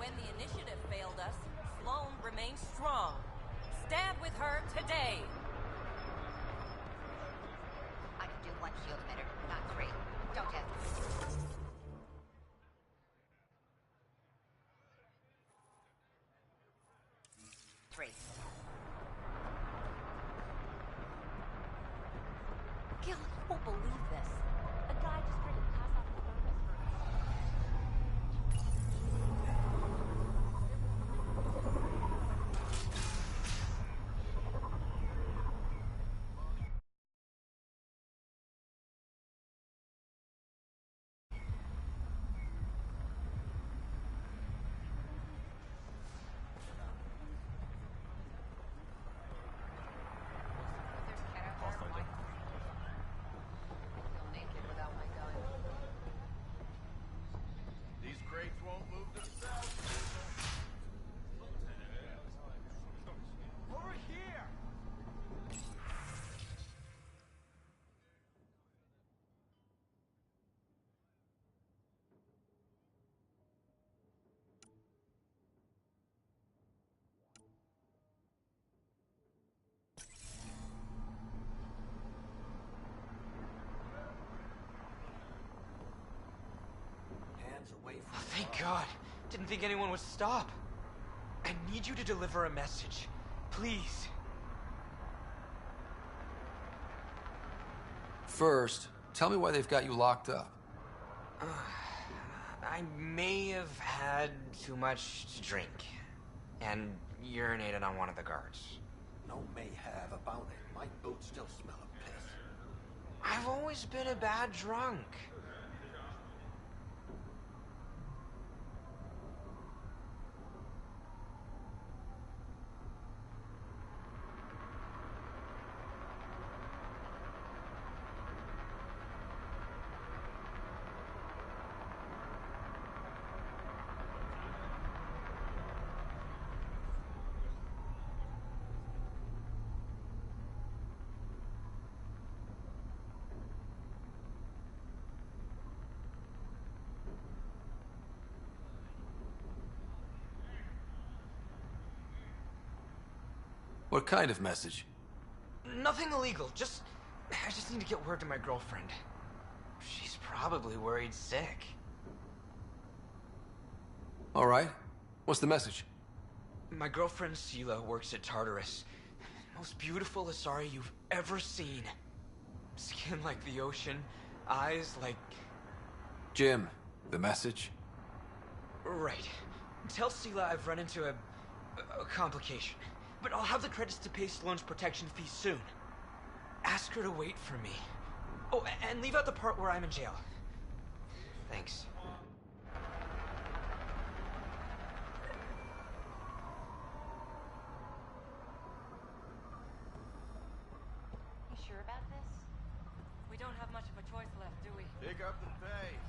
When the initiative failed us, Sloane remains strong. Stand with her today. I can do one shield emitter, not three. Don't hesitate. Three. Gil, you won't believe this. A guy just tried to pass off the thermos for Oh, thank God. Didn't think anyone would stop. I need you to deliver a message. Please. First, tell me why they've got you locked up. I may have had too much to drink. And urinated on one of the guards. No may have about it. My boots still smell of piss. I've always been a bad drunk. What kind of message? Nothing illegal, I just need to get word to my girlfriend. She's probably worried sick. All right. What's the message? My girlfriend Sela works at Tartarus. Most beautiful Asari you've ever seen. Skin like the ocean, eyes like... Jim, the message? Right. Tell Sela I've run into a complication. But I'll have the credits to pay Sloane's protection fee soon. Ask her to wait for me. Oh, and leave out the part where I'm in jail. Thanks. You sure about this? We don't have much of a choice left, do we? Pick up the pace.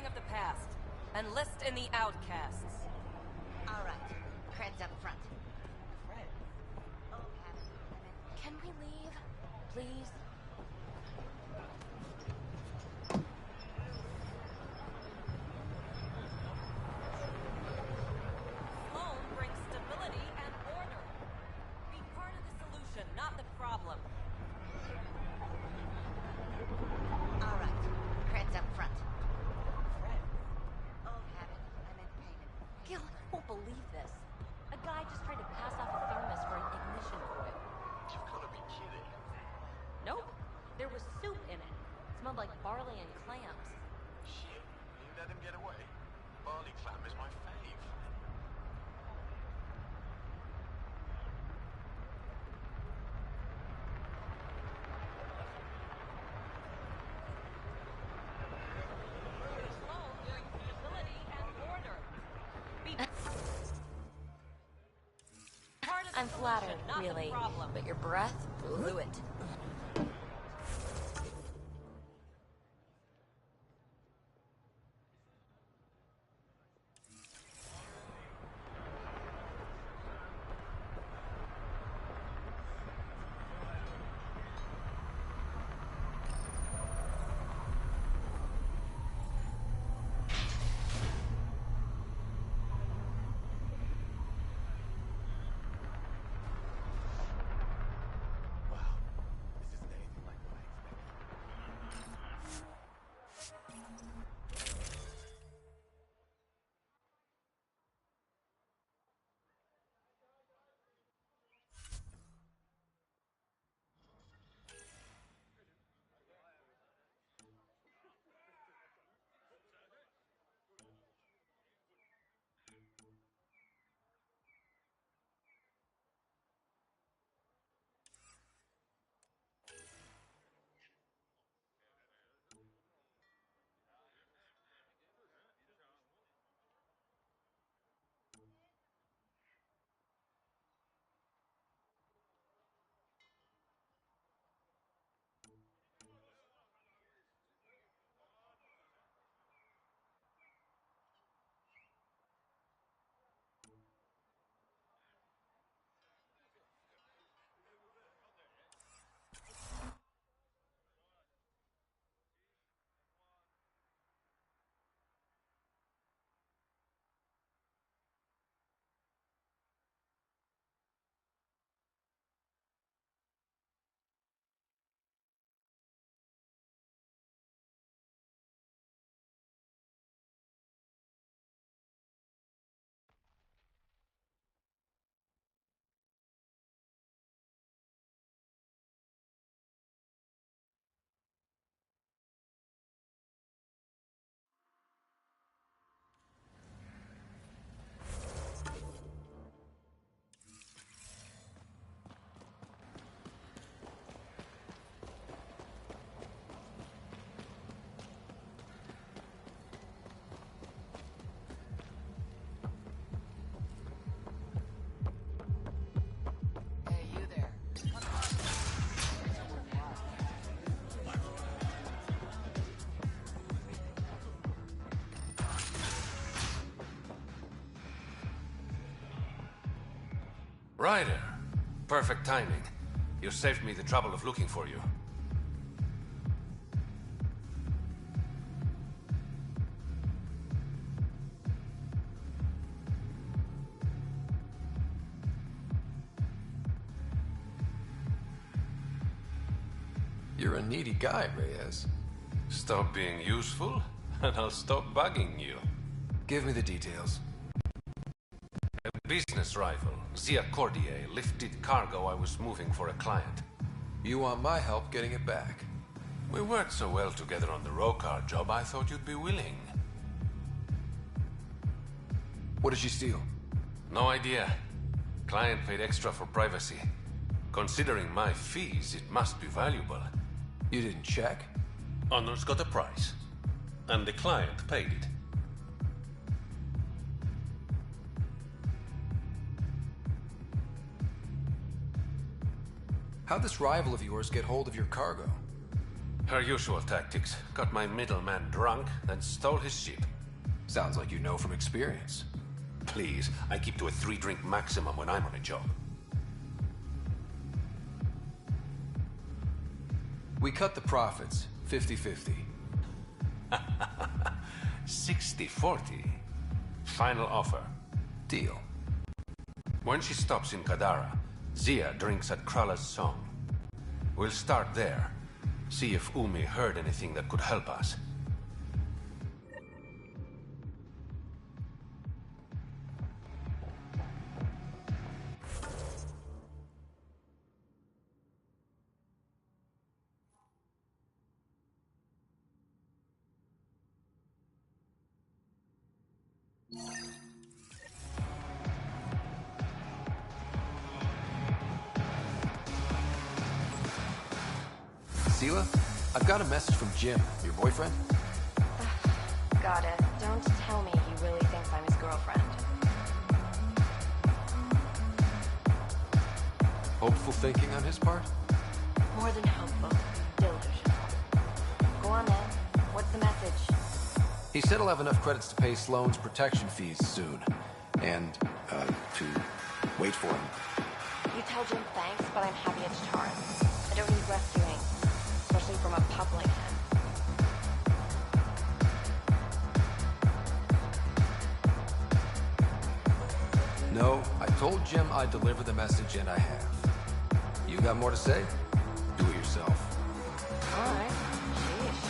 Of the past. Enlist in the outcasts. All right. Cred's up front. Fred. Oh, Abby. Can we leave, please? Sloane brings stability and order. Be part of the smelled like barley and clams. Shit, you let him get away. Barley clam is my fave. I'm flattered, really, but your breath blew it. Ryder. Perfect timing. You saved me the trouble of looking for you. You're a needy guy, Reyes. Stop being useful, and I'll stop bugging you. Give me the details. A business rival, Zia Cordier, lifted cargo I was moving for a client. You want my help getting it back? We worked so well together on the Rokar job, I thought you'd be willing. What did she steal? No idea. Client paid extra for privacy. Considering my fees, it must be valuable. You didn't check? Honor's got a price. And the client paid it. How'd this rival of yours get hold of your cargo? Her usual tactics. Got my middleman drunk, then stole his ship. Sounds like you know from experience. Please, I keep to a 3-drink maximum when I'm on a job. We cut the profits, 50-50. 60-40. Final offer. Deal. When she stops in Kadara, Zia drinks at Krala's song. We'll start there. See if Umi heard anything that could help us. Sela, I've got a message from Jim, your boyfriend. Got it. Don't tell me he really thinks I'm his girlfriend. Hopeful thinking on his part? More than hopeful. Delusional. Go on then. What's the message? He said he'll have enough credits to pay Sloane's protection fees soon. And, to wait for him. You tell Jim thanks, but I'm happy it's Taurus. I don't need rescuing. Especially from a pup like him. No, I told Jim I'd deliver the message, and I have. You got more to say? Do it yourself. Alright. Sheesh.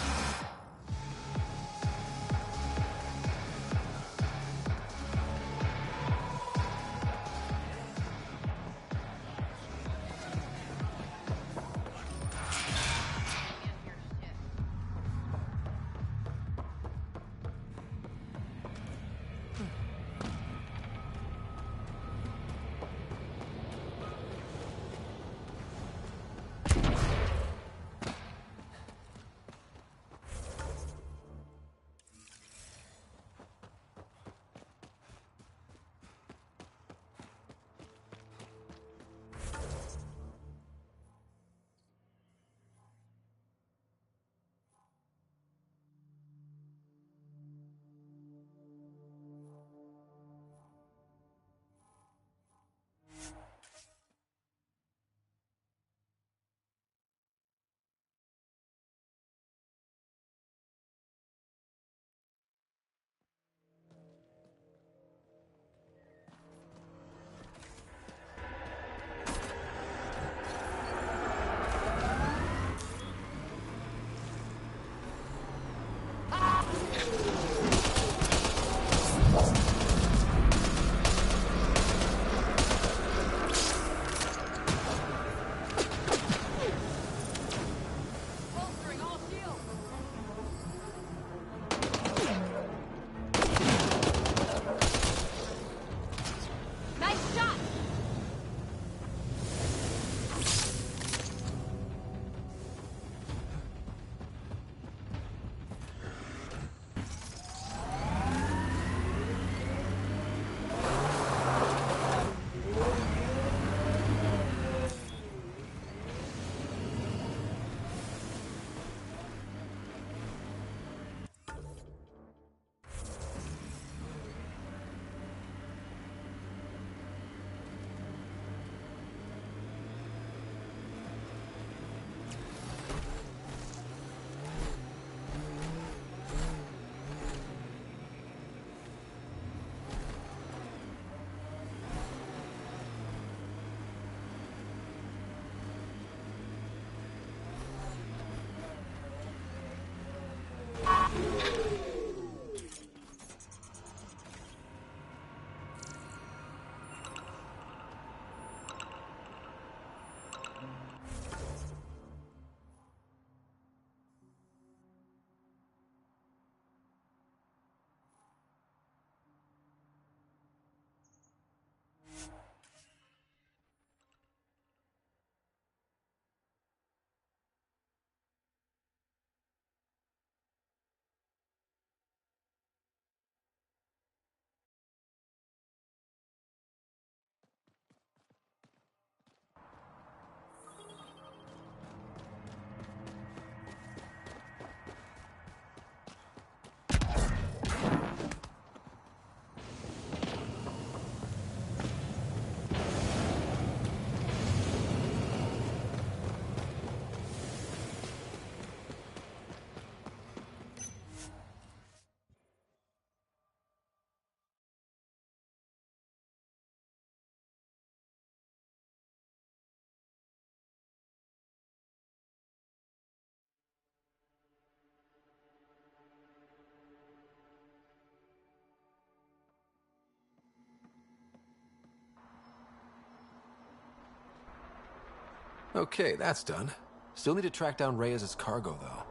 Okay, that's done. Still need to track down Reyes' cargo, though.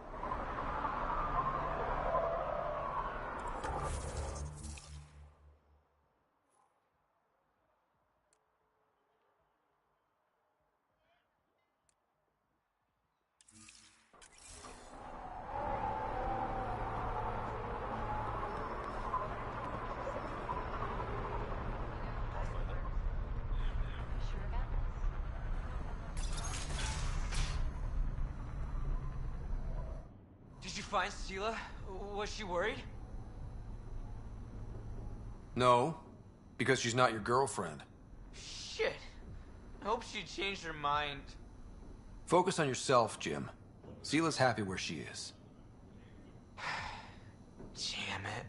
find Sela? Was she worried? No, because she's not your girlfriend. Shit. I hope she changed her mind. Focus on yourself, Jim. Sela's happy where she is. Damn it.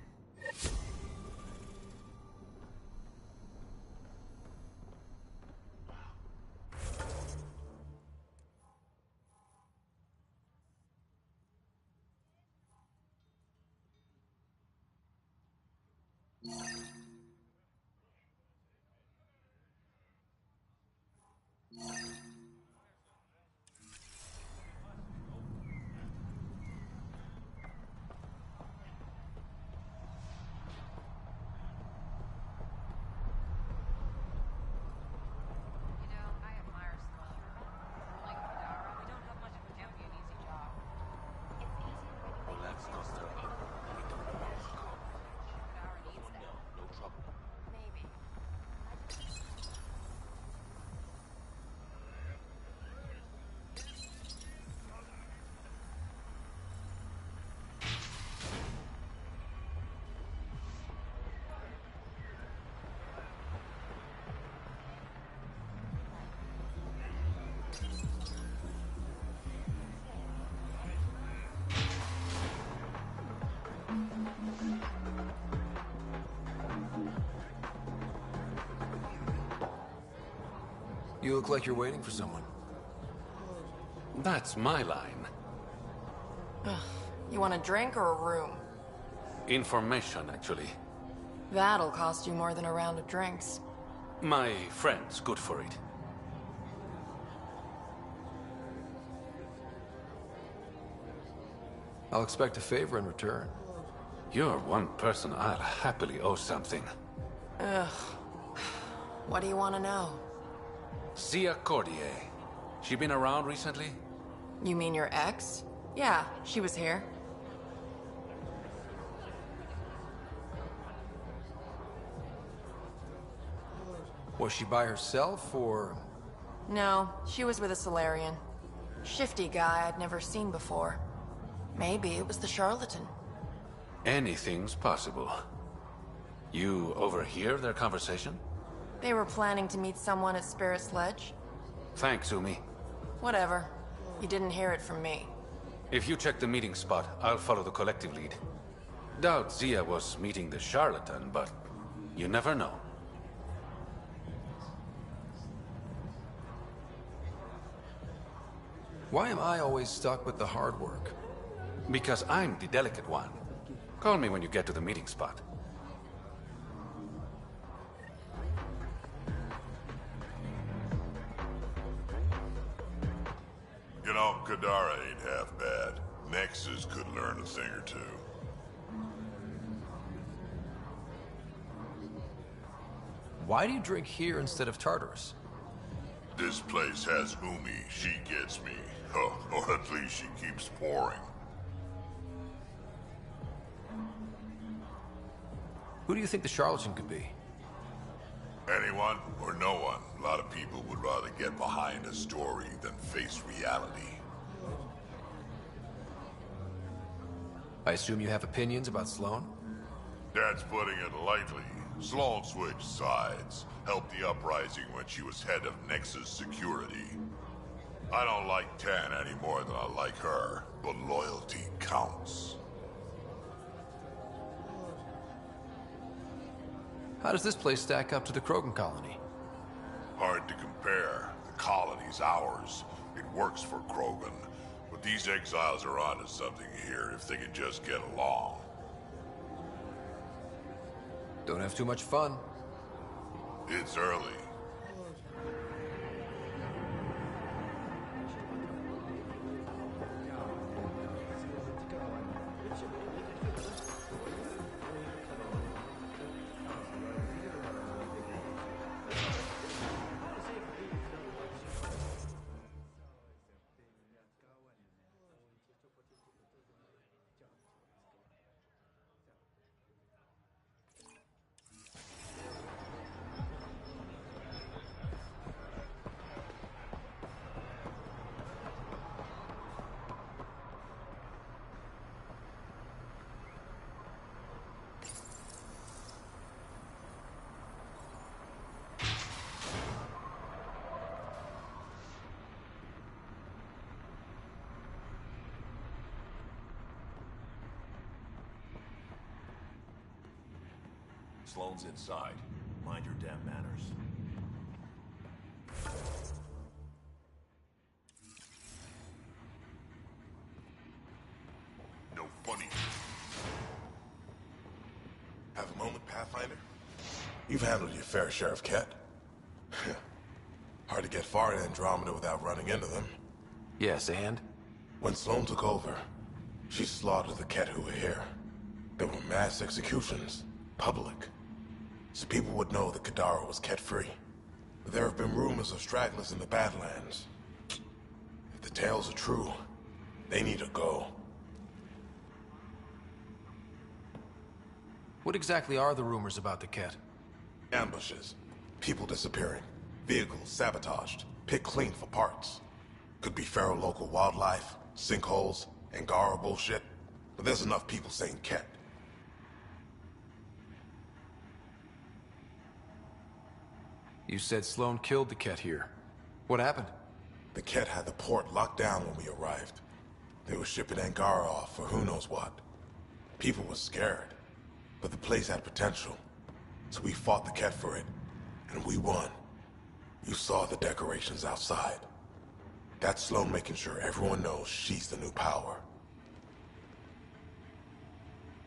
You look like you're waiting for someone. That's my line. You want a drink or a room? Information, actually. That'll cost you more than a round of drinks. My friend's good for it. I'll expect a favor in return. You're one person I'll happily owe something. Ugh. What do you want to know? Zia Cordier. She been around recently? You mean your ex? Yeah, she was here. Was she by herself, or...? No, she was with a Solarian. Shifty guy I'd never seen before. Maybe it was the charlatan. Anything's possible. You overhear their conversation? They were planning to meet someone at Spirit's Ledge. Thanks, Umi. Whatever. You didn't hear it from me. If you check the meeting spot, I'll follow the collective lead. Doubt Zia was meeting the charlatan, but you never know. Why am I always stuck with the hard work? Because I'm the delicate one. Call me when you get to the meeting spot. You know, Kadara ain't half bad. Nexus could learn a thing or two. Why do you drink here instead of Tartarus? This place has Umi. She gets me. Or at least she keeps pouring. Who do you think the charlatan could be? Anyone or no one. A lot of people would rather get behind a story than face reality. I assume you have opinions about Sloan? That's putting it lightly. Sloan switched sides, helped the uprising when she was head of Nexus Security. I don't like Tan any more than I like her, but loyalty counts. How does this place stack up to the Krogan colony? Hard to compare. The colony's ours. It works for Krogan. But these exiles are onto something here if they can just get along. Don't have too much fun. It's early. Sloane's inside. Mind your damn manners. No funny. Have a moment, Pathfinder? You've handled your fair share of Ket. Hard to get far in Andromeda without running into them. Yes, and? When Sloane took over, she slaughtered the Ket who were here. There were mass executions, public. So people would know that Kadara was Ket-free. But there have been rumors of stragglers in the Badlands. If the tales are true, they need to go. What exactly are the rumors about the Ket? Ambushes, people disappearing, vehicles sabotaged, picked clean for parts. Could be feral local wildlife, sinkholes, Angara bullshit. But there's enough people saying Ket. You said Sloane killed the Ket here. What happened? The Ket had the port locked down when we arrived. They were shipping Angara off for who knows what. People were scared, but the place had potential. So we fought the Ket for it, and we won. You saw the decorations outside. That's Sloane making sure everyone knows she's the new power.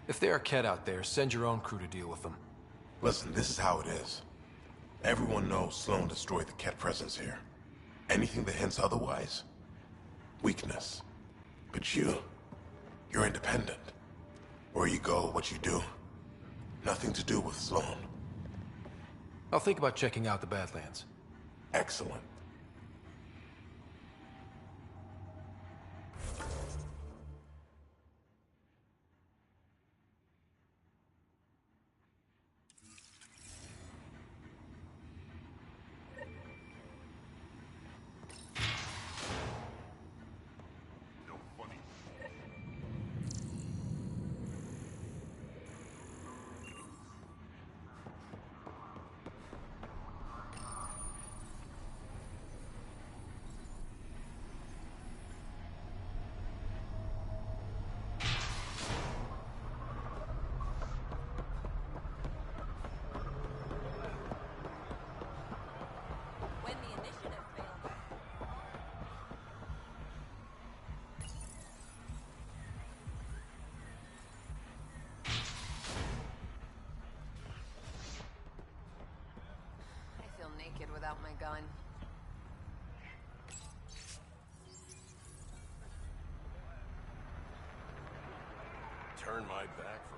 If there are Ket out there, send your own crew to deal with them. Listen, this is how it is. Everyone knows Sloane destroyed the Ket presence here. Anything that hints otherwise, weakness. But you're independent. Where you go, what you do, nothing to do with Sloane. I'll think about checking out the Badlands. Excellent. When the initiative failed. I feel naked without my gun. Turn my back for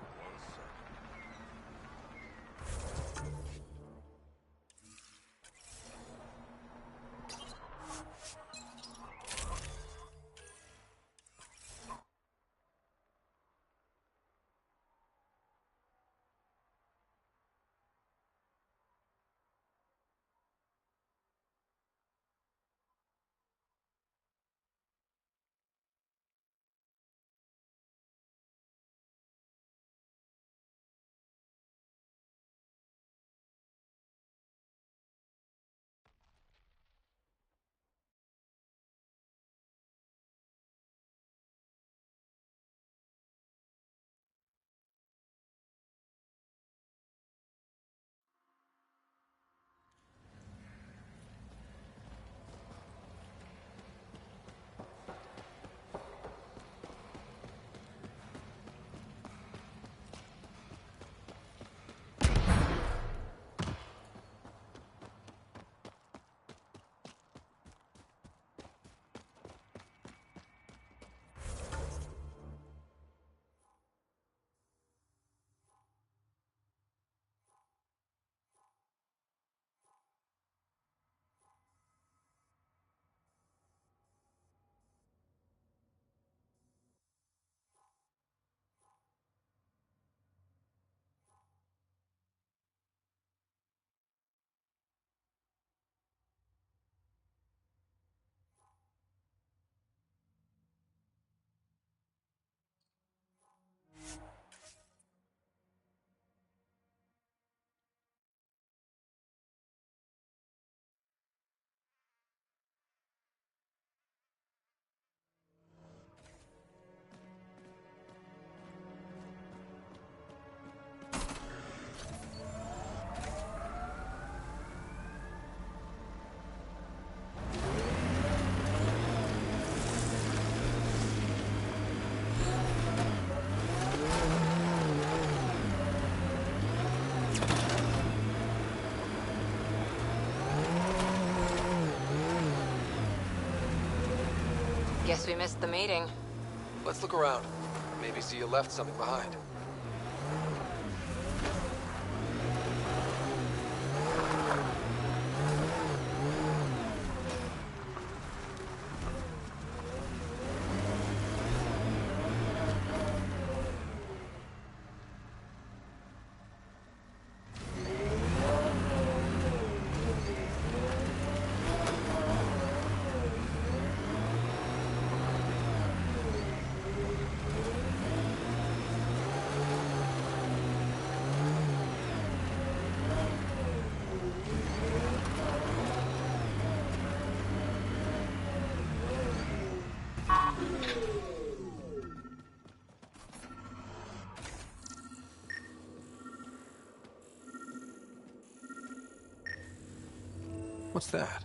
Guess we missed the meeting. Let's look around. Maybe see you left something behind. What's that?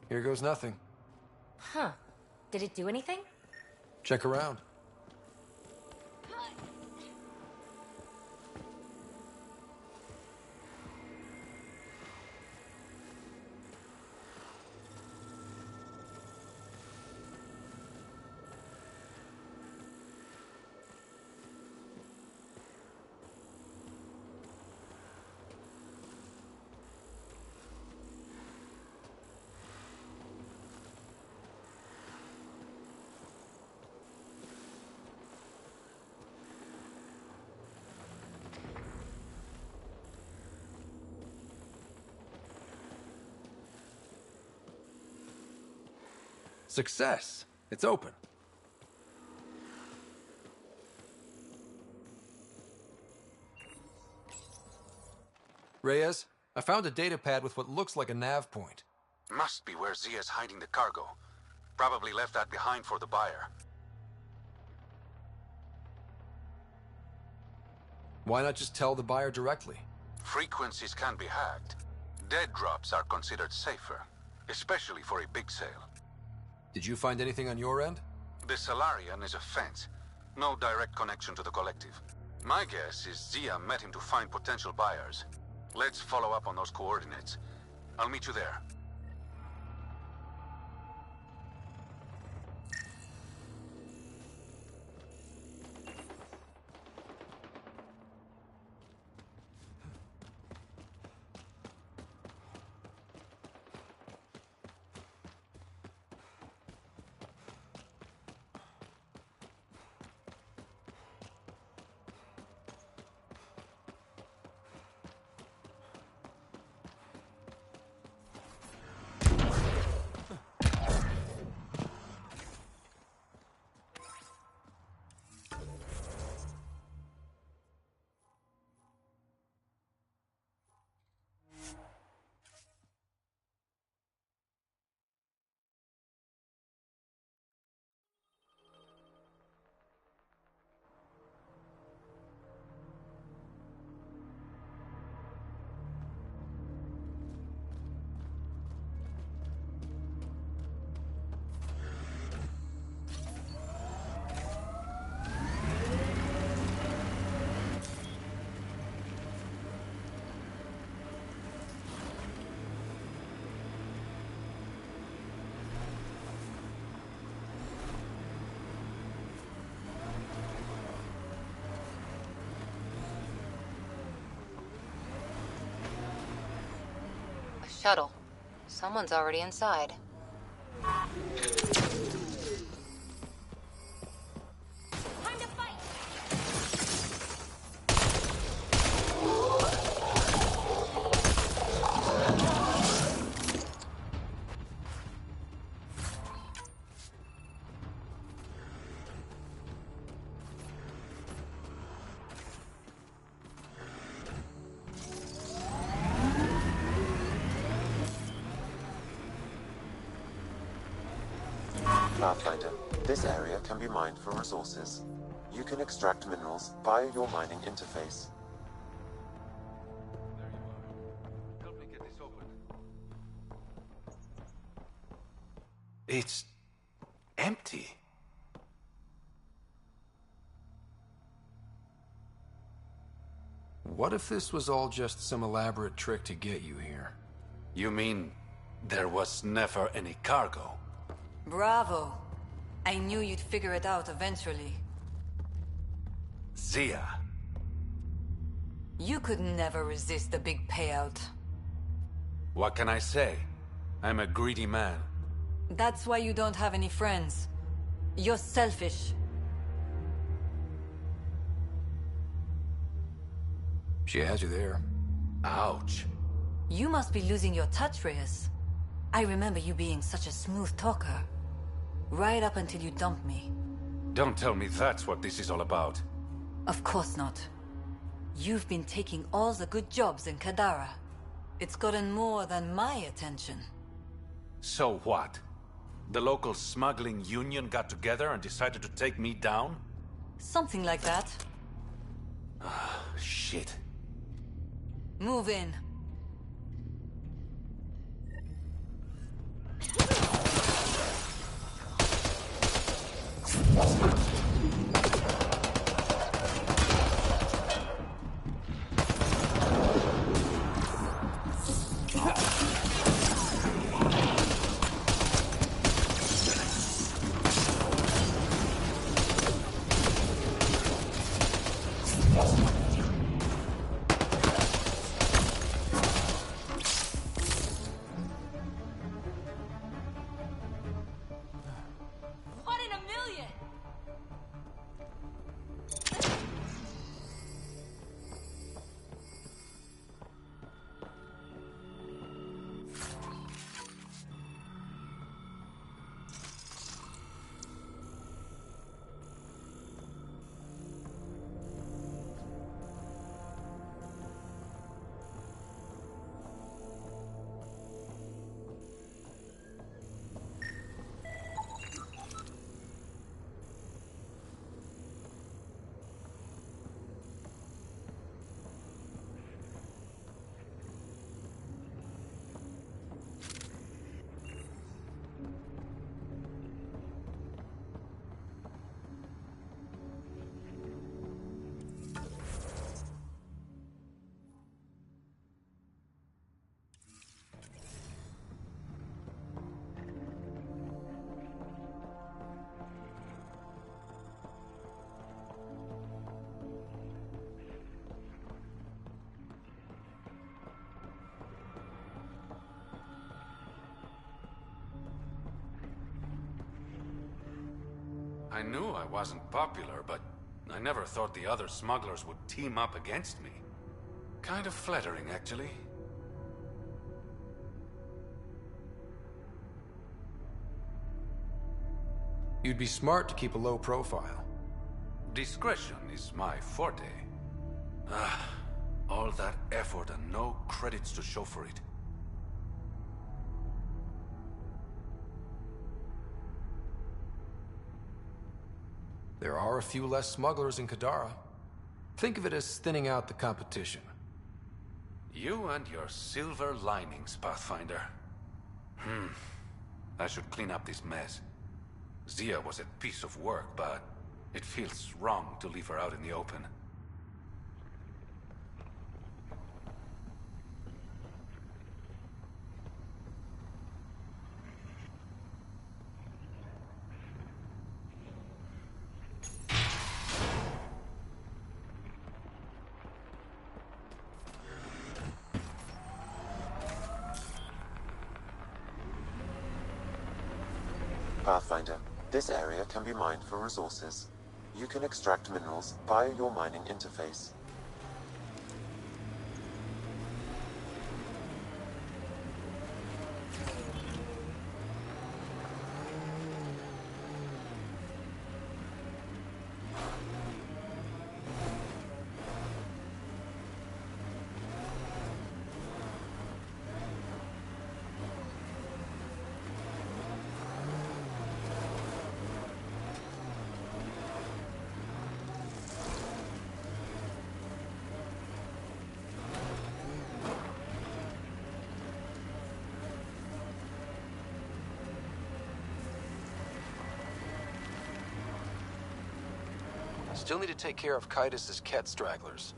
Here goes nothing. Huh. Did it do anything? Check around. Success. It's open. Reyes, I found a data pad with what looks like a nav point. Must be where Zia's hiding the cargo. Probably left that behind for the buyer. Why not just tell the buyer directly? Frequencies can be hacked. Dead drops are considered safer, especially for a big sale. Did you find anything on your end? The Salarian is a fence. No direct connection to the collective. My guess is Zia met him to find potential buyers. Let's follow up on those coordinates. I'll meet you there. Shuttle. Someone's already inside. Time to fight! Pathfinder, this area can be mined for resources. You can extract minerals via your mining interface. There you are. Help me get this open. It's empty. What if this was all just some elaborate trick to get you here? You mean There was never any cargo. Bravo. I knew you'd figure it out eventually. Zia. You could never resist the big payout. What can I say? I'm a greedy man. That's why you don't have any friends. You're selfish. She has you there. Ouch. You must be losing your touch, Reyes. I remember you being such a smooth talker. Right up until you dumped me. Don't tell me that's what this is all about. Of course not. You've been taking all the good jobs in Kadara. It's gotten more than my attention. So what? The local smuggling union got together and decided to take me down? Something like that. Shit. Move in. I knew I wasn't popular, but I never thought the other smugglers would team up against me. Kind of flattering, actually. You'd be smart to keep a low profile. Discretion is my forte. All that effort and no credits to show for it. There are a few less smugglers in Kadara. Think of it as thinning out the competition. You and your silver linings, Pathfinder. I should clean up this mess. Zia was a piece of work, but it feels wrong to leave her out in the open. Pathfinder, this area can be mined for resources. You can extract minerals via your mining interface. Still need to take care of Kaitis' Ket stragglers.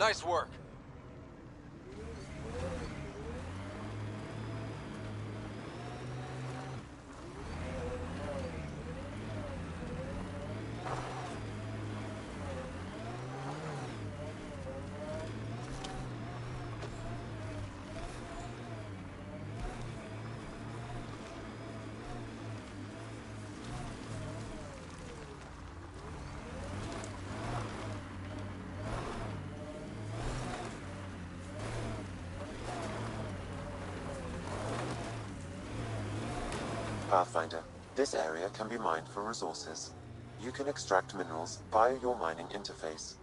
Nice work. Pathfinder, this area can be mined for resources. You can extract minerals via your mining interface.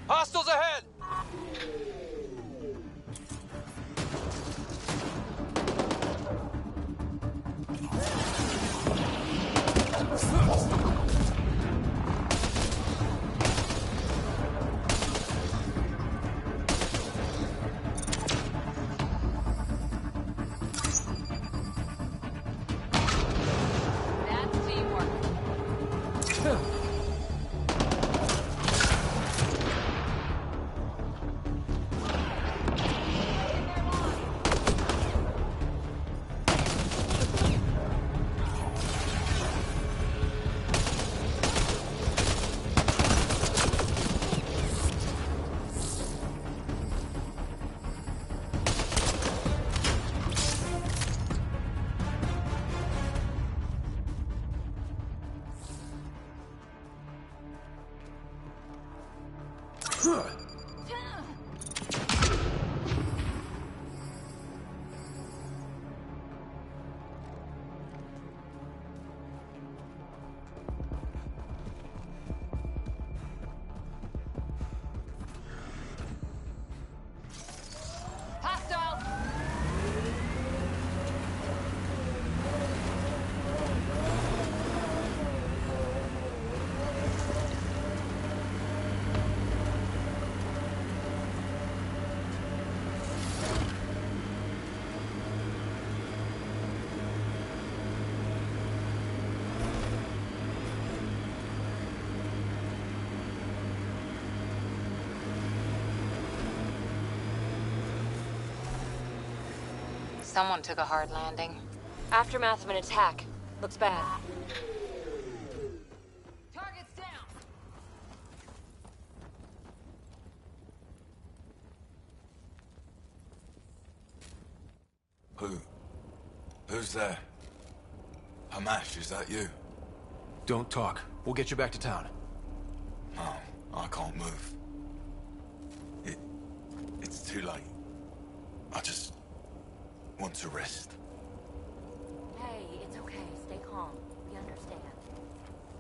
Hostiles ahead! That's teamwork. Hostile! Someone took a hard landing. Aftermath of an attack. Looks bad. Target's down! Who's there? Hamash, is that you? Don't talk. We'll get you back to town. No, I can't move. It's too late. I just want to rest. Hey, it's okay. Stay calm. We understand.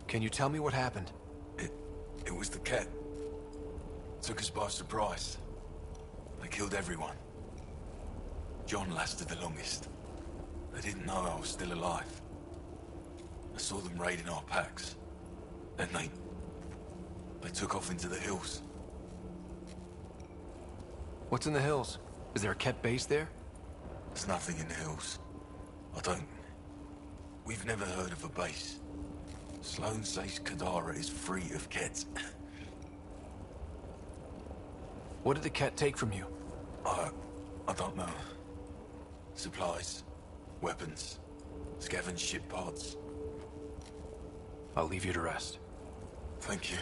Can you tell me what happened? It was the cat. took us by surprise. They killed everyone. John lasted the longest. They didn't know I was still alive. I saw them raiding our packs. Then they took off into the hills. What's in the hills? Is there a Ket base there? There's nothing in the hills. We've never heard of a base. Sloan says Kadara is free of Kets. What did the Ket take from you? I don't know. Supplies, weapons, scavenged ship parts. I'll leave you to rest. Thank you.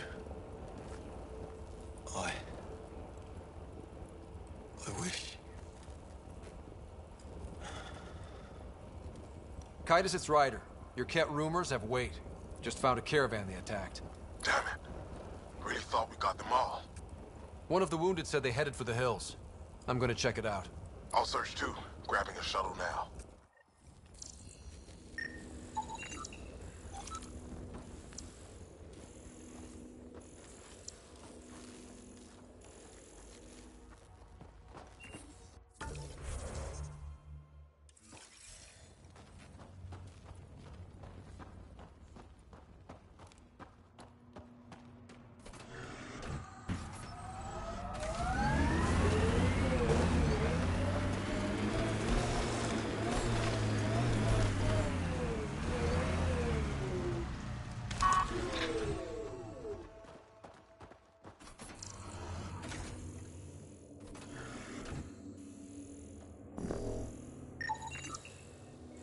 I wish... Titus, it's Ryder. Your Ket rumors have weight. Just found a caravan they attacked. Damn it. Really thought we got them all. One of the wounded said they headed for the hills. I'm gonna check it out. I'll search too. Grabbing a shuttle now.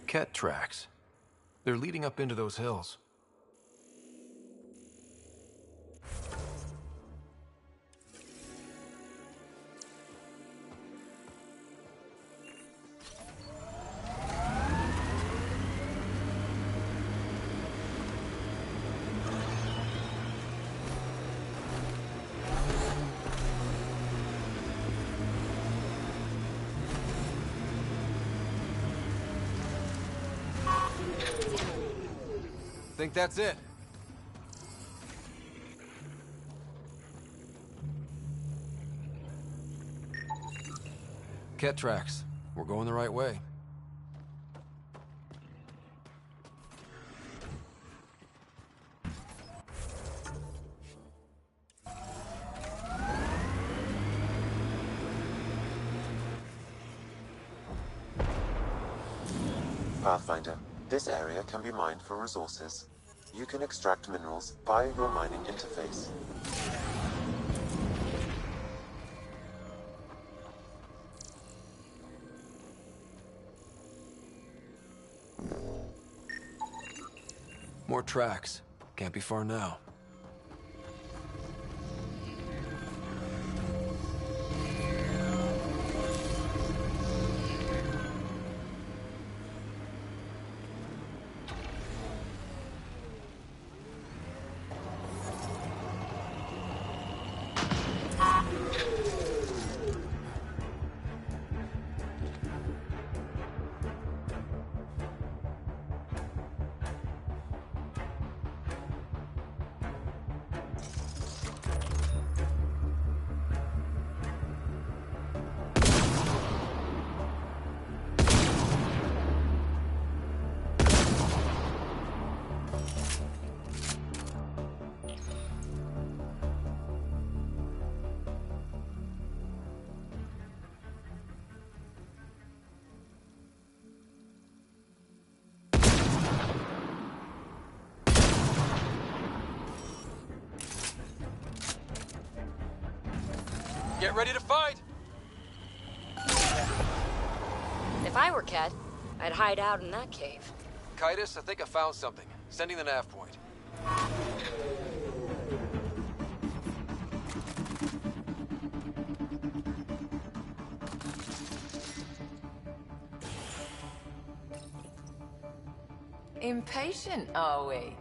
Ket tracks. They're leading up into those hills. Think that's it. Ket tracks. We're going the right way. Pathfinder, this area can be mined for resources. You can extract minerals via your mining interface. More tracks. Can't be far now. Get ready to fight! If I were Ket, I'd hide out in that cave. Titus, I think I found something. Sending the nav point. Impatient, are we?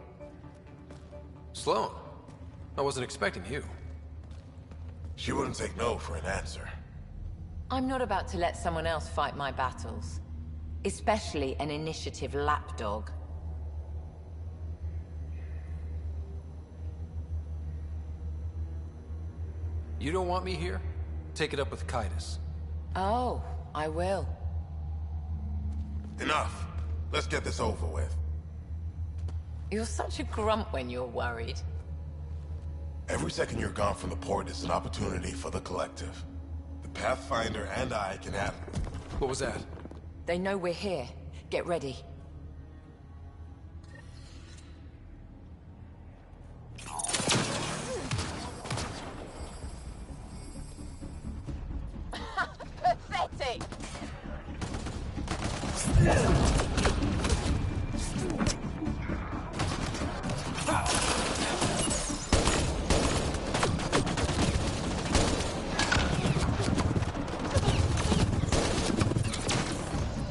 Sloan, I wasn't expecting you. She wouldn't take no for an answer. I'm not about to let someone else fight my battles. Especially an initiative lapdog. You don't want me here? Take it up with Kitus. Oh, I will. Enough. Let's get this over with. You're such a grump when you're worried. Every second you're gone from the port is an opportunity for the collective. The Pathfinder and I can have... What was that? They know we're here. Get ready. Pathetic!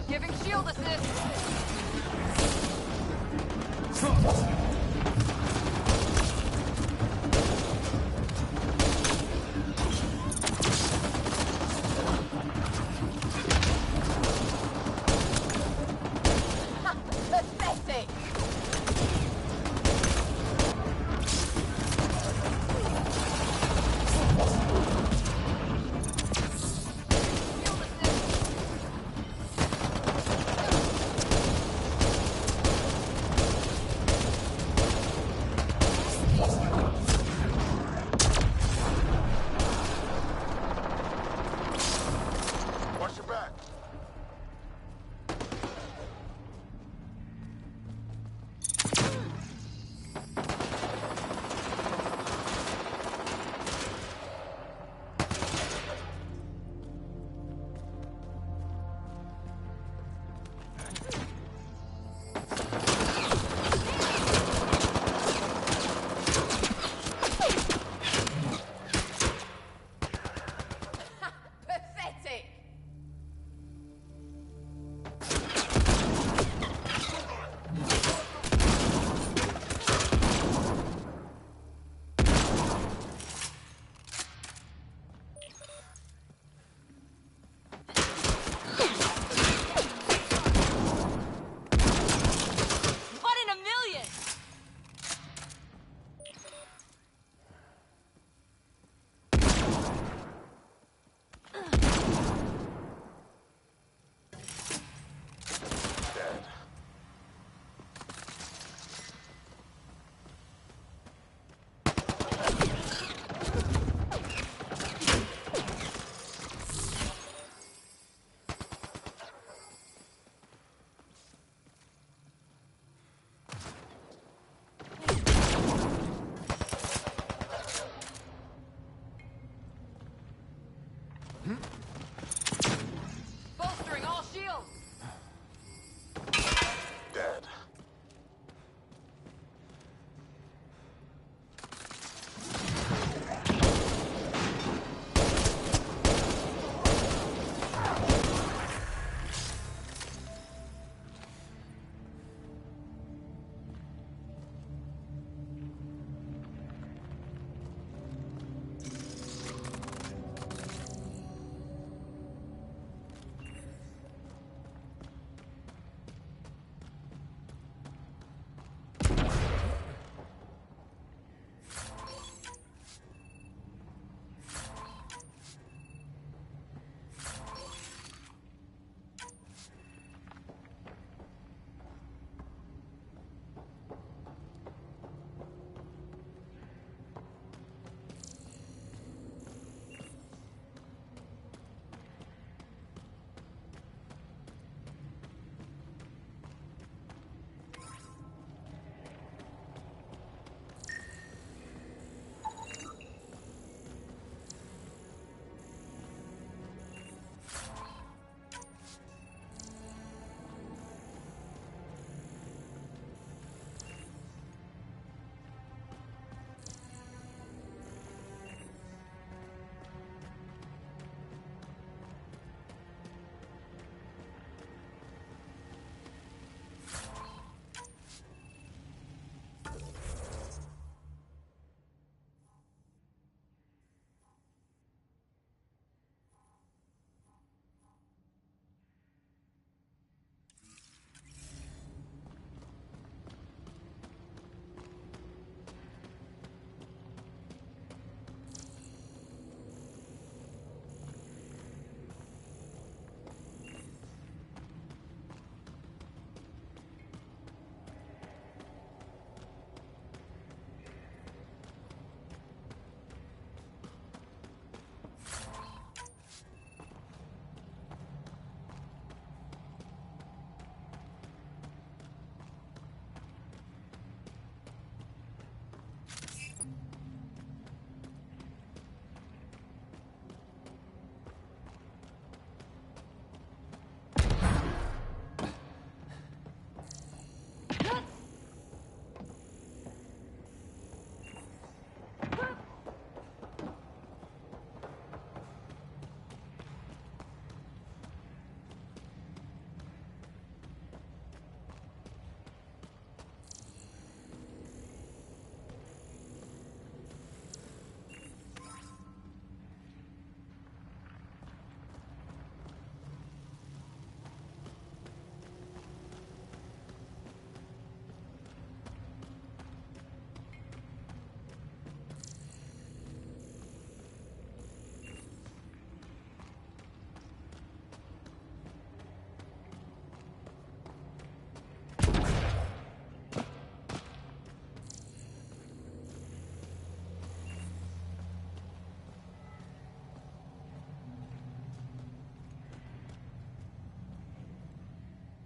Giving shield assist. Pathetic! Watch your back. Pathetic! One in a million! Dead. Bolstering all shields. Dead.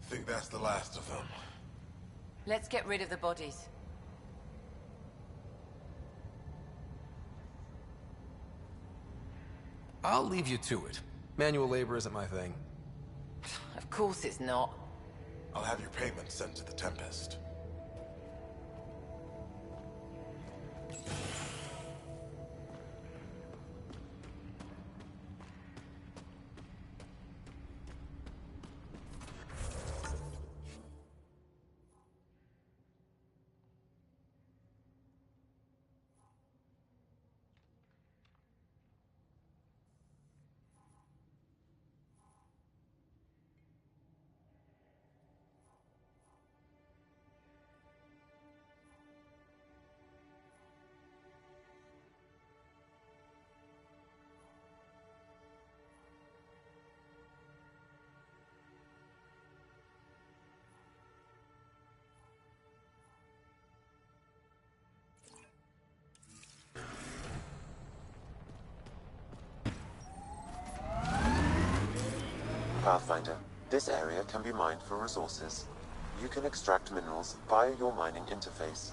Think that's the last of them. Let's get rid of the bodies. I'll leave you to it. Manual labor isn't my thing. Of course it's not. I'll have your payment sent to the Tempest. Pathfinder, this area can be mined for resources. You can extract minerals via your mining interface.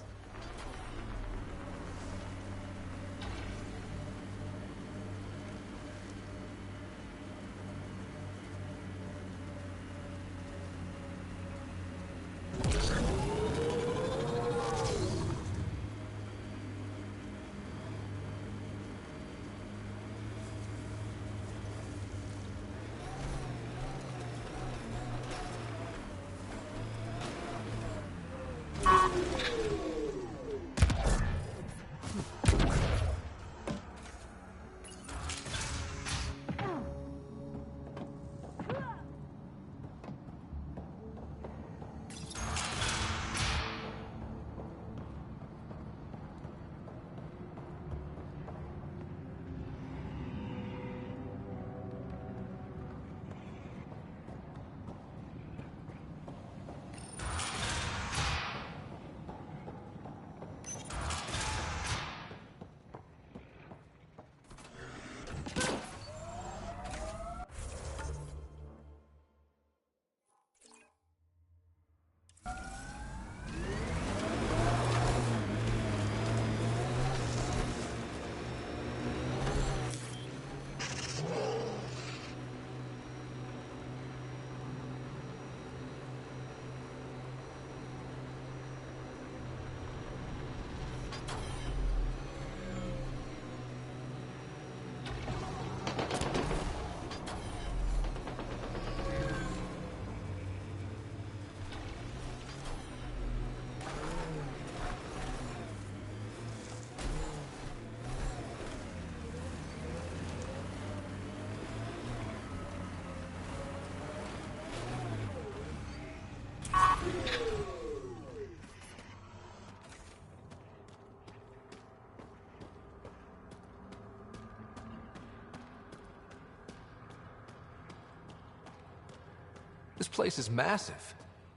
This place is massive.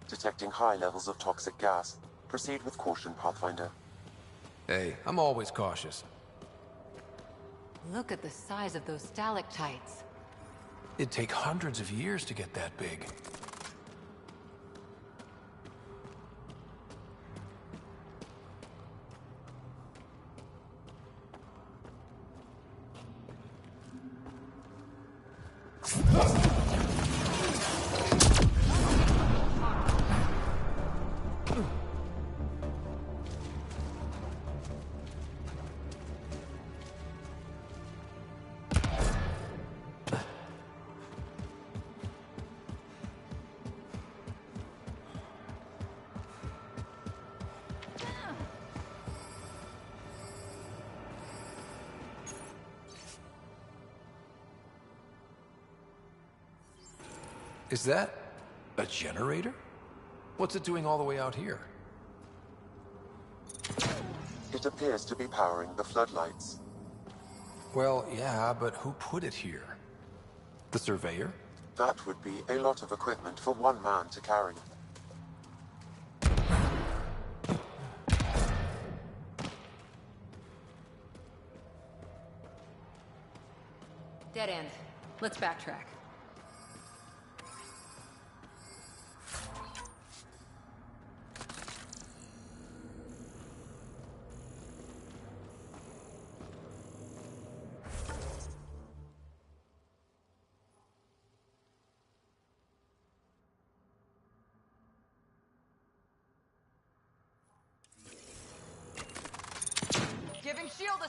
Detecting high levels of toxic gas. Proceed with caution, Pathfinder. Hey, I'm always cautious. Look at the size of those stalactites. It'd take hundreds of years to get that big. Is that a generator? What's it doing all the way out here? It appears to be powering the floodlights. Well, yeah, but who put it here? The surveyor? That would be a lot of equipment for one man to carry. Dead end. Let's backtrack.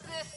assist.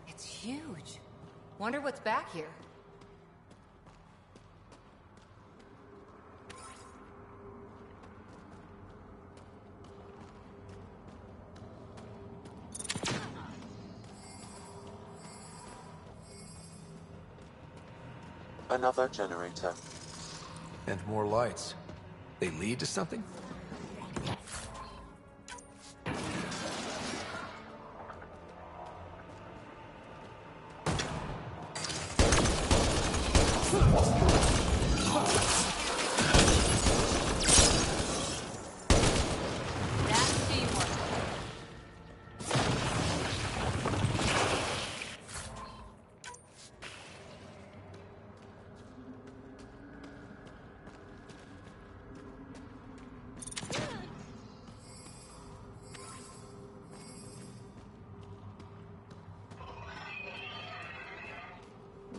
It's huge. Wonder what's back here. Another generator. And more lights. They lead to something?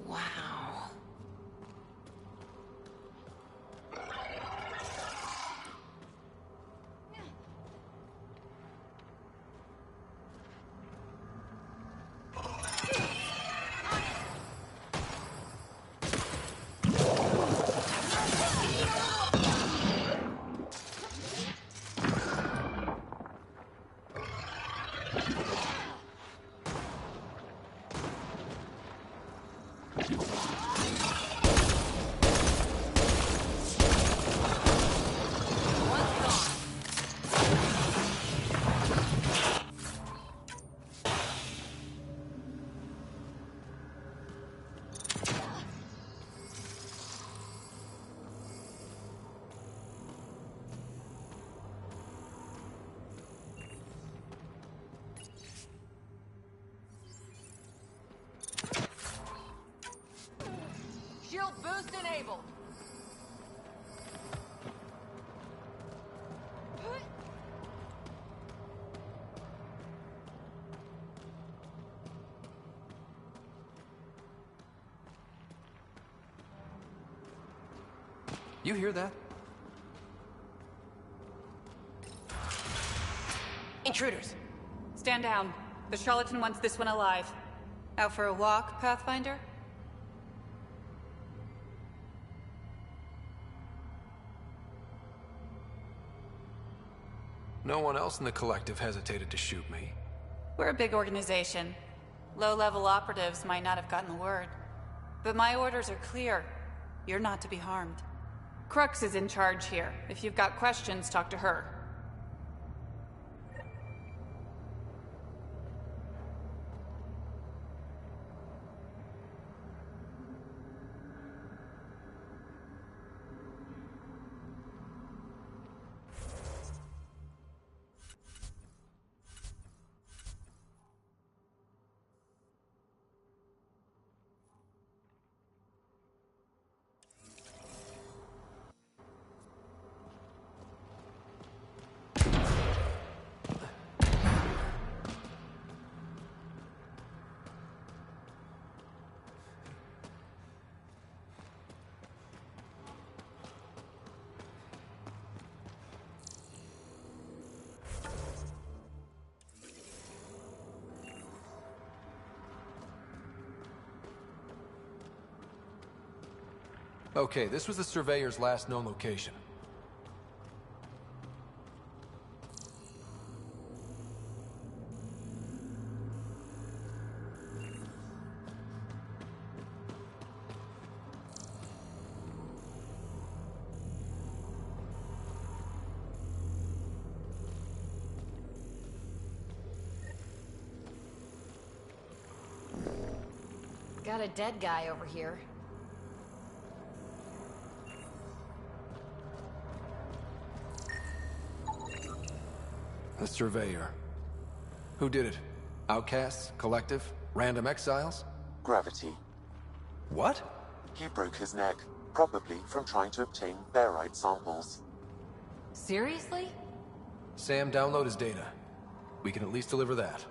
Wow. Shield boost enabled. You hear that? Intruders. Stand down. The charlatan wants this one alive. Out for a walk, Pathfinder? No one else in the collective hesitated to shoot me. We're a big organization. Low-level operatives might not have gotten the word. But my orders are clear. You're not to be harmed. Crux is in charge here. If you've got questions, talk to her. Okay, this was the Surveyor's last known location. got a dead guy over here. The Surveyor. Who did it? Outcasts? Collective? Random exiles? Gravity. What? He broke his neck, probably from trying to obtain barite samples. Seriously? Sam, download his data. We can at least deliver that.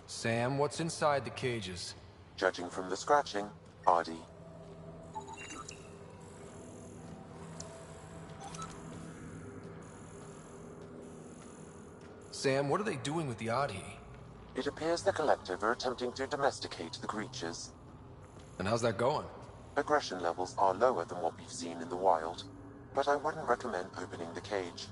Sam, what's inside the cages? Judging from the scratching, Ardy. Sam, what are they doing with the Adi? It appears the Collective are attempting to domesticate the creatures. And how's that going? Aggression levels are lower than what we've seen in the wild, but I wouldn't recommend opening the cage.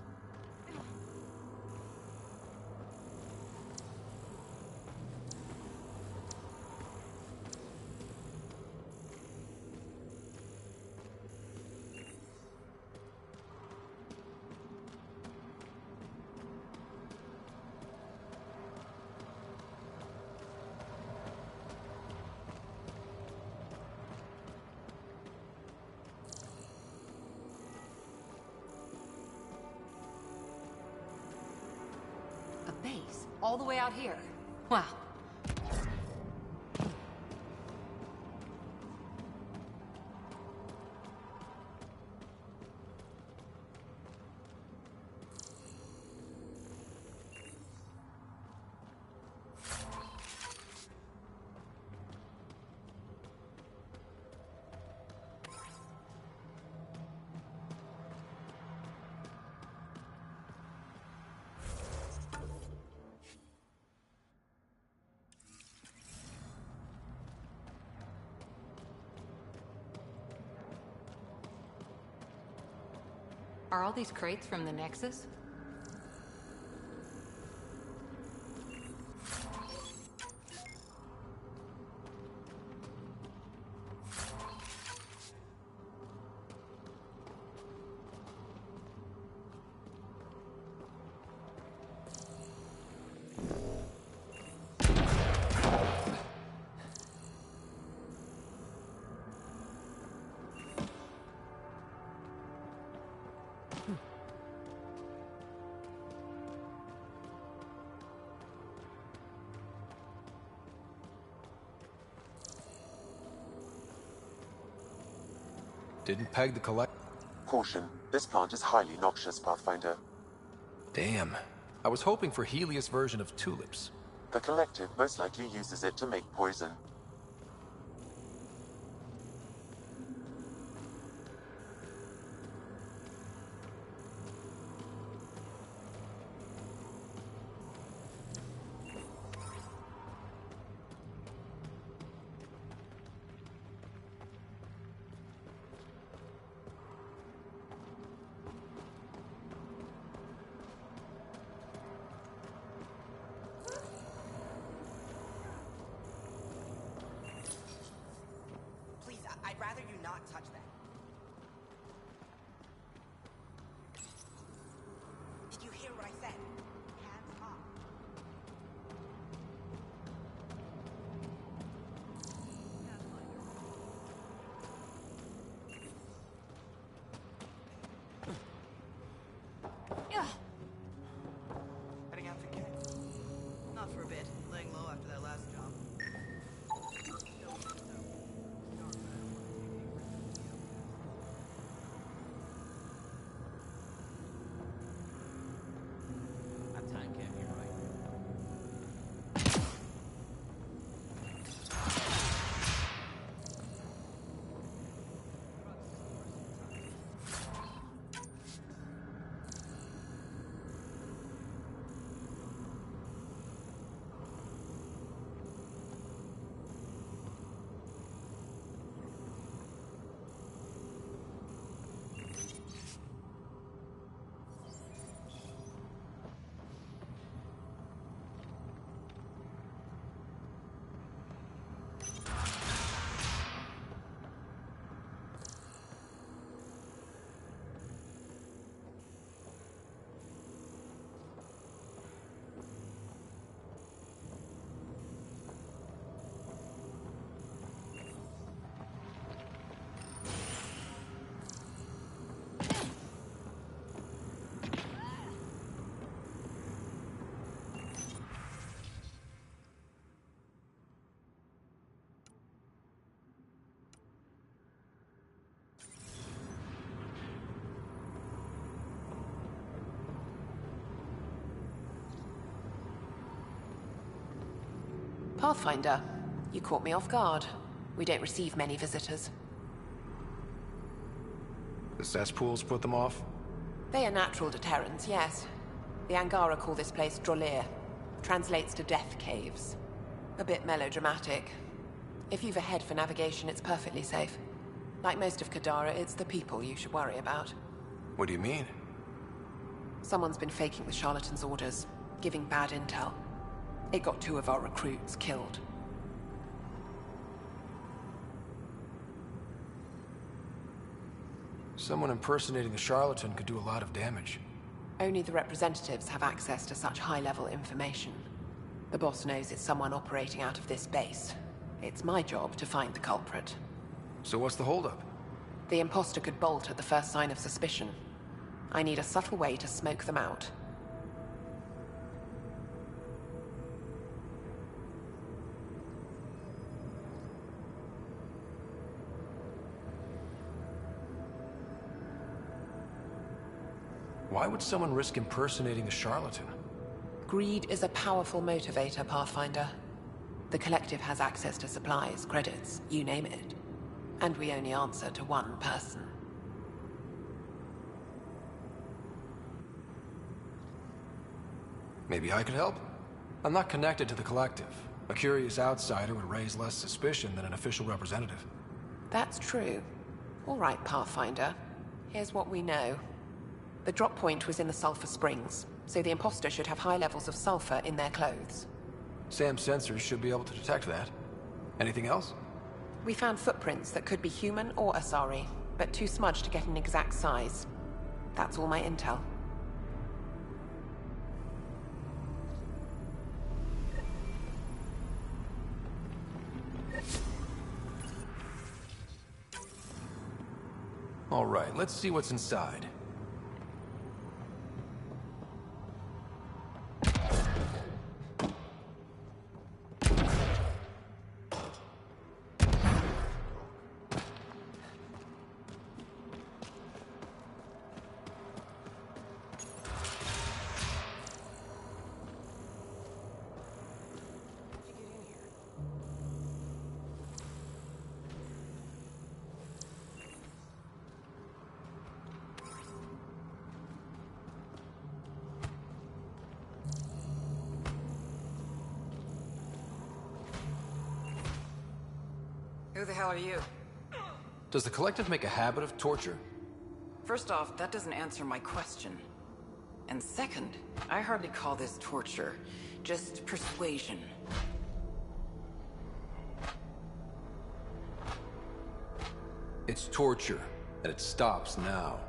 A base? All the way out here? Wow. Are all these crates from the Nexus? Didn't peg the collect. Caution, this plant is highly noxious, Pathfinder. Damn. I was hoping for Helios' version of tulips. The Collective most likely uses it to make poison. I'd rather you not touch that. Did you hear what I said? Hands up. Pathfinder, you caught me off guard. We don't receive many visitors. The cesspools put them off? They are natural deterrents, yes. The Angara call this place Drolir. Translates to death caves. A bit melodramatic. If you've a head for navigation, it's perfectly safe. Like most of Kadara, it's the people you should worry about. What do you mean? Someone's been faking the charlatan's orders, giving bad intel. It got 2 of our recruits killed. Someone impersonating a charlatan could do a lot of damage. Only the representatives have access to such high-level information. The boss knows it's someone operating out of this base. It's my job to find the culprit. So what's the holdup? The imposter could bolt at the first sign of suspicion. I need a subtle way to smoke them out. Why would someone risk impersonating a charlatan? Greed is a powerful motivator, Pathfinder. The Collective has access to supplies, credits, you name it. And we only answer to one person. Maybe I could help? I'm not connected to the Collective. A curious outsider would raise less suspicion than an official representative. That's true. All right, Pathfinder. Here's what we know. The drop point was in the sulfur springs, so the imposter should have high levels of sulfur in their clothes. Sam's sensors should be able to detect that. Anything else? We found footprints that could be human or Asari, but too smudged to get an exact size. That's all my intel. All right, let's see what's inside. Who the hell are you? Does the Collective make a habit of torture? First off, that doesn't answer my question. And second, I hardly call this torture, just persuasion. It's torture, and it stops now.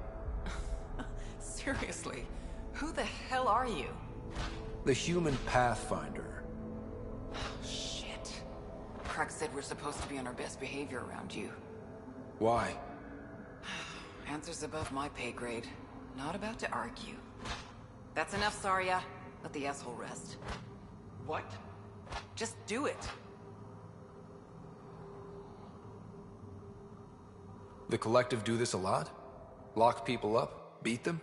Seriously, who the hell are you? The human Pathfinder. Shit. Craig said we're supposed to be on our best behavior around you. Why? Answers above my pay grade. Not about to argue. That's enough, Saria. Let the asshole rest. What? Just do it. The Collective do this a lot? Lock people up? Beat them?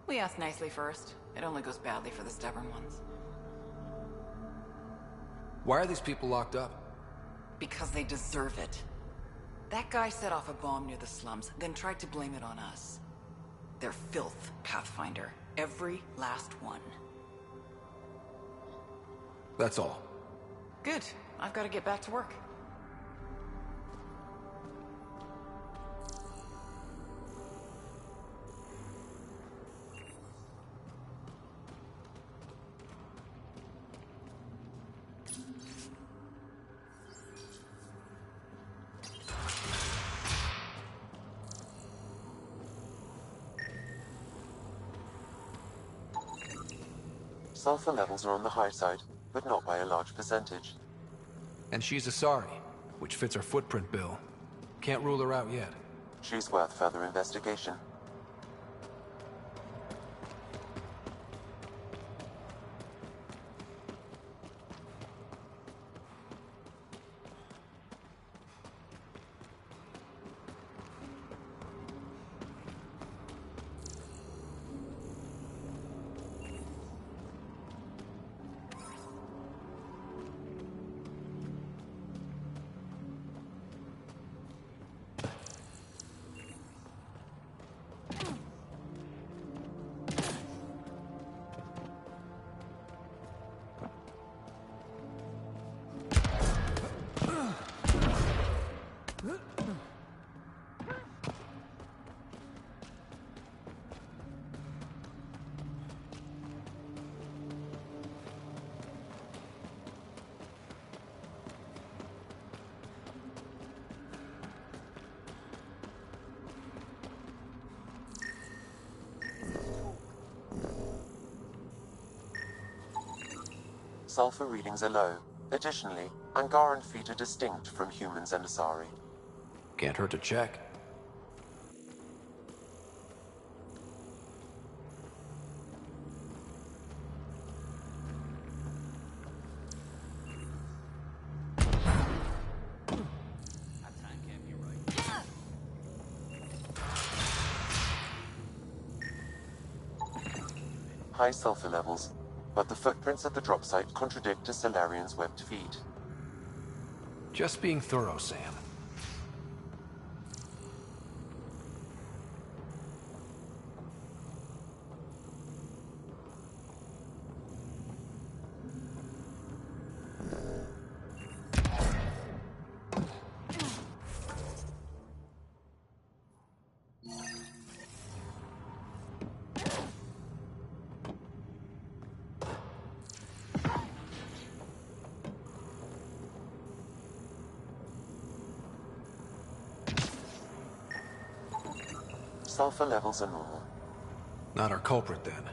We ask nicely first. It only goes badly for the stubborn ones. Why are these people locked up? Because they deserve it. That guy set off a bomb near the slums, then tried to blame it on us. They're filth, Pathfinder. Every last one. That's all. Good. I've got to get back to work. Sulfur levels are on the high side, but not by a large percentage. And she's Asari, which fits our footprint bill. Can't rule her out yet. She's worth further investigation. sulfur readings are low. Additionally, Angaran feet are distinct from humans and Asari. Can't hurt to check. High sulfur levels, but the footprints at the drop site contradict a Solarian's webbed feet. Just being thorough, Sam. Sulfur levels are normal. Not our culprit, then.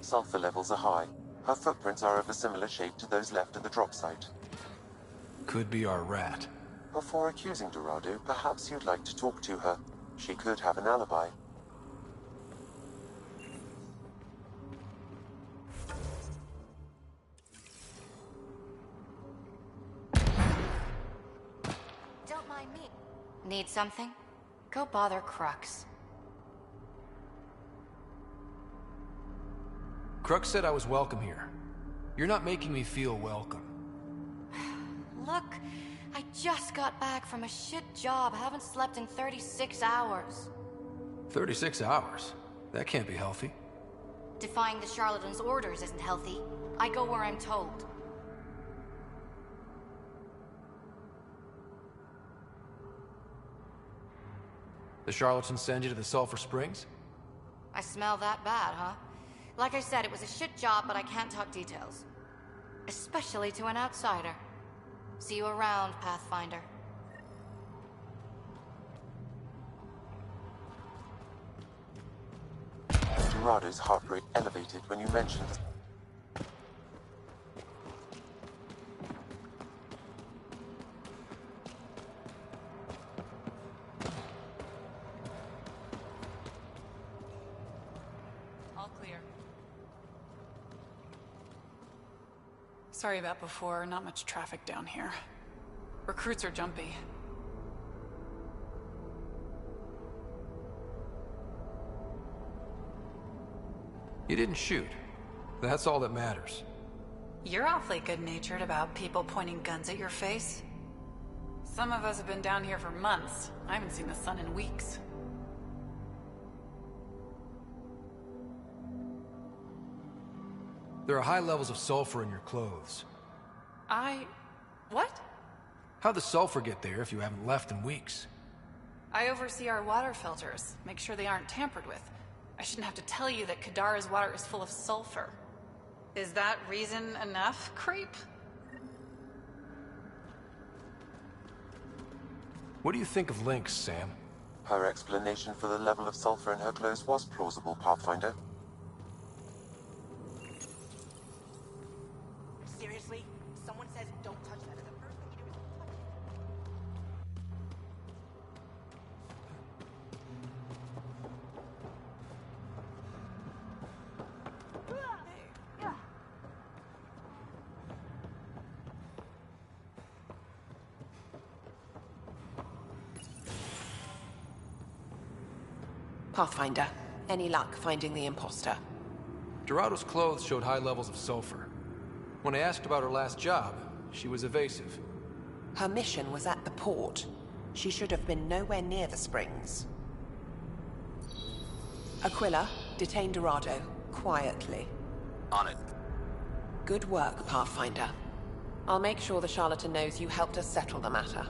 Sulfur levels are high. Her footprints are of a similar shape to those left at the drop site. Could be our rat. Before accusing Dorado, perhaps you'd like to talk to her. She could have an alibi. Don't mind me. Need something? Go bother Crux. Crux said I was welcome here. You're not making me feel welcome. Look, I just got back from a shit job. I haven't slept in 36 hours. 36 hours? That can't be healthy. Defying the charlatan's orders isn't healthy. I go where I'm told. The charlatans send you to the Sulphur Springs? I smell that bad, huh? Like I said, it was a shit job, but I can't talk details. Especially to an outsider. See you around, Pathfinder. Dorado's heart rate elevated when you mentioned the... All clear. Sorry about before, not much traffic down here. Recruits are jumpy. You didn't shoot. That's all that matters. You're awfully good-natured about people pointing guns at your face. Some of us have been down here for months. I haven't seen the sun in weeks. There are high levels of sulfur in your clothes. What? How'd the sulfur get there if you haven't left in weeks? I oversee our water filters, make sure they aren't tampered with. I shouldn't have to tell you that Kadara's water is full of sulfur. Is that reason enough, creep? What do you think of Lynx, Sam? Her explanation for the level of sulfur in her clothes was plausible, Pathfinder. Seriously? Someone says don't touch that, and the first thing you do is touch it. Pathfinder, any luck finding the imposter? Dorado's clothes showed high levels of sulfur. When I asked about her last job, she was evasive. Her mission was at the port. She should have been nowhere near the springs. Aquila, detain Dorado. Quietly. On it. Good work, Pathfinder. I'll make sure the charlatan knows you helped us settle the matter.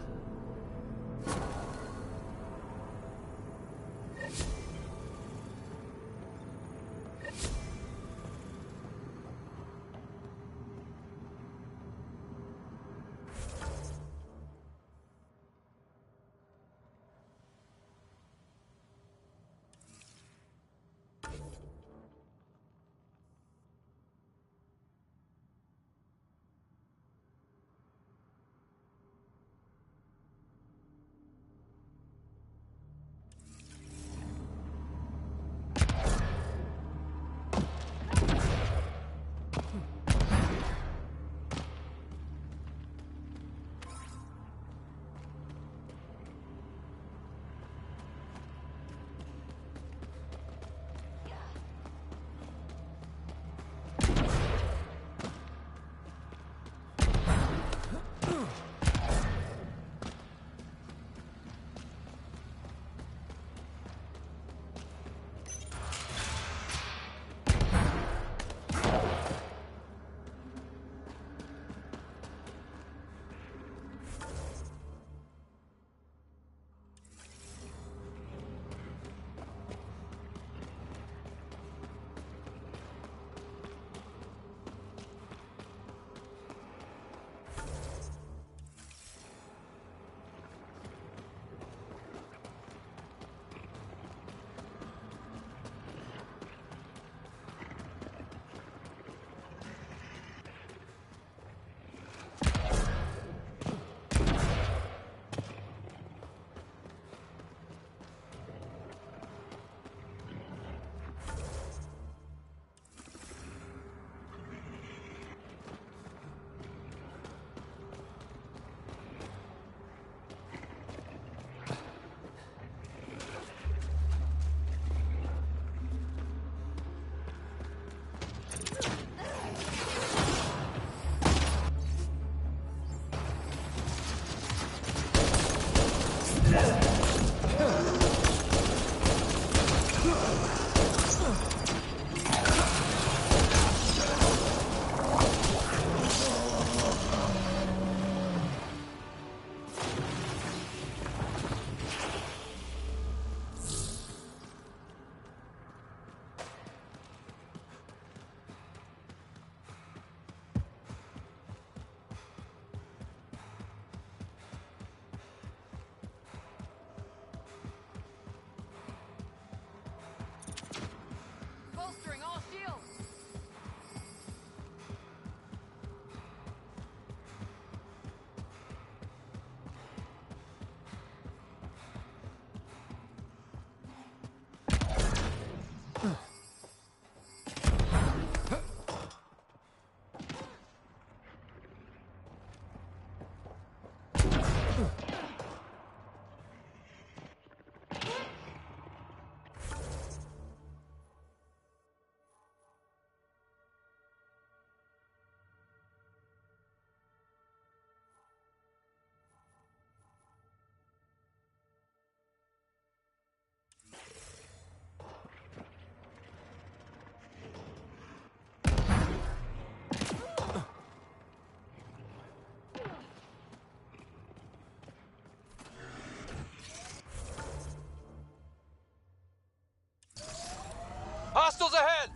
Hostiles ahead!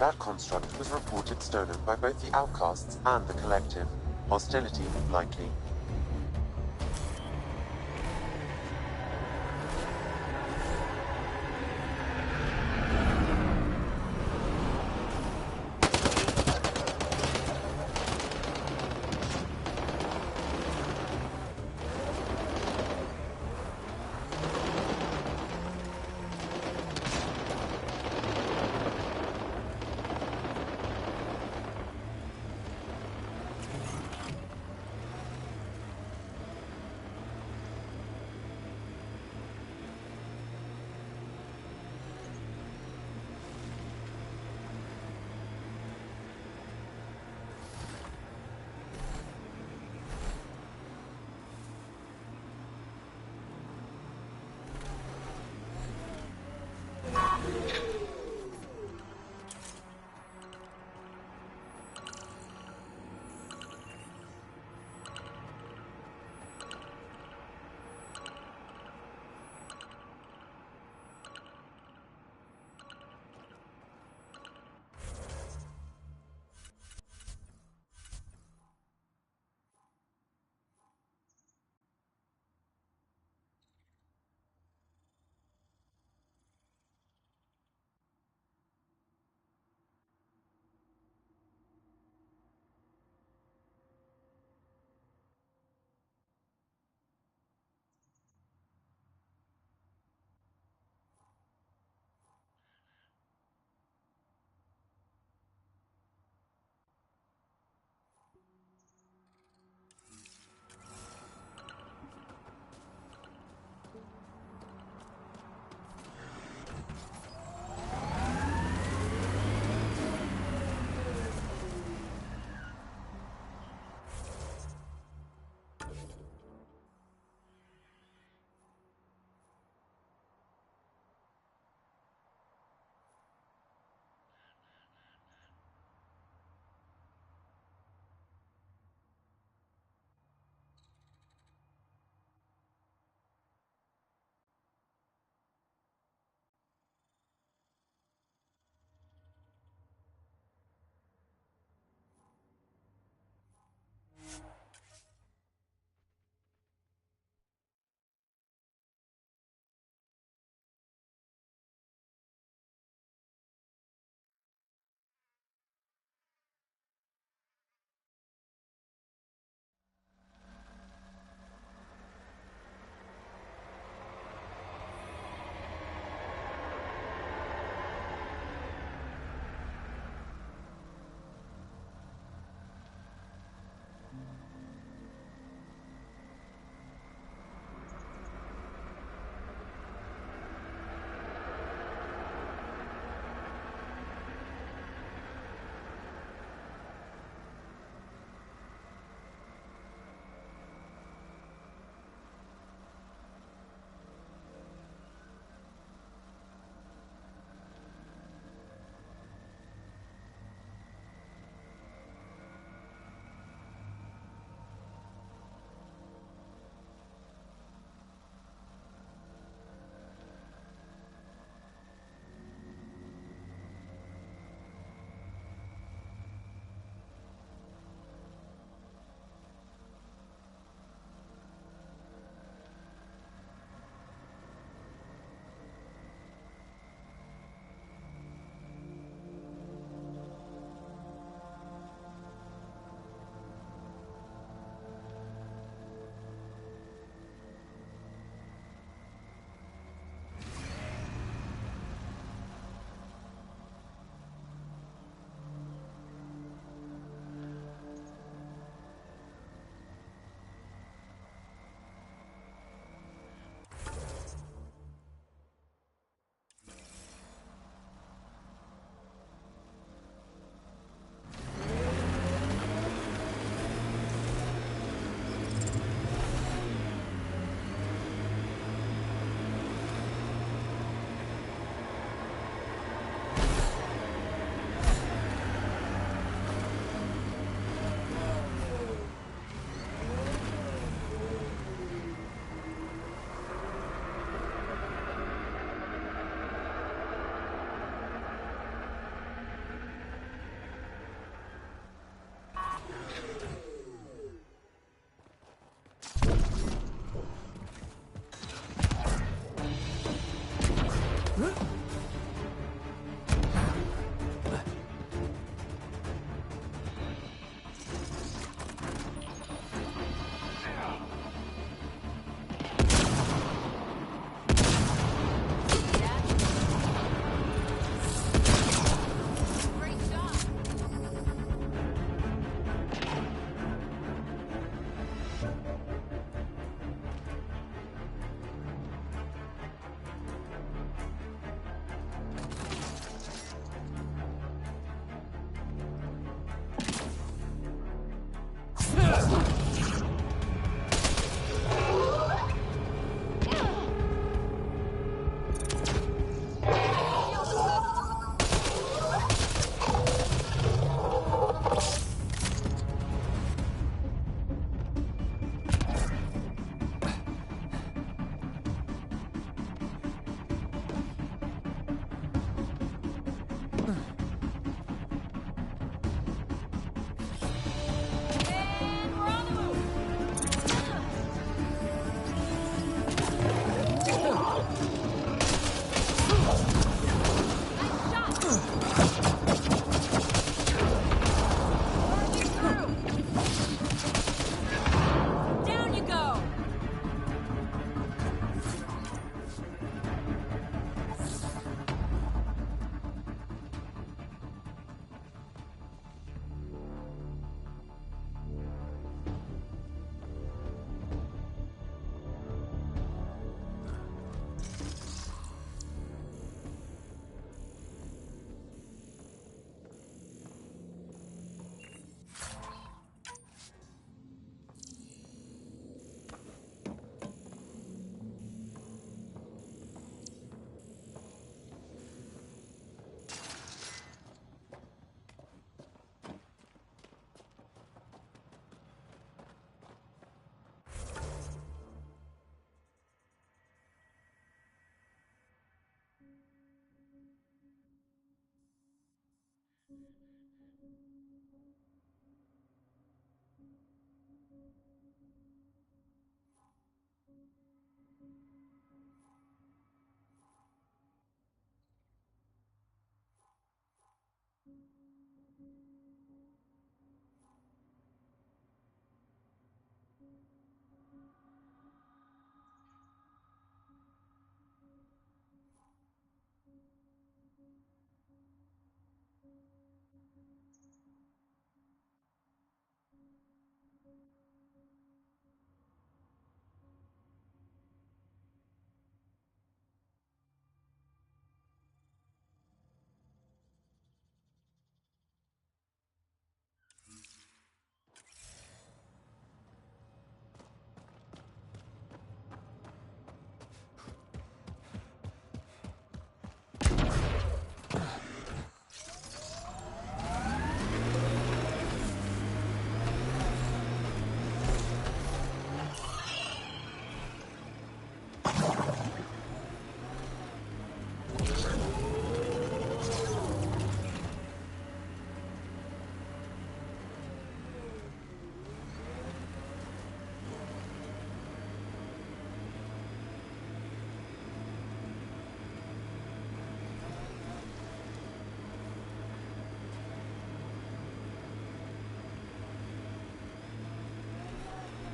That construct was reported stolen by both the Outcasts and the Collective. Hostility likely.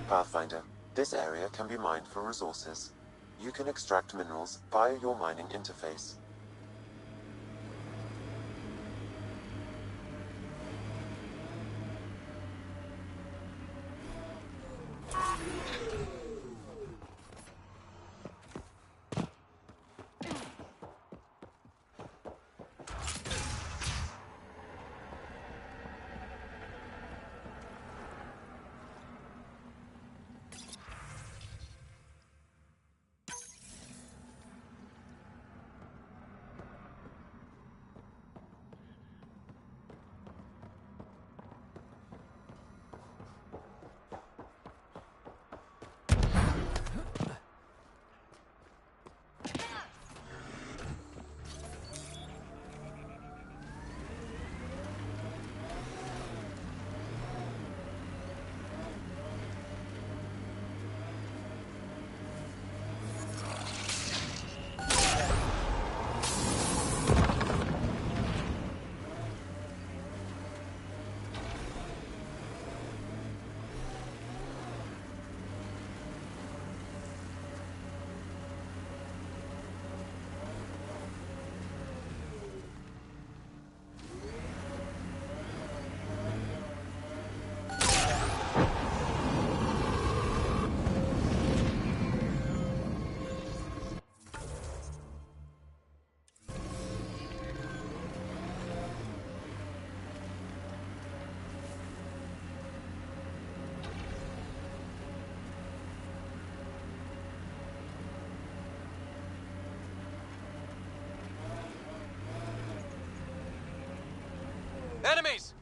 Pathfinder, this area can be mined for resources. You can extract minerals via your mining interface. Enemies!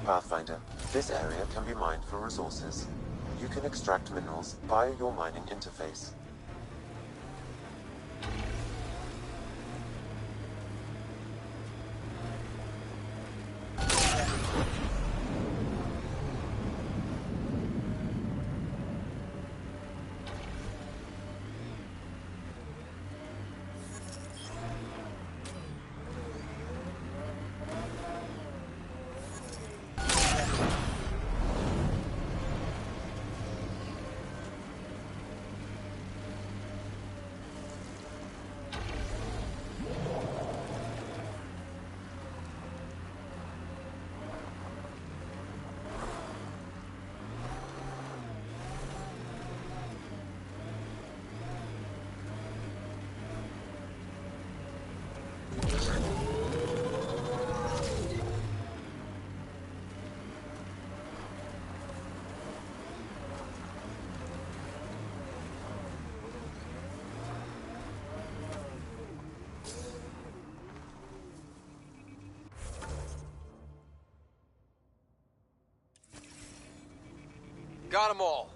Pathfinder, this area can be mined for resources. You can extract minerals via your mining interface. Got them all.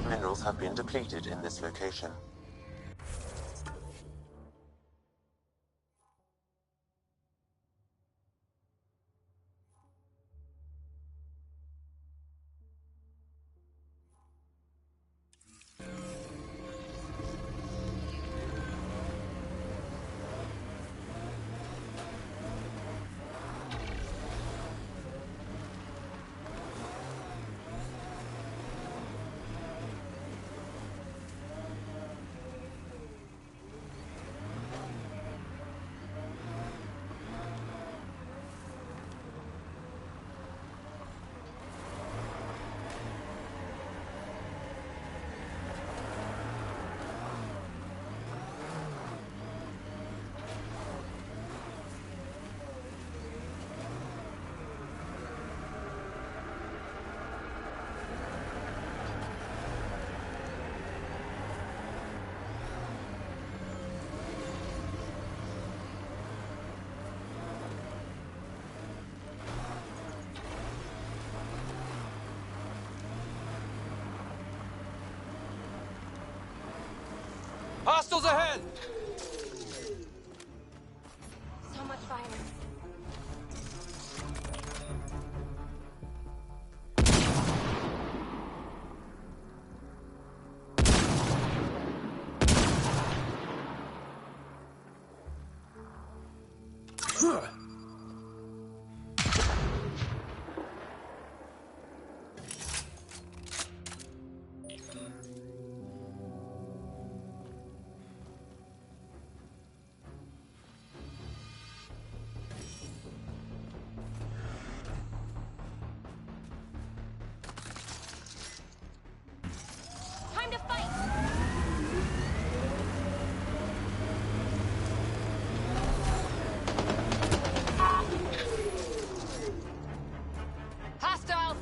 Minerals have been depleted in this location. Hostiles ahead! So much violence. Time to fight! Hostiles!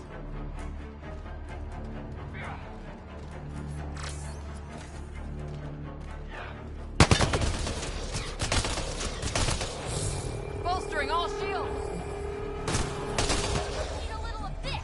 Bolstering all shields! Need a little of this!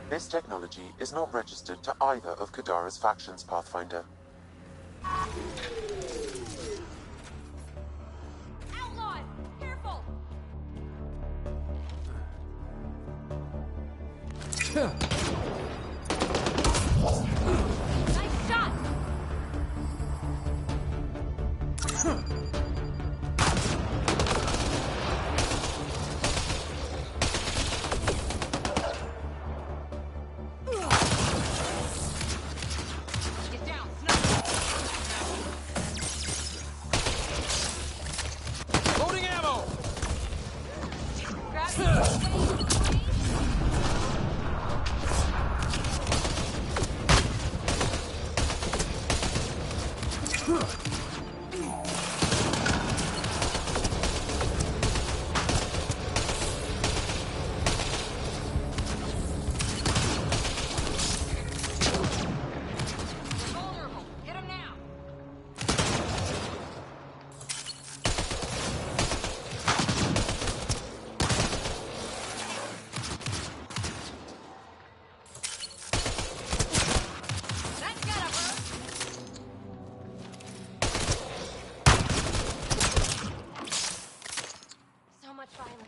This technology is not registered to either of Kadara's factions, Pathfinder. Outlaws! Careful! Nice shot! Get down, Loading ammo! So much violence.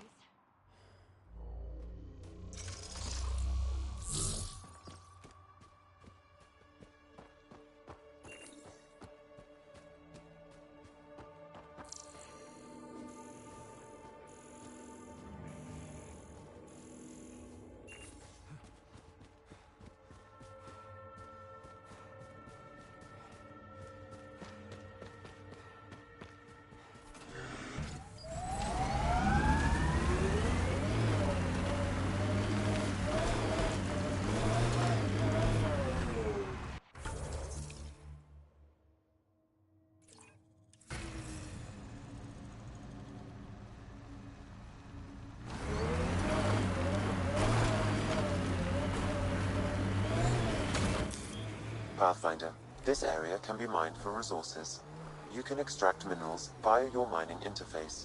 Pathfinder, this area can be mined for resources. You can extract minerals via your mining interface.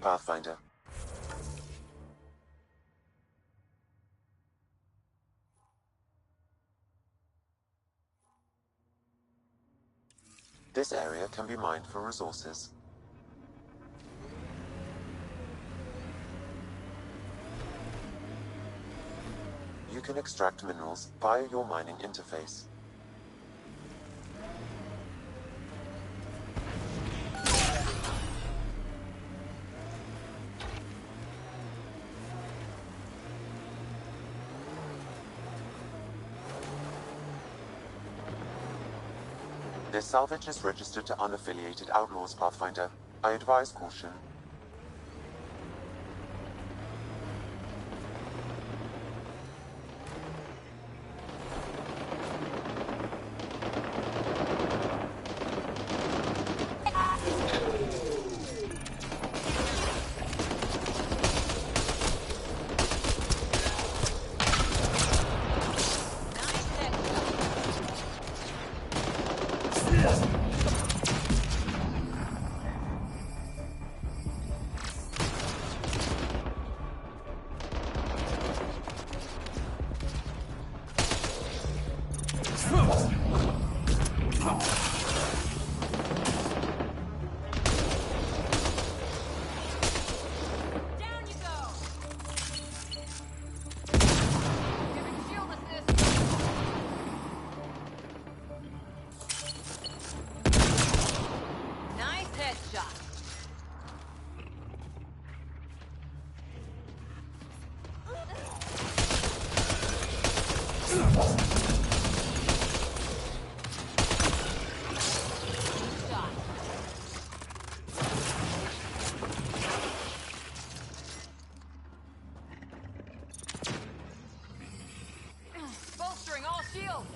Pathfinder. This area can be mined for resources. You can extract minerals via your mining interface. This salvage is registered to unaffiliated Outlaws, Pathfinder. I advise caution. Bolstering all shields!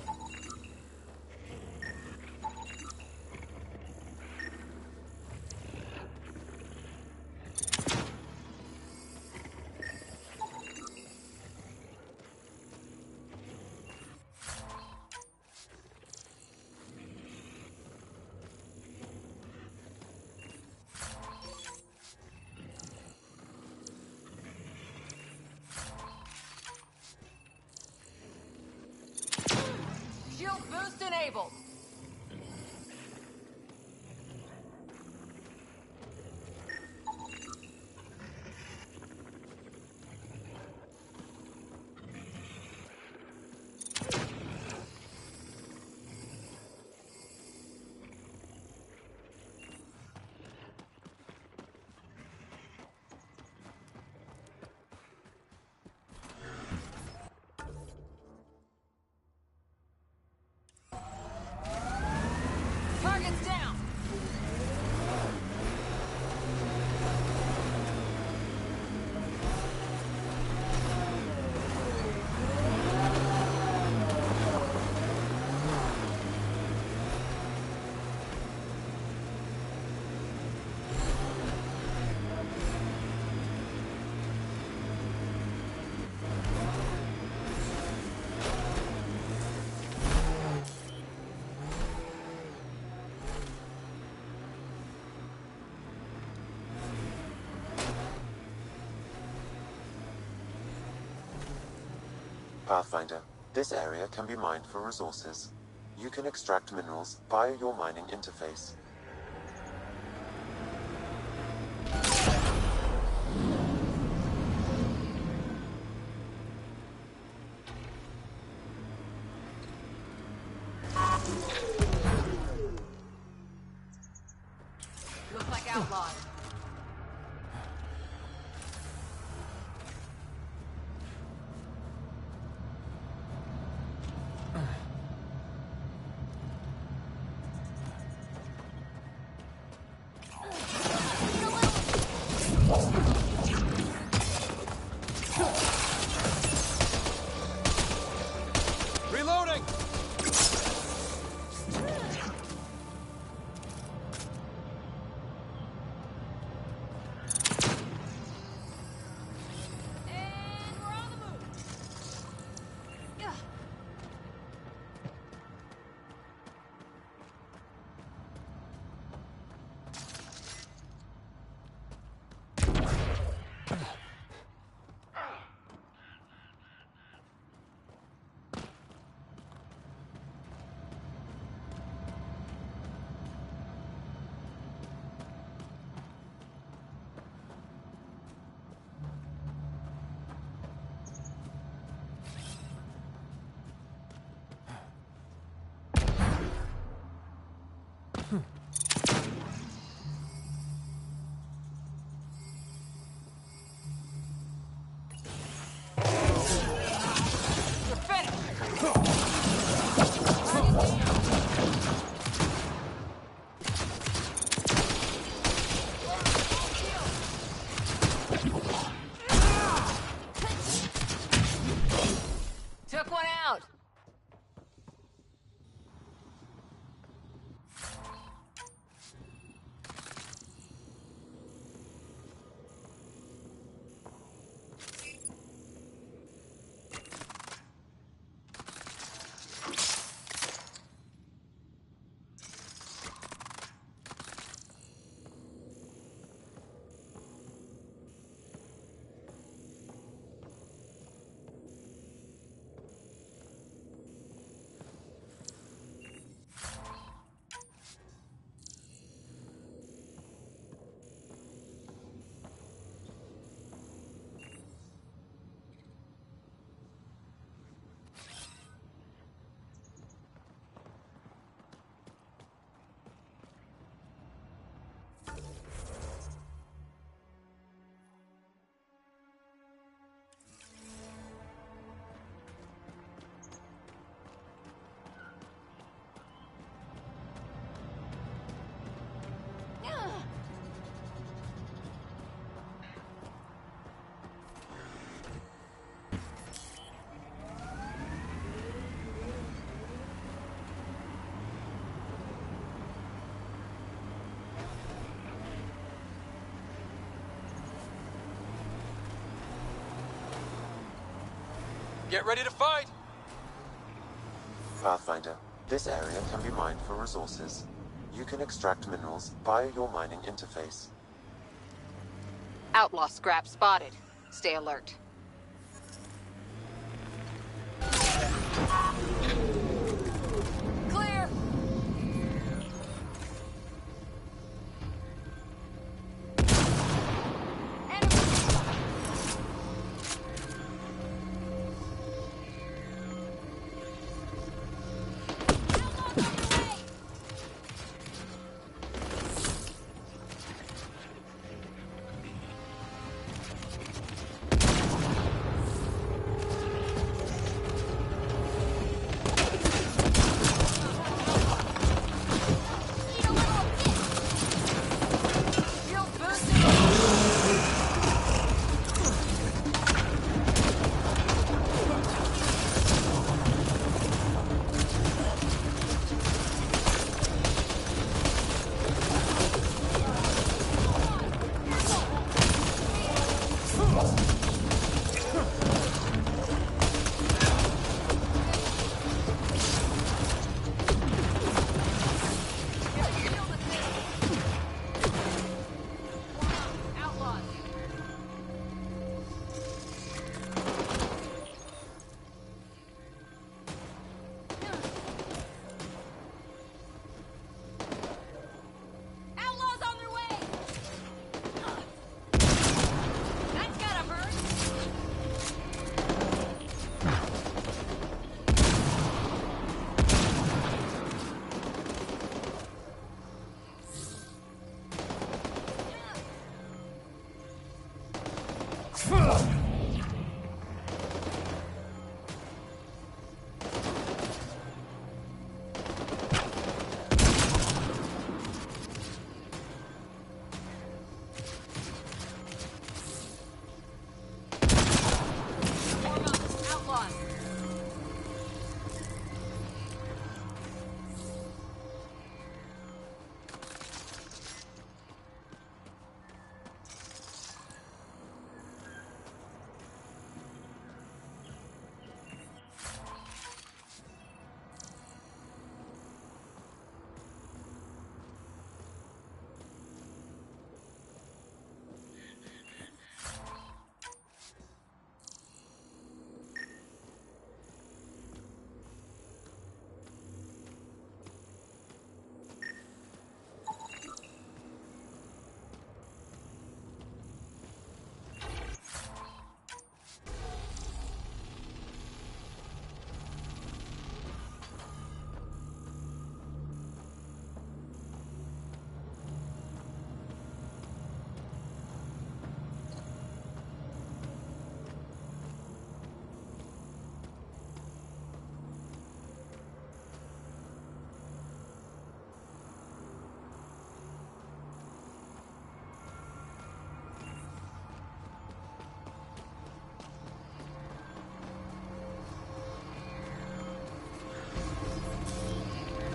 Shield boost enabled! Target's down! Pathfinder, this area can be mined for resources. You can extract minerals via your mining interface. Looks like outlaws. Reloading! Took one out. Get ready to fight! Pathfinder, this area can be mined for resources. You can extract minerals via your mining interface. Outlaw scrap spotted. Stay alert. Clear.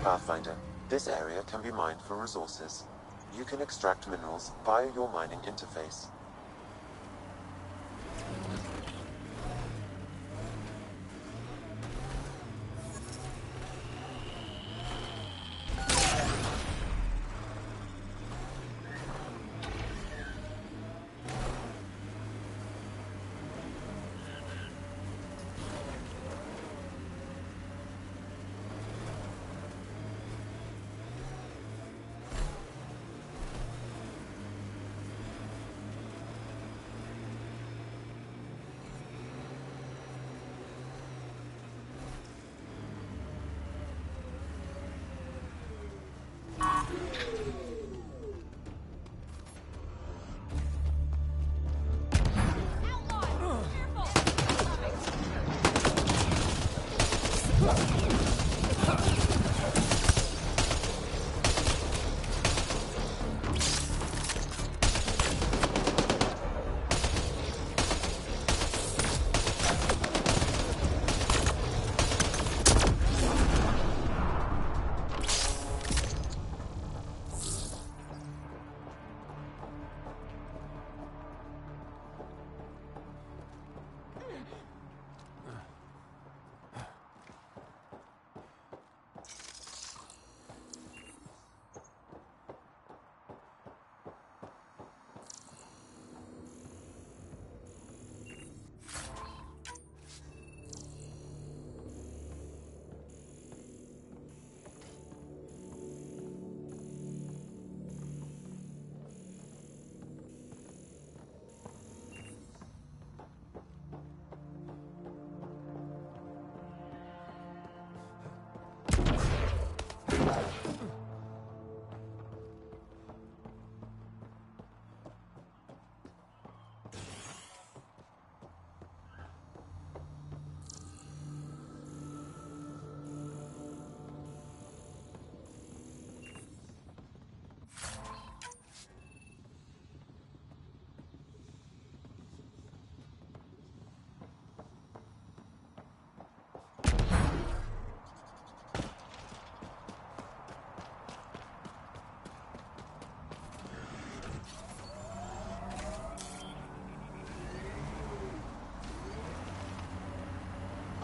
Pathfinder, this area can be mined for resources. You can extract minerals via your mining interface.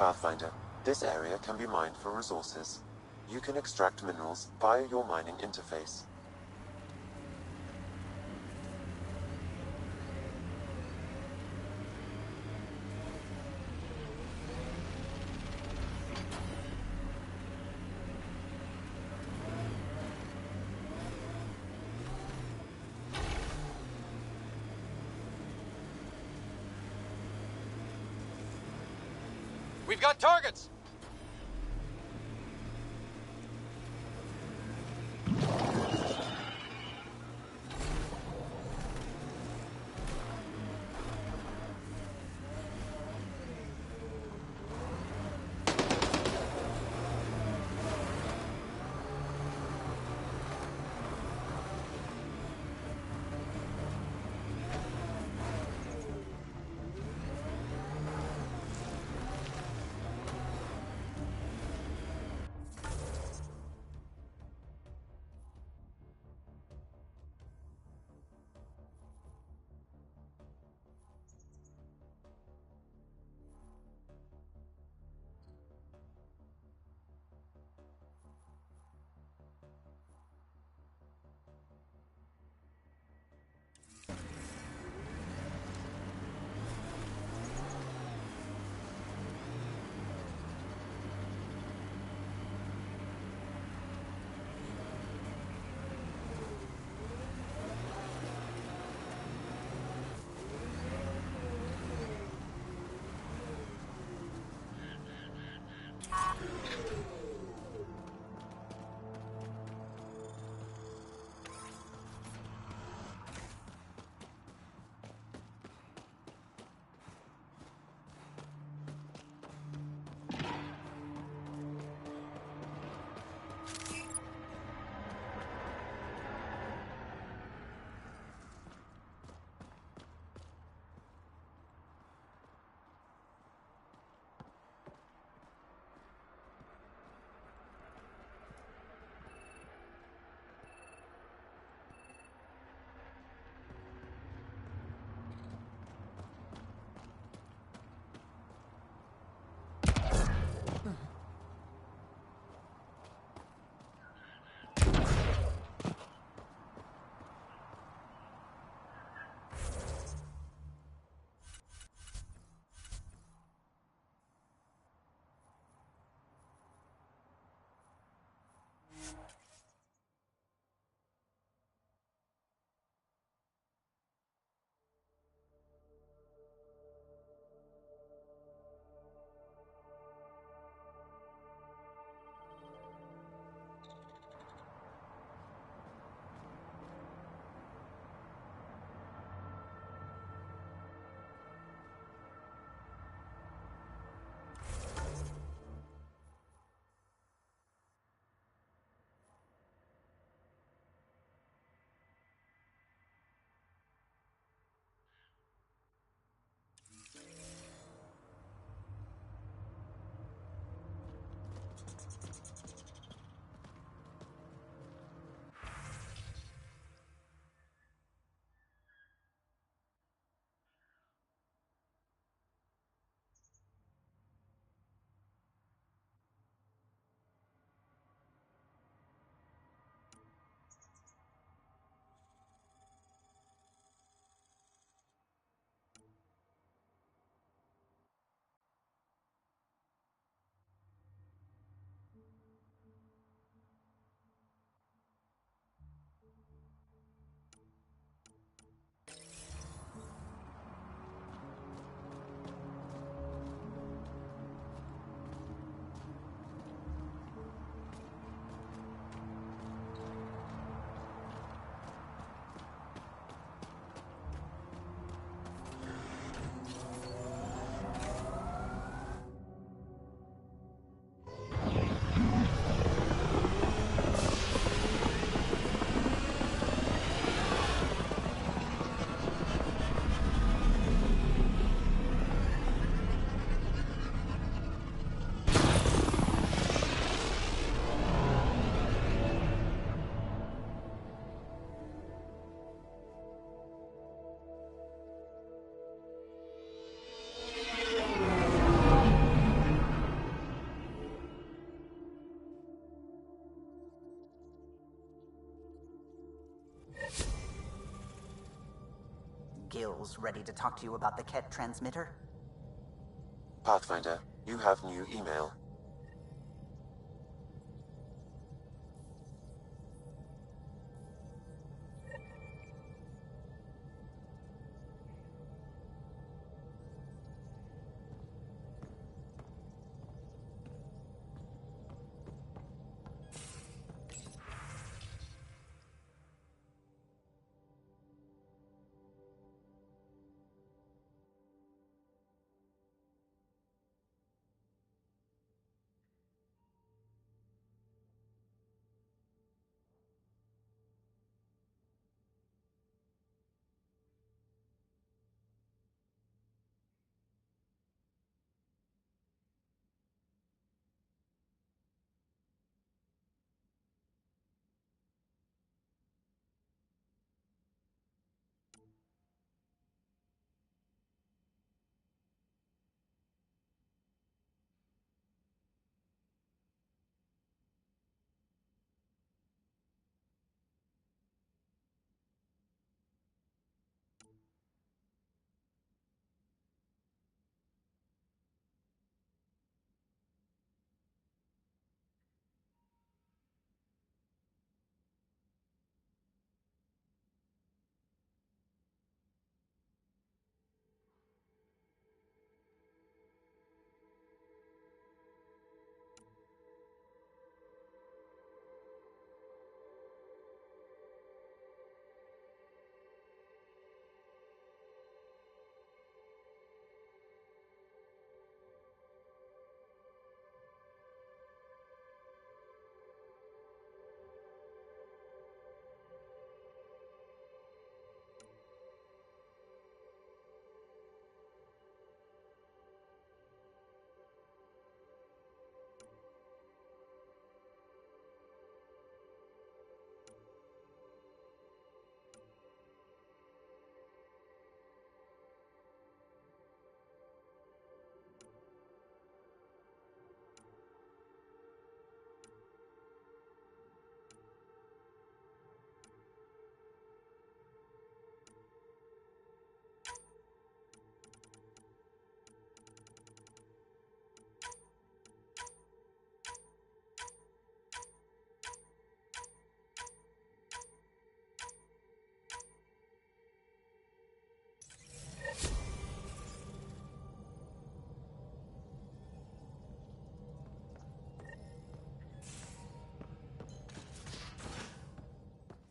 Pathfinder, this area can be mined for resources. You can extract minerals via your mining interface. We've got targets! Gil's ready to talk to you about the Ket transmitter? Pathfinder, you have new email.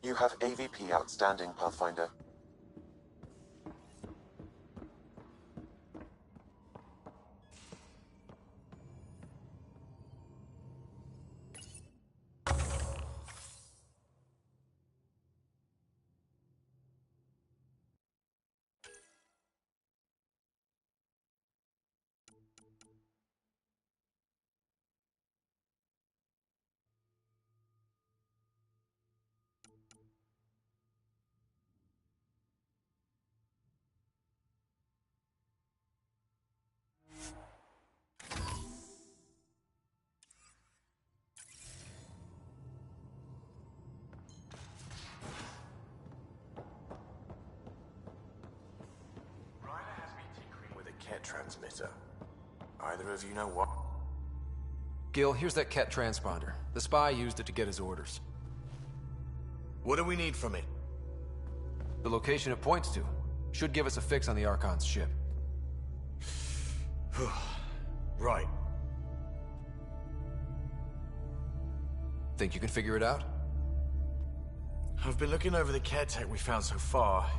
You have AVP outstanding, Pathfinder. Transmitter. Either of you know what? Gil, here's that Ket transponder. The spy used it to get his orders. What do we need from it? The location it points to. Should give us a fix on the Archon's ship. Right. Think you can figure it out? I've been looking over the care tech we found so far.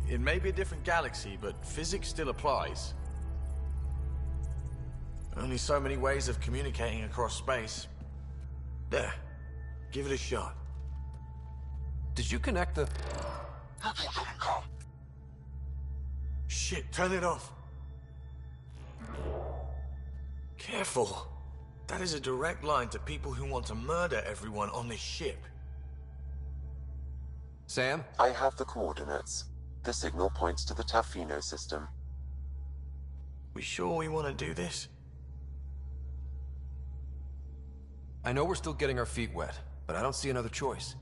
It may be a different galaxy, but physics still applies. Only so many ways of communicating across space. There. Give it a shot. Did you connect the... Shit, turn it off. Careful. That is a direct line to people who want to murder everyone on this ship. Sam? I have the coordinates. The signal points to the Tafino system. We sure we want to do this? I know we're still getting our feet wet, but I don't see another choice.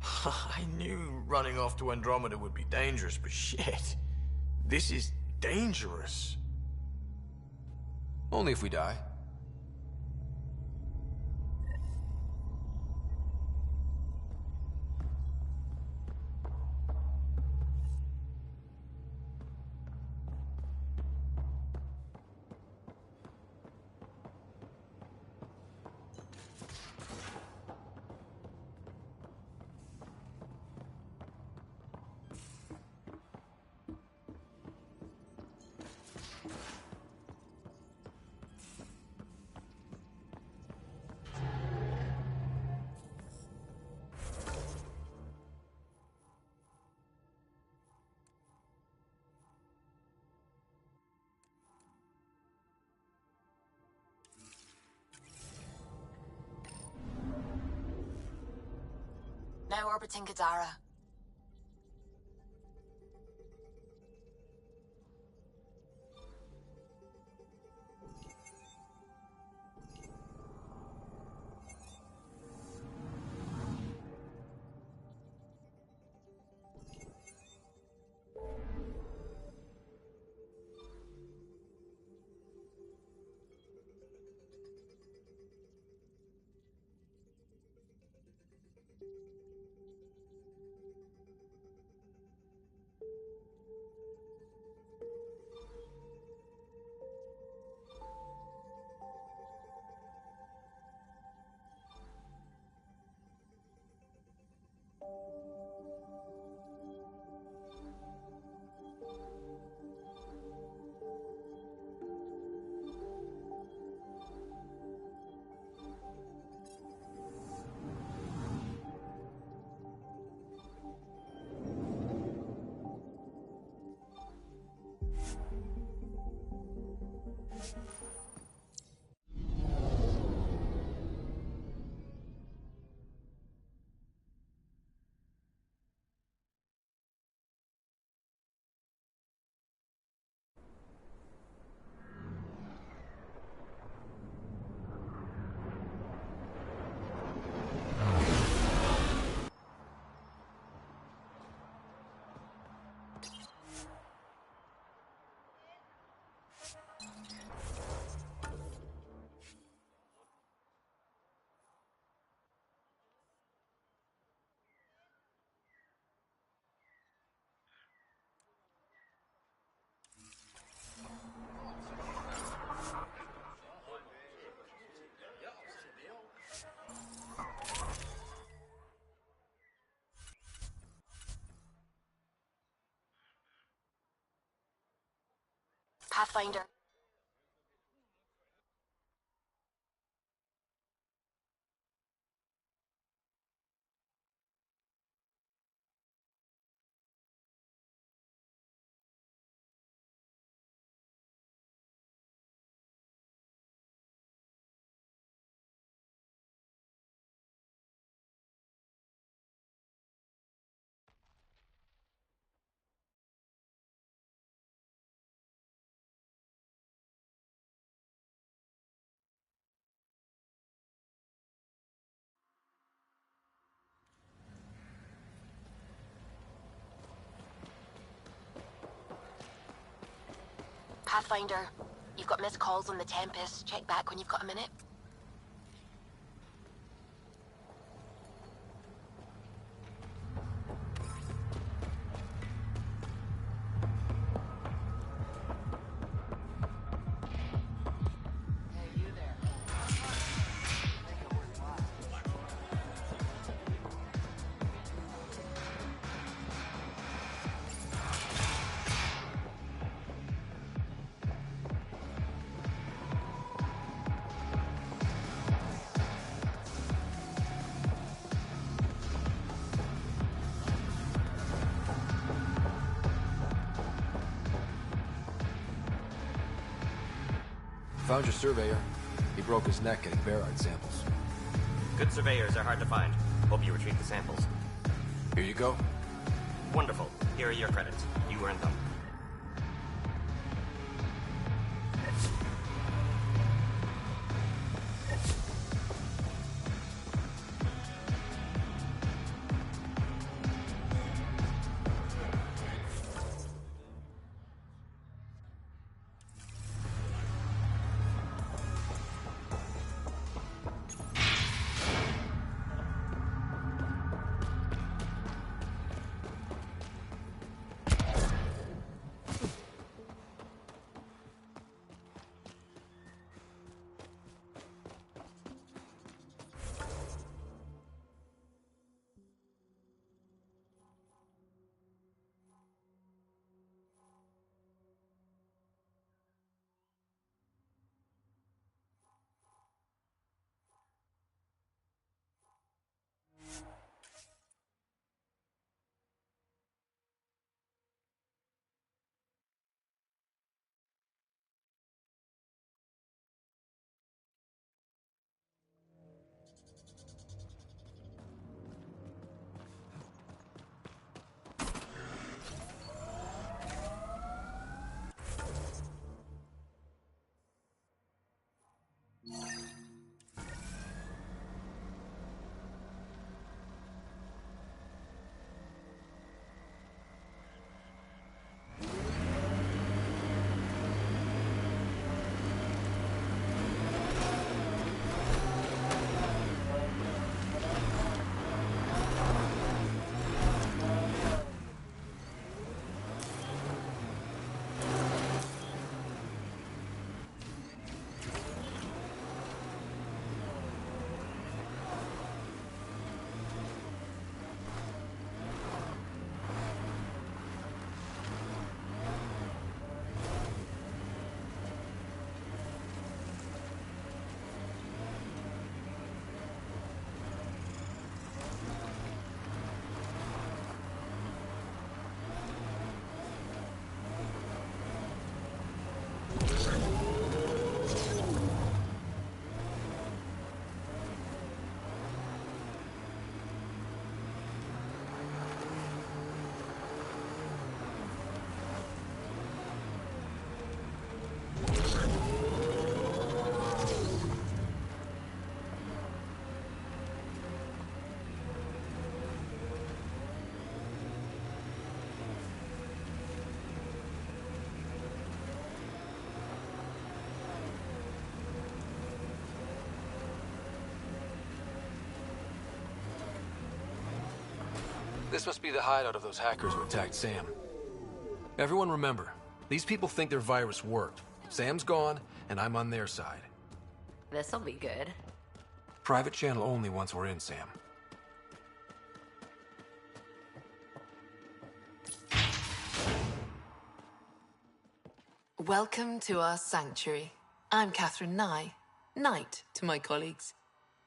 I knew running off to Andromeda would be dangerous, but shit. This is dangerous. Only if we die. Now orbiting Qadara. Pathfinder. Pathfinder, you've got missed calls on the Tempest. Check back when you've got a minute. Found your surveyor. He broke his neck getting barite samples. Good surveyors are hard to find. Hope you retrieve the samples. Here you go. Wonderful. Here are your credits. You earned them. This must be the hideout of those hackers who attacked Sam. Everyone remember, these people think their virus worked. Sam's gone, and I'm on their side. This'll be good. Private channel only once we're in, Sam. Welcome to our sanctuary. I'm Catherine Nye, Knight to my colleagues.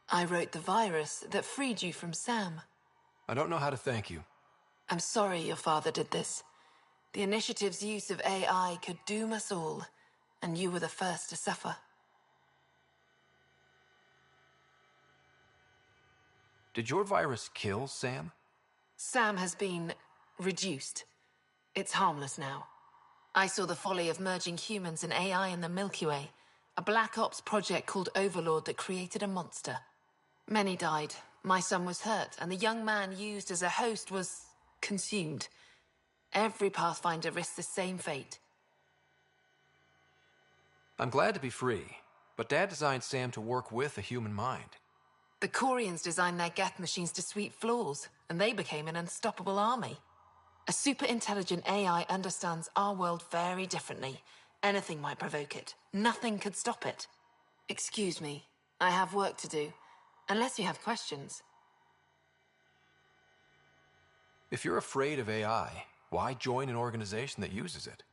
I wrote the virus that freed you from Sam. I don't know how to thank you. I'm sorry your father did this. The Initiative's use of AI could doom us all, and you were the first to suffer. Did your virus kill Sam? Sam has been reduced. It's harmless now. I saw the folly of merging humans and AI in the Milky Way, a Black Ops project called Overlord that created a monster. Many died. My son was hurt, and the young man used as a host was consumed. Every Pathfinder risks the same fate. I'm glad to be free, but Dad designed Sam to work with a human mind. The Corians designed their Geth machines to sweep floors, and they became an unstoppable army. A super-intelligent AI understands our world very differently. Anything might provoke it. Nothing could stop it. Excuse me, I have work to do. Unless you have questions. If you're afraid of AI, why join an organization that uses it?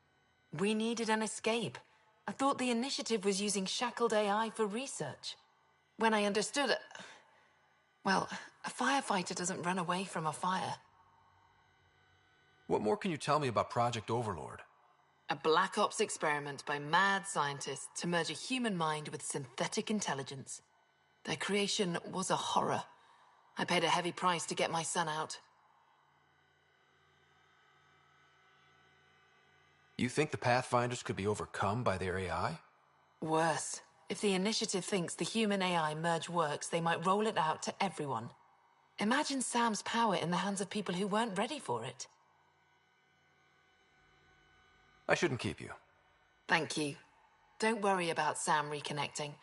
We needed an escape. I thought the Initiative was using shackled AI for research. When I understood it... Well, a firefighter doesn't run away from a fire. What more can you tell me about Project Overlord? A Black Ops experiment by mad scientists to merge a human mind with synthetic intelligence. Their creation was a horror. I paid a heavy price to get my son out. You think the Pathfinders could be overcome by their AI? Worse. If the Initiative thinks the human-AI merge works, they might roll it out to everyone. Imagine Sam's power in the hands of people who weren't ready for it. I shouldn't keep you. Thank you. Don't worry about Sam reconnecting.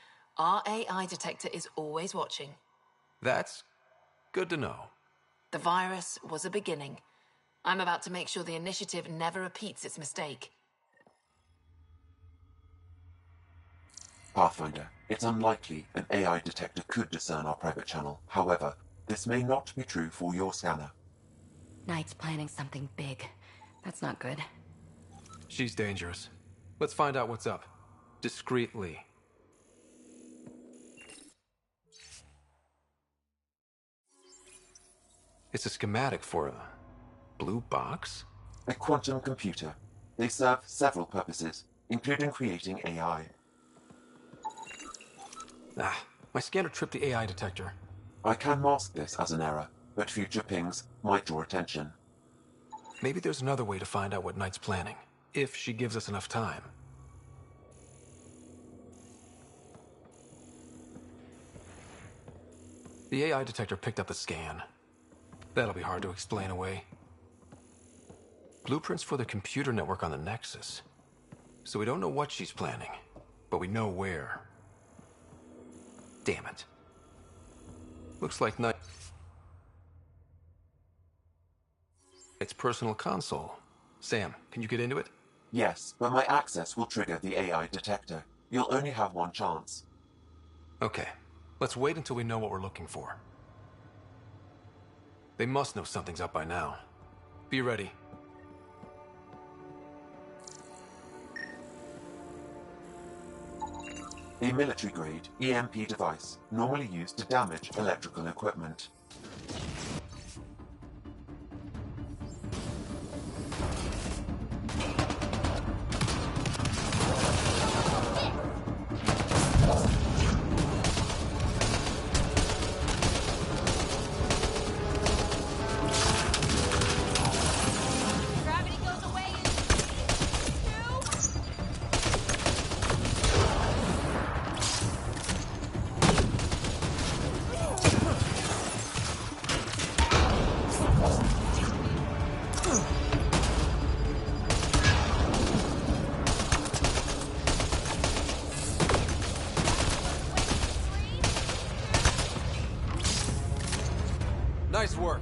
Our AI detector is always watching. That's good to know. The virus was a beginning. I'm about to make sure the Initiative never repeats its mistake. Pathfinder, it's unlikely an AI detector could discern our private channel. However, this may not be true for your scanner. Knight's planning something big. That's not good. She's dangerous. Let's find out what's up. Discreetly. It's a schematic for a blue box? A quantum computer. They serve several purposes, including creating AI. My scanner tripped the AI detector. I can mask this as an error, but future pings might draw attention. Maybe there's another way to find out what Knight's planning, if she gives us enough time. The AI detector picked up the scan. That'll be hard to explain away. Blueprints for the computer network on the Nexus. So we don't know what she's planning, but we know where. Damn it. Looks like Knight... It's personal console. Sam, can you get into it? Yes, but my access will trigger the AI detector. You'll only have one chance. Okay. Let's wait until we know what we're looking for. They must know something's up by now. Be ready. A military-grade EMP device, normally used to damage electrical equipment. Nice work.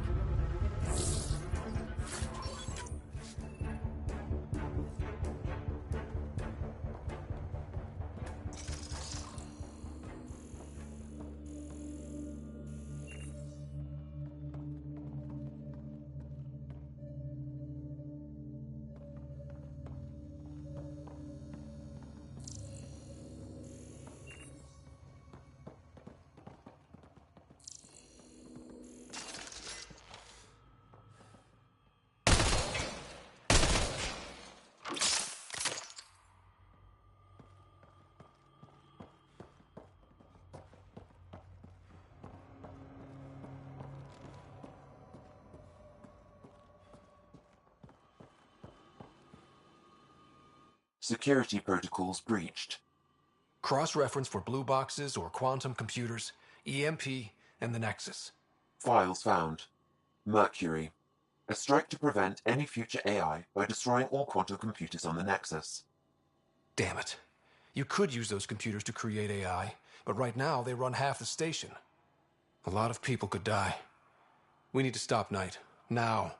Security protocols breached. Cross-reference for blue boxes or quantum computers, EMP, and the Nexus. Files found. Mercury. A strike to prevent any future AI by destroying all quantum computers on the Nexus. Damn it. You could use those computers to create AI, but right now they run half the station. A lot of people could die. We need to stop Knight. Now.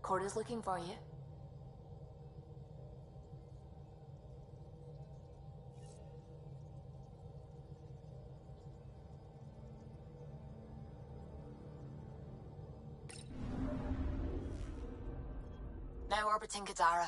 Corder's looking for you. Now orbiting Kadara.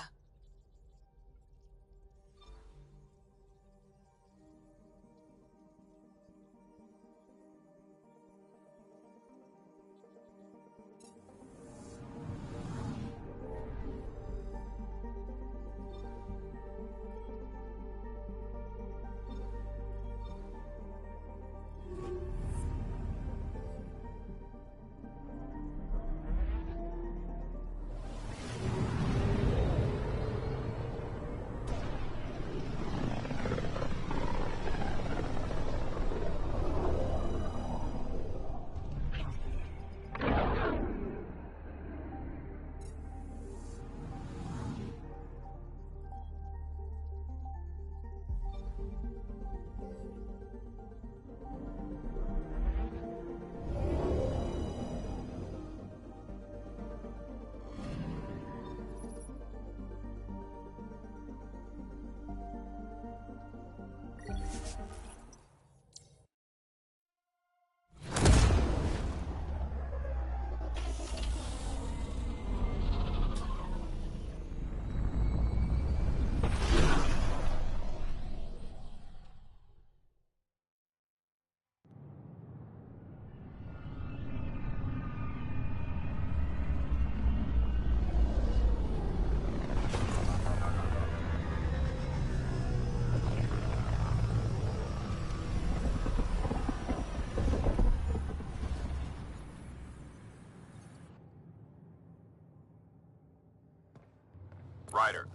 Ryder,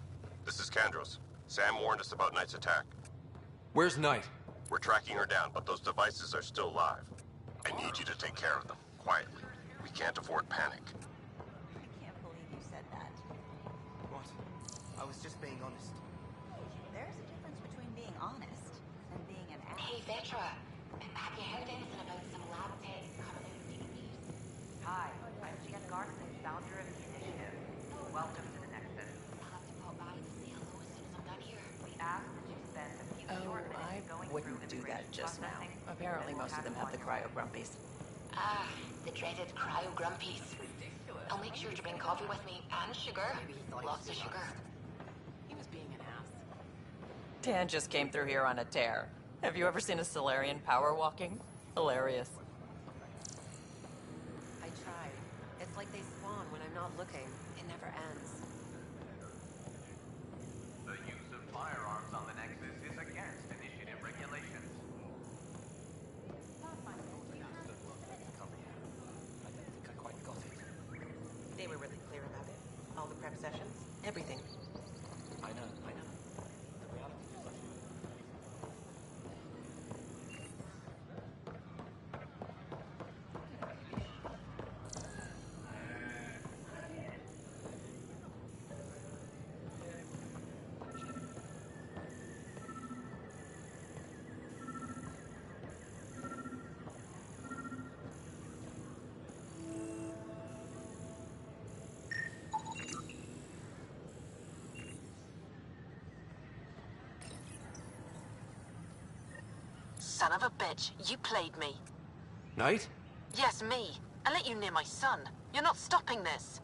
this is Kandros. Sam warned us about Knight's attack. Where's Knight? We're tracking her down, but those devices are still live. I need you to take care of them, quietly. We can't afford panic. I can't believe you said that. What? I was just being honest. There's a difference between being honest and being an ass. Hey, Vetra. Have you heard anything about some lab techs coming out with news? Hi, I'm Jan Garson, founder of the initiative. Welcome to the Nexus. I'll have to pop by to say hello as soon as I'm done here. We ask that you spend a few short minutes going through Wouldn't do that immigration just now. processing. Apparently most of them have the cryo-grumpies. Ah, the dreaded cryo-grumpies. I'll make sure to bring coffee with me and sugar. Lots of sugar. He was being an ass. Dan just came through here on a tear. Have you ever seen a Solarian power walking? Hilarious. I tried. It's like they spawn when I'm not looking. It never ends. The use of firearms on the Nexus is against initiative regulations. They were really clear about it. All the prep sessions, everything. I know. Son of a bitch, you played me. Knight? Yes, me. I let you near my son. You're not stopping this.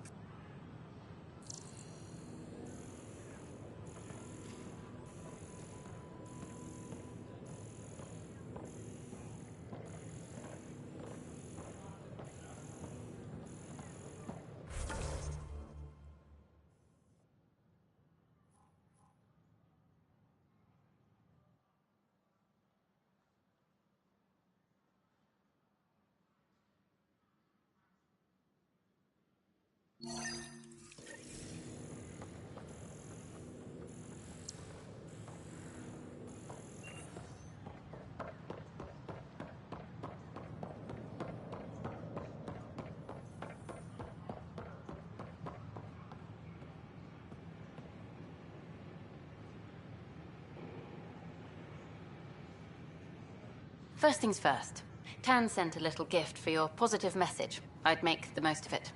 First things first. Tan sent a little gift for your positive message. I'd make the most of it.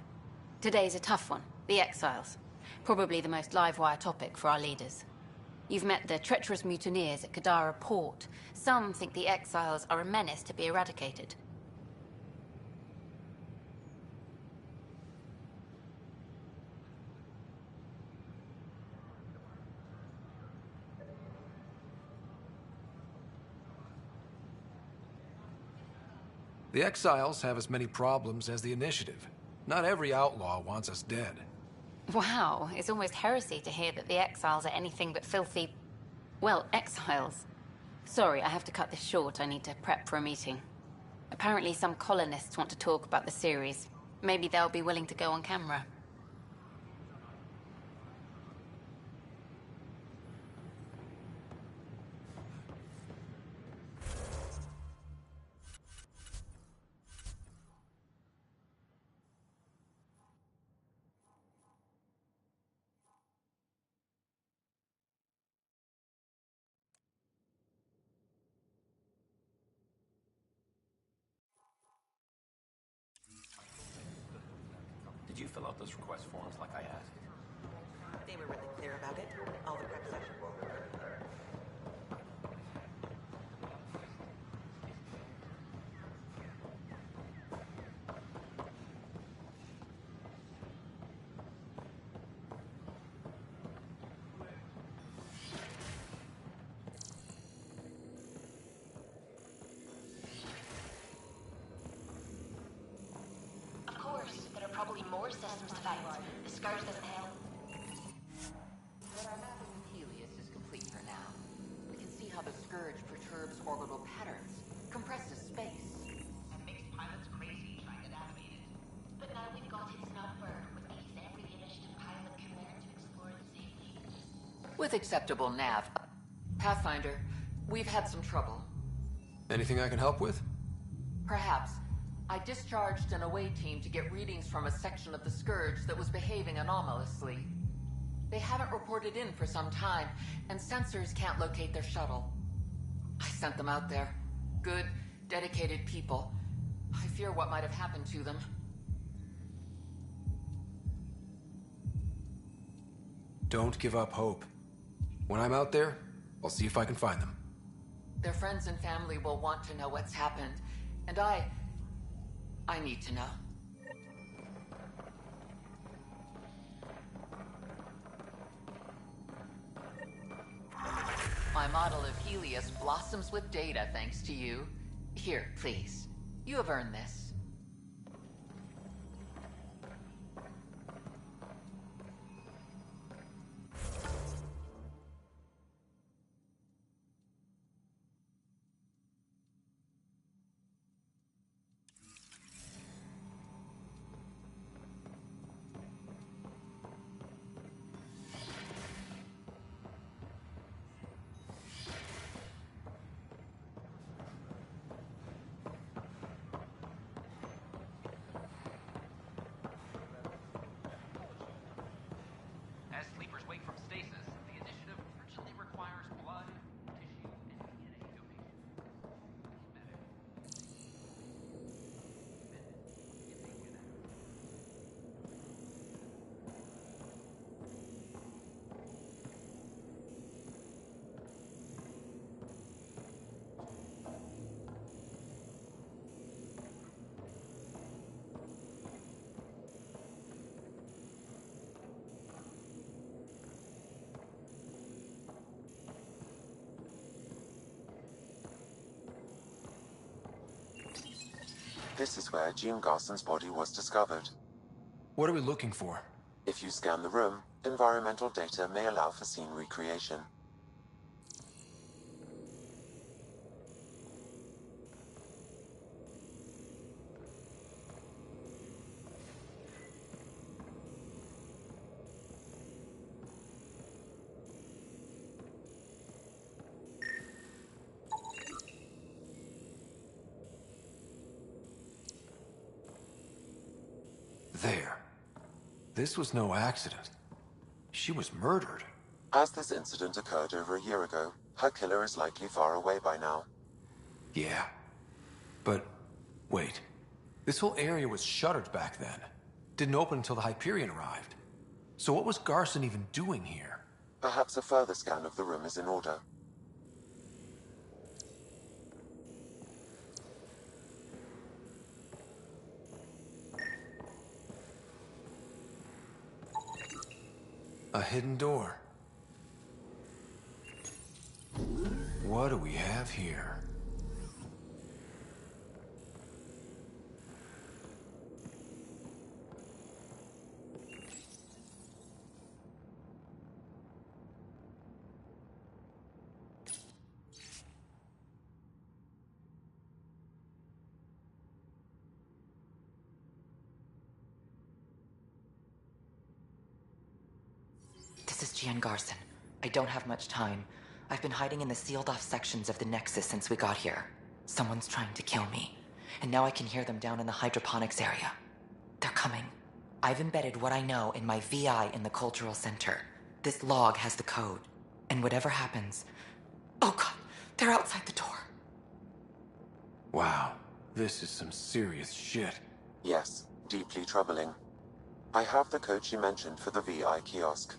Today's a tough one. The Exiles. Probably the most live-wire topic for our leaders. You've met the treacherous mutineers at Kadara Port. Some think the Exiles are a menace to be eradicated. The Exiles have as many problems as the Initiative. Not every outlaw wants us dead. Wow, it's almost heresy to hear that the Exiles are anything but filthy... well, exiles. Sorry, I have to cut this short. I need to prep for a meeting. Apparently some colonists want to talk about the series. Maybe they'll be willing to go on camera. Did you fill out those request forms like I asked? They were really clear about it. All the prep sessions. Of course, there are probably more systems to find. The Scourge doesn't help. But our map of Helios is complete for now. We can see how the Scourge perturbs orbital patterns, compresses space, and makes pilots crazy trying to navigate it. But now we've got its number, which means every initiative pilot can learn to explore it safely. With acceptable nav. Pathfinder, we've had some trouble. Anything I can help with? Perhaps. I discharged an away team to get readings from a section of the Scourge that was behaving anomalously. They haven't reported in for some time, and sensors can't locate their shuttle. I sent them out there. Good, dedicated people. I fear what might have happened to them. Don't give up hope. When I'm out there, I'll see if I can find them. Their friends and family will want to know what's happened, and I need to know. My model of Helios blossoms with data thanks to you. Here, please. You have earned this. As sleepers wake from stasis, the initiative urgently requires blood, tissue, and DNA donation. This is where Jean Garson's body was discovered. What are we looking for? If you scan the room, environmental data may allow for scene recreation. There. This was no accident. She was murdered. As this incident occurred over a year ago, her killer is likely far away by now. Yeah. But, wait. This whole area was shuttered back then. Didn't open until the Hyperion arrived. So what was Garson even doing here? Perhaps a further scan of the room is in order. A hidden door. What do we have here? This is Gian Garson. I don't have much time. I've been hiding in the sealed-off sections of the Nexus since we got here. Someone's trying to kill me. And now I can hear them down in the hydroponics area. They're coming. I've embedded what I know in my VI in the Cultural Center. This log has the code. And whatever happens... Oh god, they're outside the door. Wow, this is some serious shit. Yes, deeply troubling. I have the code she mentioned for the VI kiosk.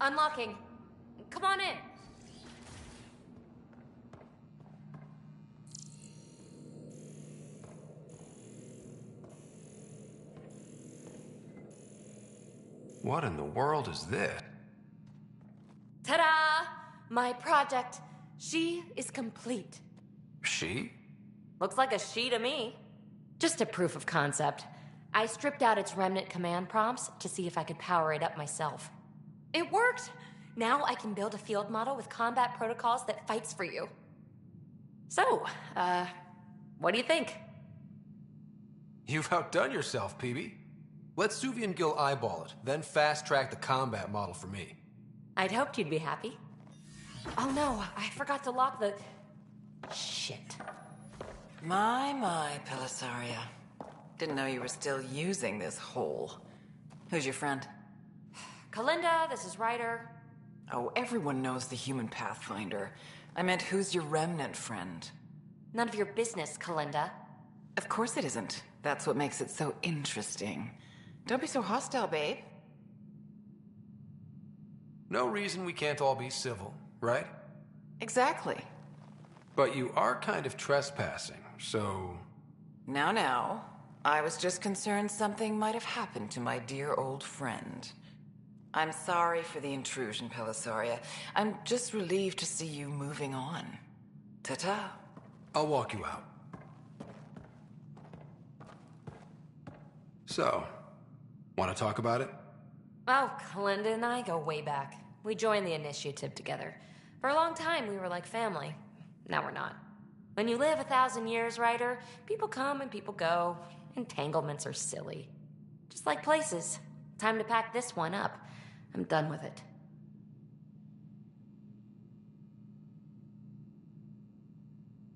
Unlocking. Come on in. What in the world is this? Ta-da! My project. She is complete. She? Looks like a she to me. Just a proof of concept. I stripped out its remnant command prompts to see if I could power it up myself. It worked! Now I can build a field model with combat protocols that fights for you. So, what do you think? You've outdone yourself, PB. Let Suvi and Gil eyeball it, then fast-track the combat model for me. I'd hoped you'd be happy. Oh no, I forgot to lock the... Shit. My, Pellisaria. Didn't know you were still using this hole. Who's your friend? Kalinda, this is Ryder. Oh, everyone knows the human Pathfinder. I meant, who's your remnant friend? None of your business, Kalinda. Of course it isn't. That's what makes it so interesting. Don't be so hostile, babe. No reason we can't all be civil, right? Exactly. But you are kind of trespassing, so... Now. I was just concerned something might have happened to my dear old friend. I'm sorry for the intrusion, Pellisaria. I'm just relieved to see you moving on. Ta-ta. I'll walk you out. So, want to talk about it? Oh, Kalinda and I go way back. We joined the initiative together. For a long time, we were like family. Now we're not. When you live 1,000 years, Ryder, people come and people go. Entanglements are silly. Just like places. Time to pack this one up. I'm done with it.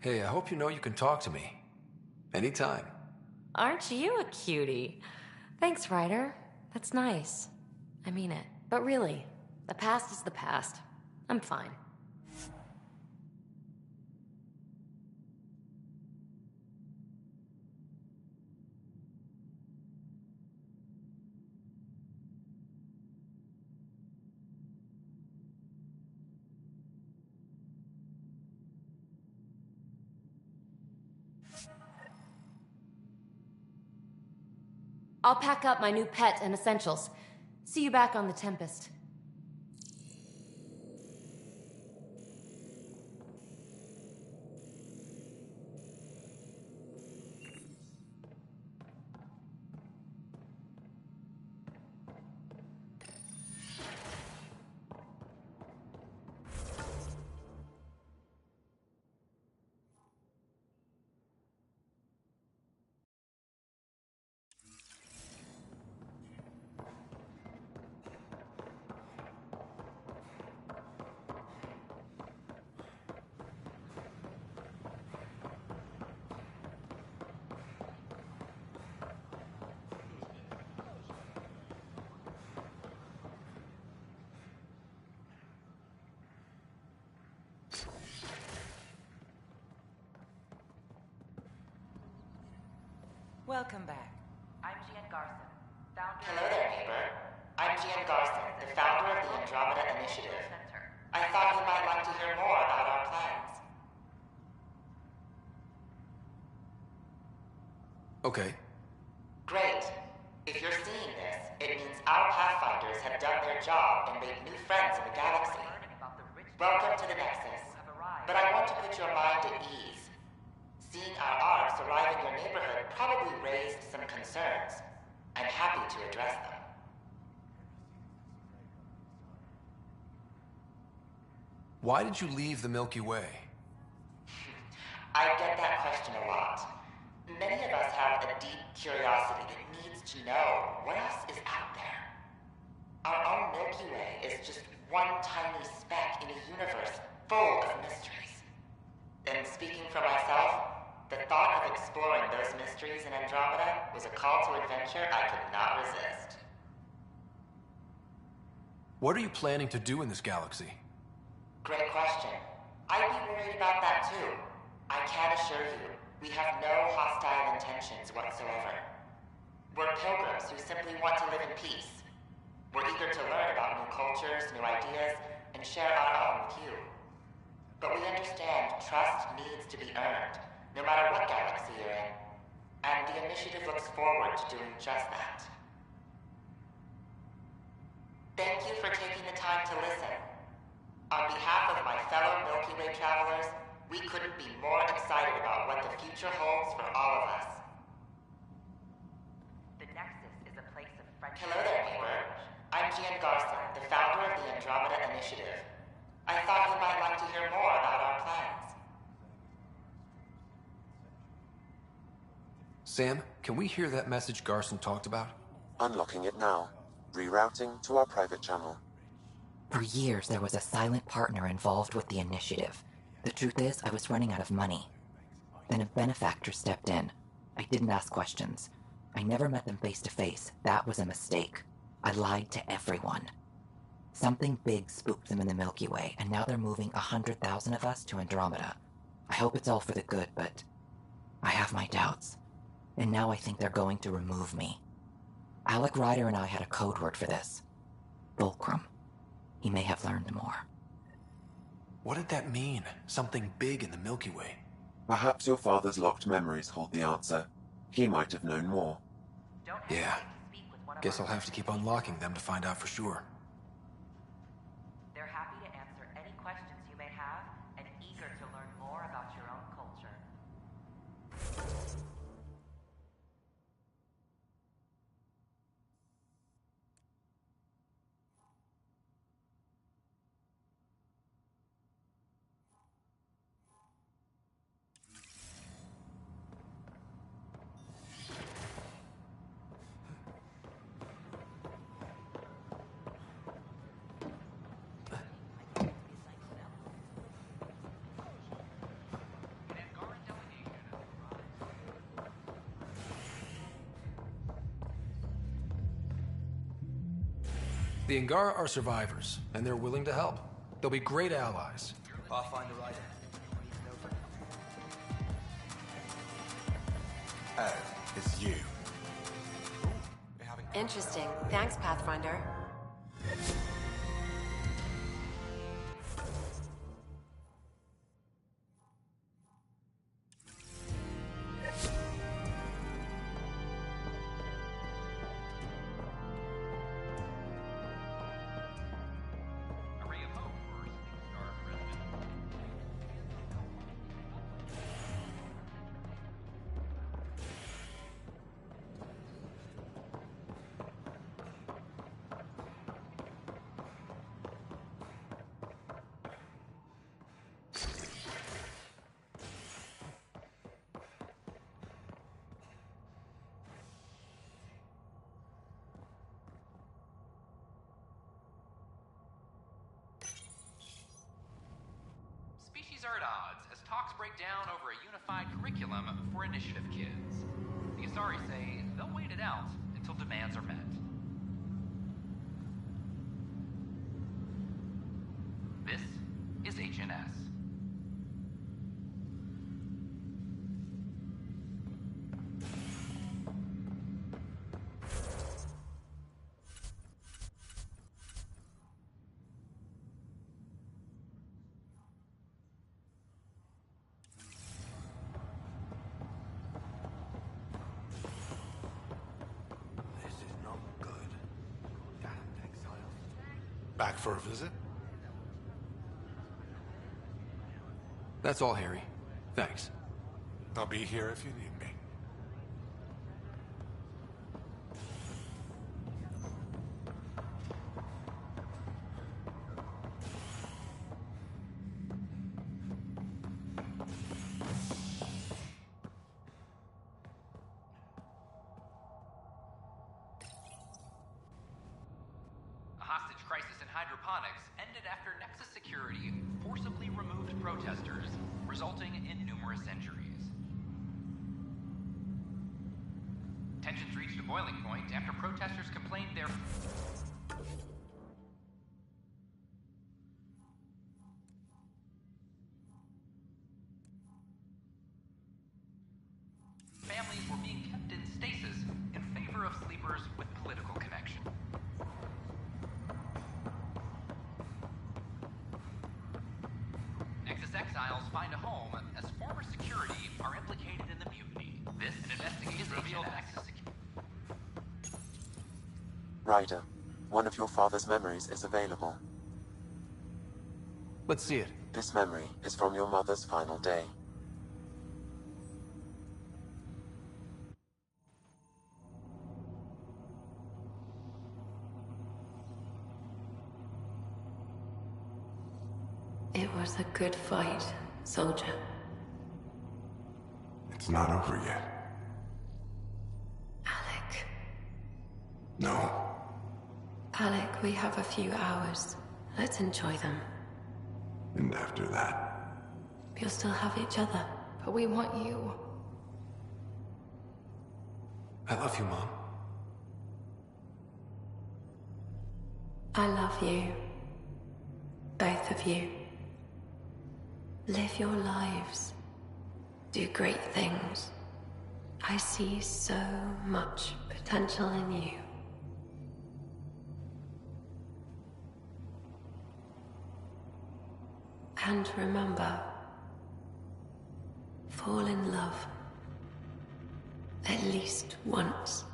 Hey, I hope you know you can talk to me. Anytime. Aren't you a cutie? Thanks, Ryder. That's nice. I mean it. But really, the past is the past. I'm fine. I'll pack up my new pet and essentials. See you back on the Tempest. Welcome back. I'm Gian Garson, founder... Hello there, neighbor. I'm Gian Garson, the founder of the Andromeda Initiative. I thought you might like to hear more about our plans. Okay. Great. If you're seeing this, it means our Pathfinders have done their job and made new friends in the galaxy. Welcome to the Nexus. But I want to put your mind at ease. Seeing our arcs arrive in your neighborhood probably raised some concerns. I'm happy to address them. Why did you leave the Milky Way? I get that question a lot. Many of us have a deep curiosity that needs to know what else is out there. Our own Milky Way is just one tiny speck in a universe full of mysteries. And speaking for myself, the thought of exploring those mysteries in Andromeda was a call to adventure I could not resist. What are you planning to do in this galaxy? Great question. I'd be worried about that too. I can assure you, we have no hostile intentions whatsoever. We're pilgrims who simply want to live in peace. We're eager to learn about new cultures, new ideas, and share our own with you. But we understand trust needs to be earned, no matter what galaxy you're in. And the initiative looks forward to doing just that. Thank you for taking the time to listen. On behalf of my fellow Milky Way travelers, we couldn't be more excited about what the future holds for all of us. The Nexus is a place of friendship. Hello there, neighbor. I'm Gian Garson, the founder of the Andromeda Initiative. I thought you might like to hear more about our plans. Sam, can we hear that message Garson talked about? Unlocking it now. Rerouting to our private channel. For years, there was a silent partner involved with the initiative. The truth is, I was running out of money. Then a benefactor stepped in. I didn't ask questions. I never met them face to face. That was a mistake. I lied to everyone. Something big spooked them in the Milky Way, and now they're moving 100,000 of us to Andromeda. I hope it's all for the good, but I have my doubts. And now I think they're going to remove me. Alec Ryder and I had a code word for this. Fulcrum. He may have learned more. What did that mean? Something big in the Milky Way? Perhaps your father's locked memories hold the answer. He might have known more. Yeah. Guess I'll have to keep unlocking them to find out for sure. They're happy to answer any questions you may have and eager to learn more about your own culture. The Angara are survivors, and they're willing to help. They'll be great allies. Pathfinder Rider. Oh, it's you. Interesting. Thanks, Pathfinder. Species are at odds as talks break down over a unified curriculum for initiative kids. The Asari say they'll wait it out until demands are met. This is HNS. Back for a visit? That's all, Harry. Thanks. I'll be here if you need me. Hydroponics ended after Nexus security forcibly removed protesters, resulting in numerous injuries. Tensions reached a boiling point after protesters complained their families were being kept in stasis in favor of sleepers with political connection. Exiles find a home as former security are implicated in the mutiny. This investigation revealed Nexus security. Ryder, one of your father's memories is available. Let's see it. This memory is from your mother's final day. It was a good fight, soldier. It's not over yet. Alec. No. Alec, we have a few hours. Let's enjoy them. And after that? We'll still have each other, but we want you. I love you, Mom. I love you. Both of you. Live your lives. Do great things. I see so much potential in you. And remember, fall in love. At least once.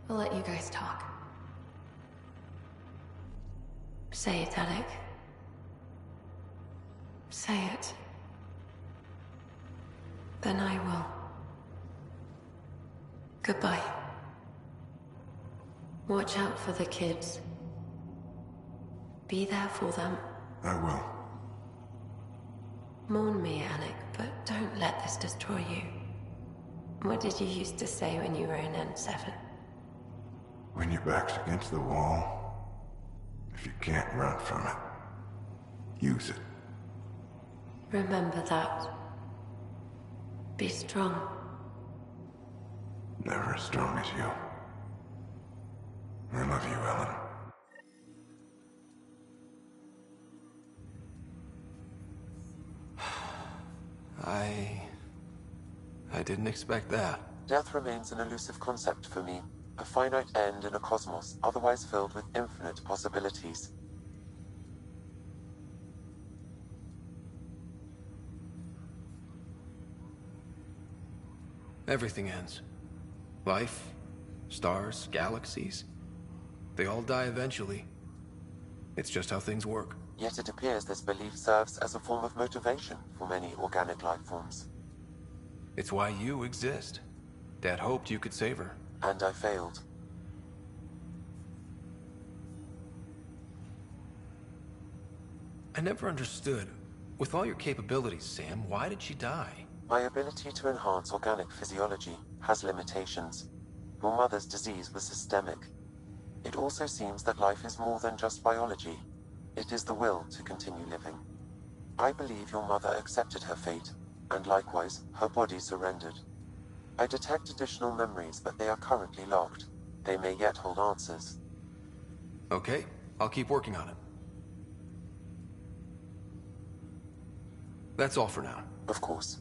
We'll let you guys talk. Say it, Alec. Say it. Then I will. Goodbye. Watch out for the kids. Be there for them. I will. Mourn me, Alec, but don't let this destroy you. What did you used to say when you were in N7? When your back's against the wall, if you can't run from it, use it. Remember that. Be strong. Never as strong as you. I love you, Ellen. I didn't expect that. Death remains an elusive concept for me. A finite end in a cosmos otherwise filled with infinite possibilities. Everything ends. Life, stars, galaxies. They all die eventually. It's just how things work. Yet it appears this belief serves as a form of motivation for many organic life forms. It's why you exist. Dad hoped you could save her. And I failed. I never understood. With all your capabilities, Sam, why did she die? My ability to enhance organic physiology has limitations. Your mother's disease was systemic. It also seems that life is more than just biology. It is the will to continue living. I believe your mother accepted her fate, and likewise, her body surrendered. I detect additional memories, but they are currently locked. They may yet hold answers. Okay, I'll keep working on it. That's all for now. Of course.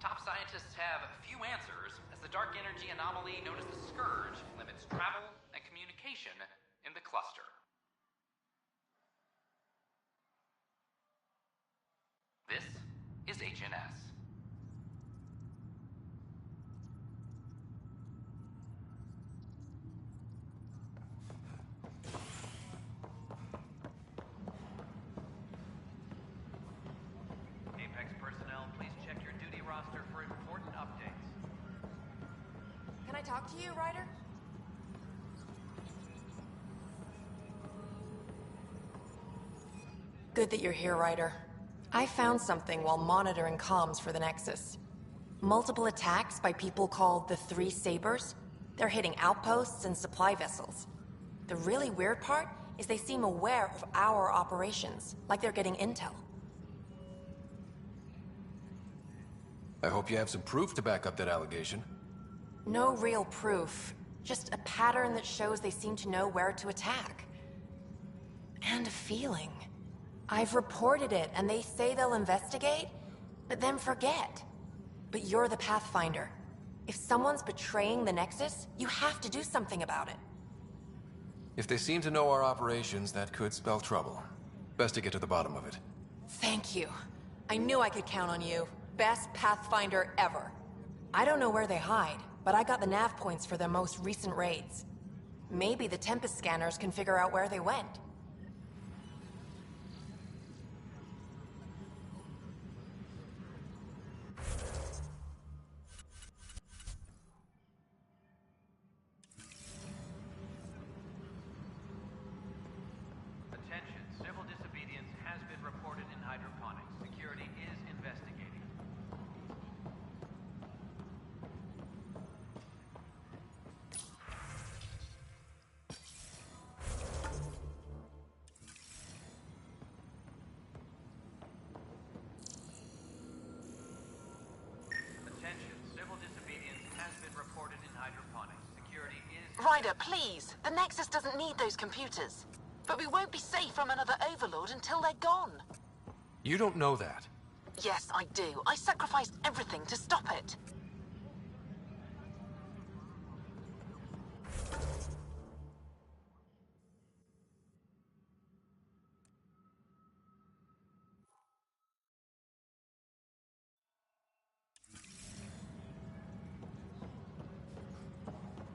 Top scientists have few answers, as the dark energy anomaly known as the Scourge limits travel and communication in the cluster. This is HNS. Apex personnel, please check your duty roster for important updates. Can I talk to you, Ryder? Good that you're here, Ryder. I found something while monitoring comms for the Nexus. Multiple attacks by people called the Three Sabers. They're hitting outposts and supply vessels. The really weird part is they seem aware of our operations, like they're getting intel. I hope you have some proof to back up that allegation. No real proof, Just a pattern that shows they seem to know where to attack. And a feeling. I've reported it, and they say they'll investigate, but then forget. But you're the Pathfinder. If someone's betraying the Nexus, you have to do something about it. If they seem to know our operations, that could spell trouble. Best to get to the bottom of it. Thank you. I knew I could count on you. Best Pathfinder ever. I don't know where they hide, but I got the nav points for their most recent raids. Maybe the Tempest scanners can figure out where they went. Attention, civil disobedience has been reported in hydroponics. Security is investigating. Attention, civil disobedience has been reported in hydroponics. Security is... Ryder, please! The Nexus doesn't need those computers. But we won't be safe from another Overlord until they're gone. You don't know that. Yes, I do. I sacrificed everything to stop it.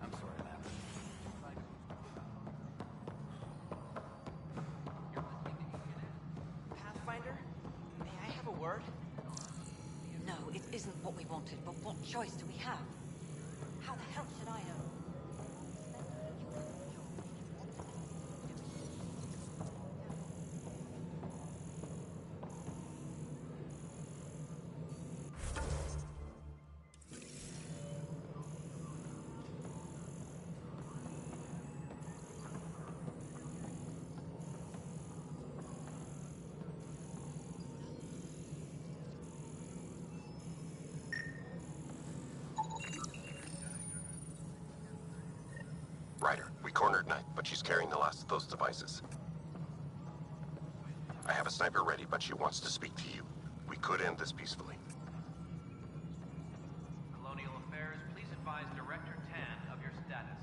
I'm sorry, ma'am. Pathfinder, may I have a word? No, it isn't what we wanted, but what choice do we have? How the hell should I know? Ryder, we cornered Knight, but she's carrying the last of those devices. I have a sniper ready, but she wants to speak to you. We could end this peacefully. Colonial Affairs, please advise Director Tan of your status.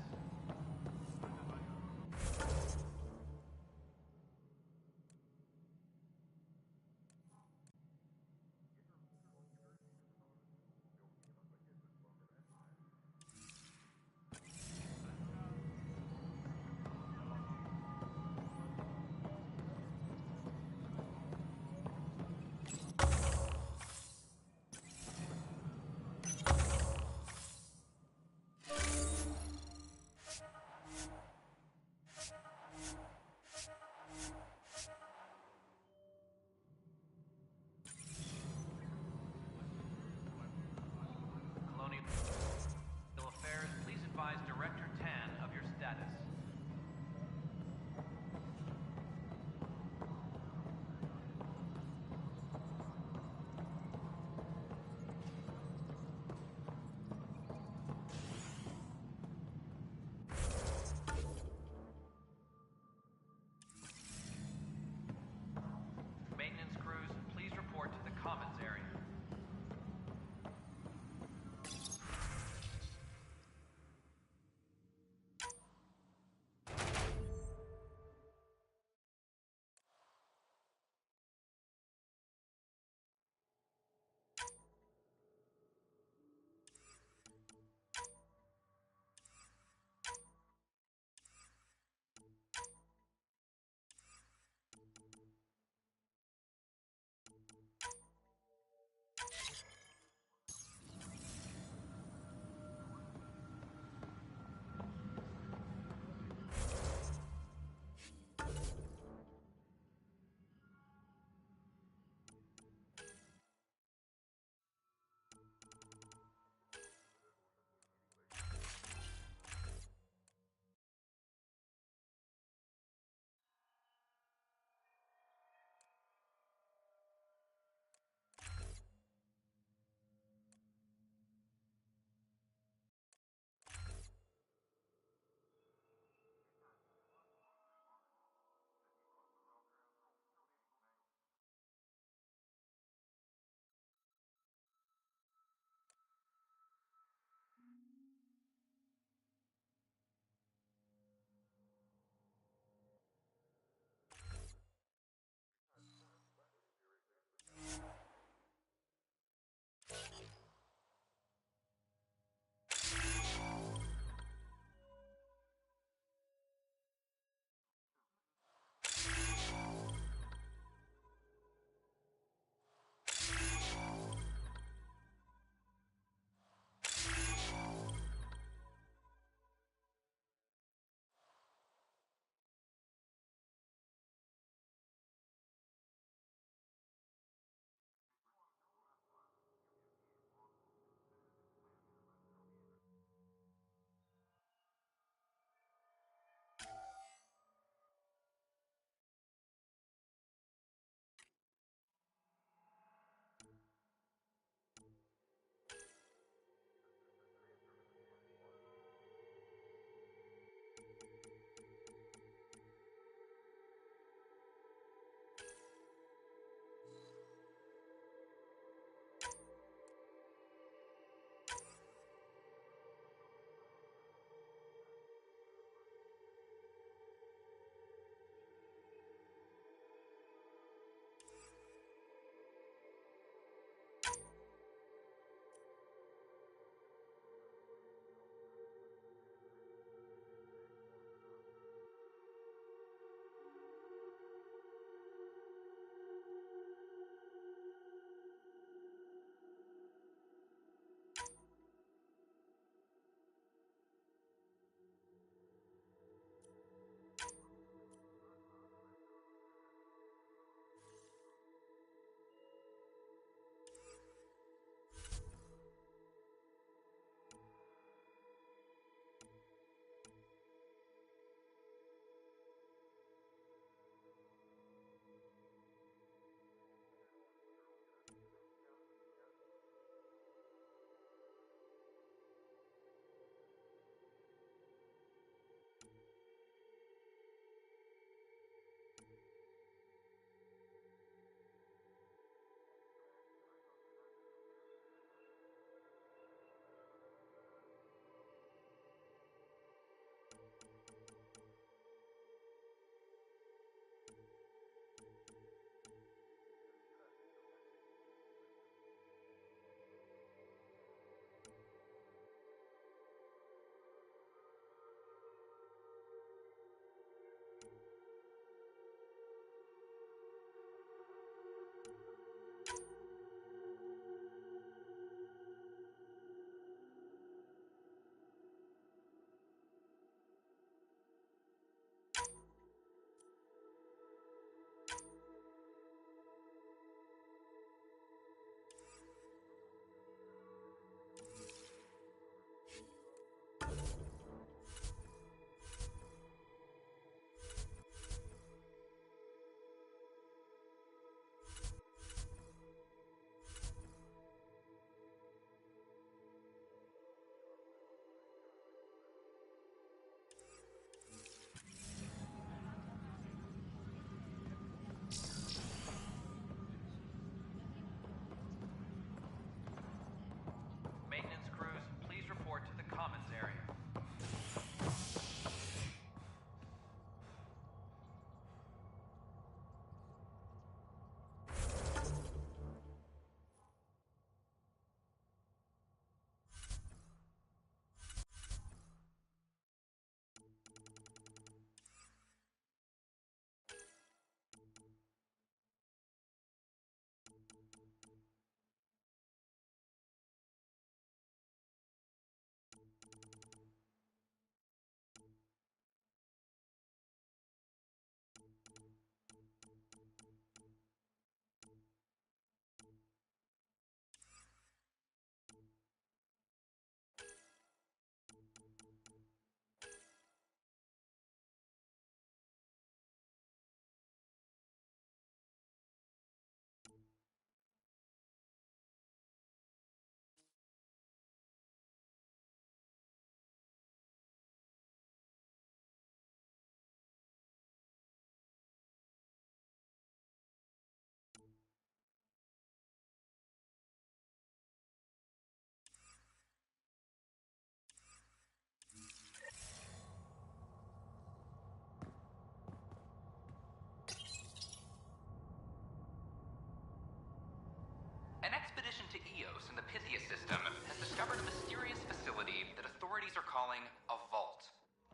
are calling a vault.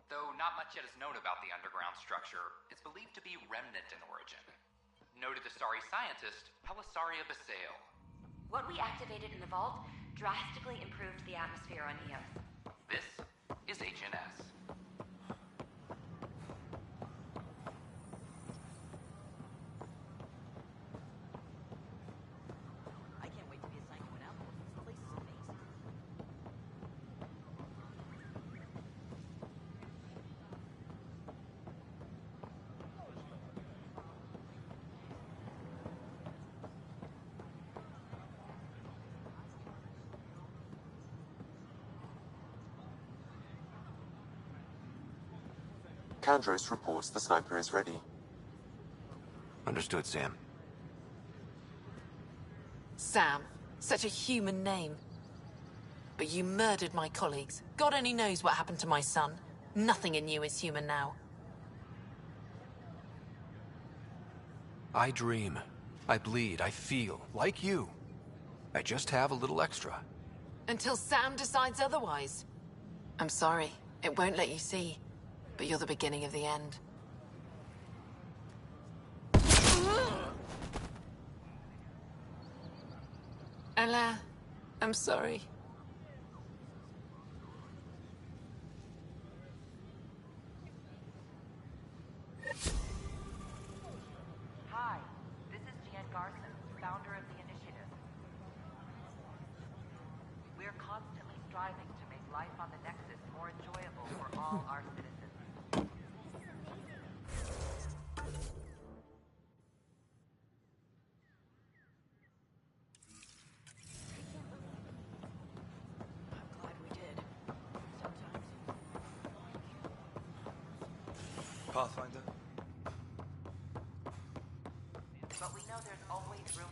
Though not much yet is known about the underground structure, it's believed to be remnant in origin. Noted Asari scientist Pelisaria Basale. What we activated in the vault drastically improved the atmosphere on Eos. This is HNS. I can't wait to be assigned to an outpost. This place is amazing. Kandros reports the sniper is ready. Understood, Sam. Sam. Such a human name. But you murdered my colleagues. God only knows what happened to my son. Nothing in you is human now. I dream. I bleed. I feel. Like you. I just have a little extra. Until Sam decides otherwise. I'm sorry. It won't let you see. But you're the beginning of the end. Ella, I'm sorry. Hi, this is Jan Garson, founder of the initiative. We're constantly striving to make life on the Nexus more enjoyable for all our citizens. Pathfinder? But we know there's always room.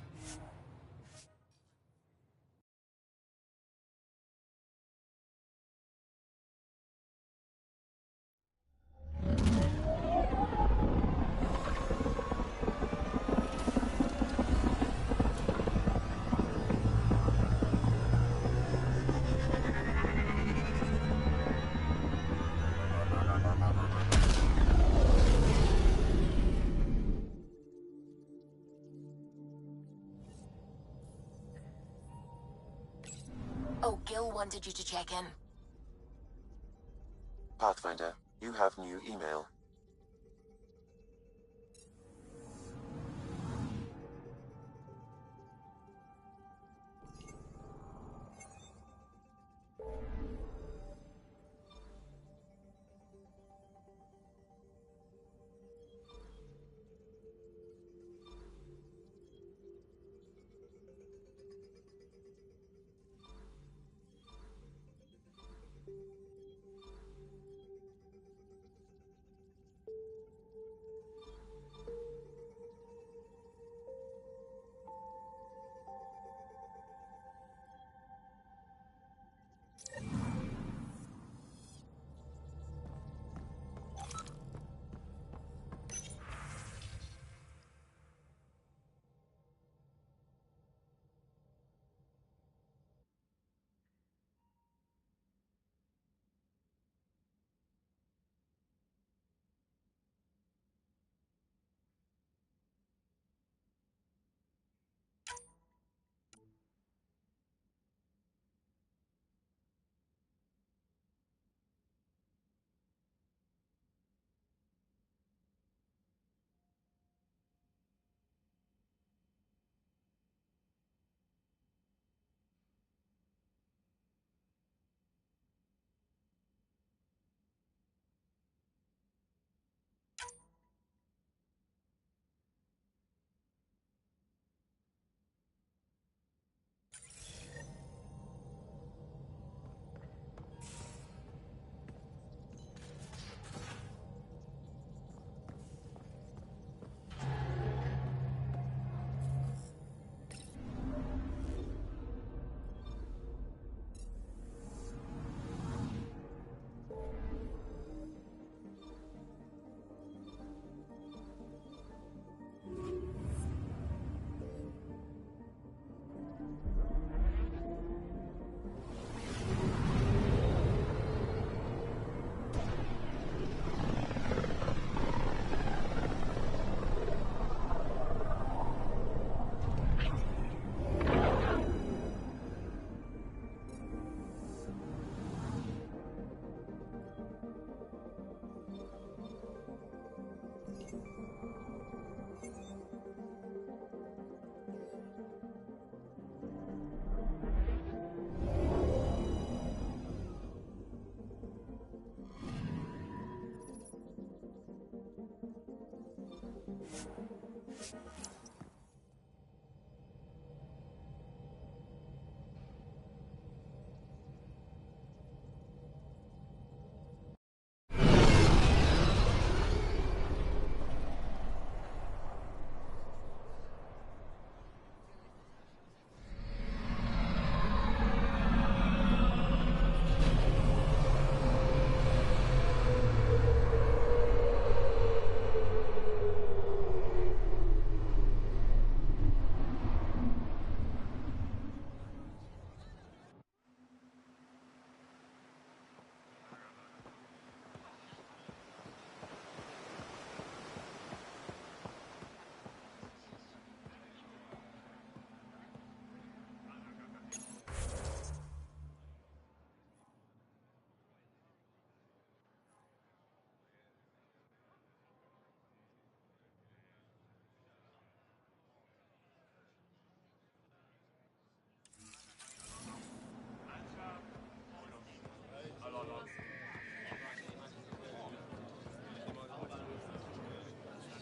Oh, Gil wanted you to check in. Pathfinder, you have new email.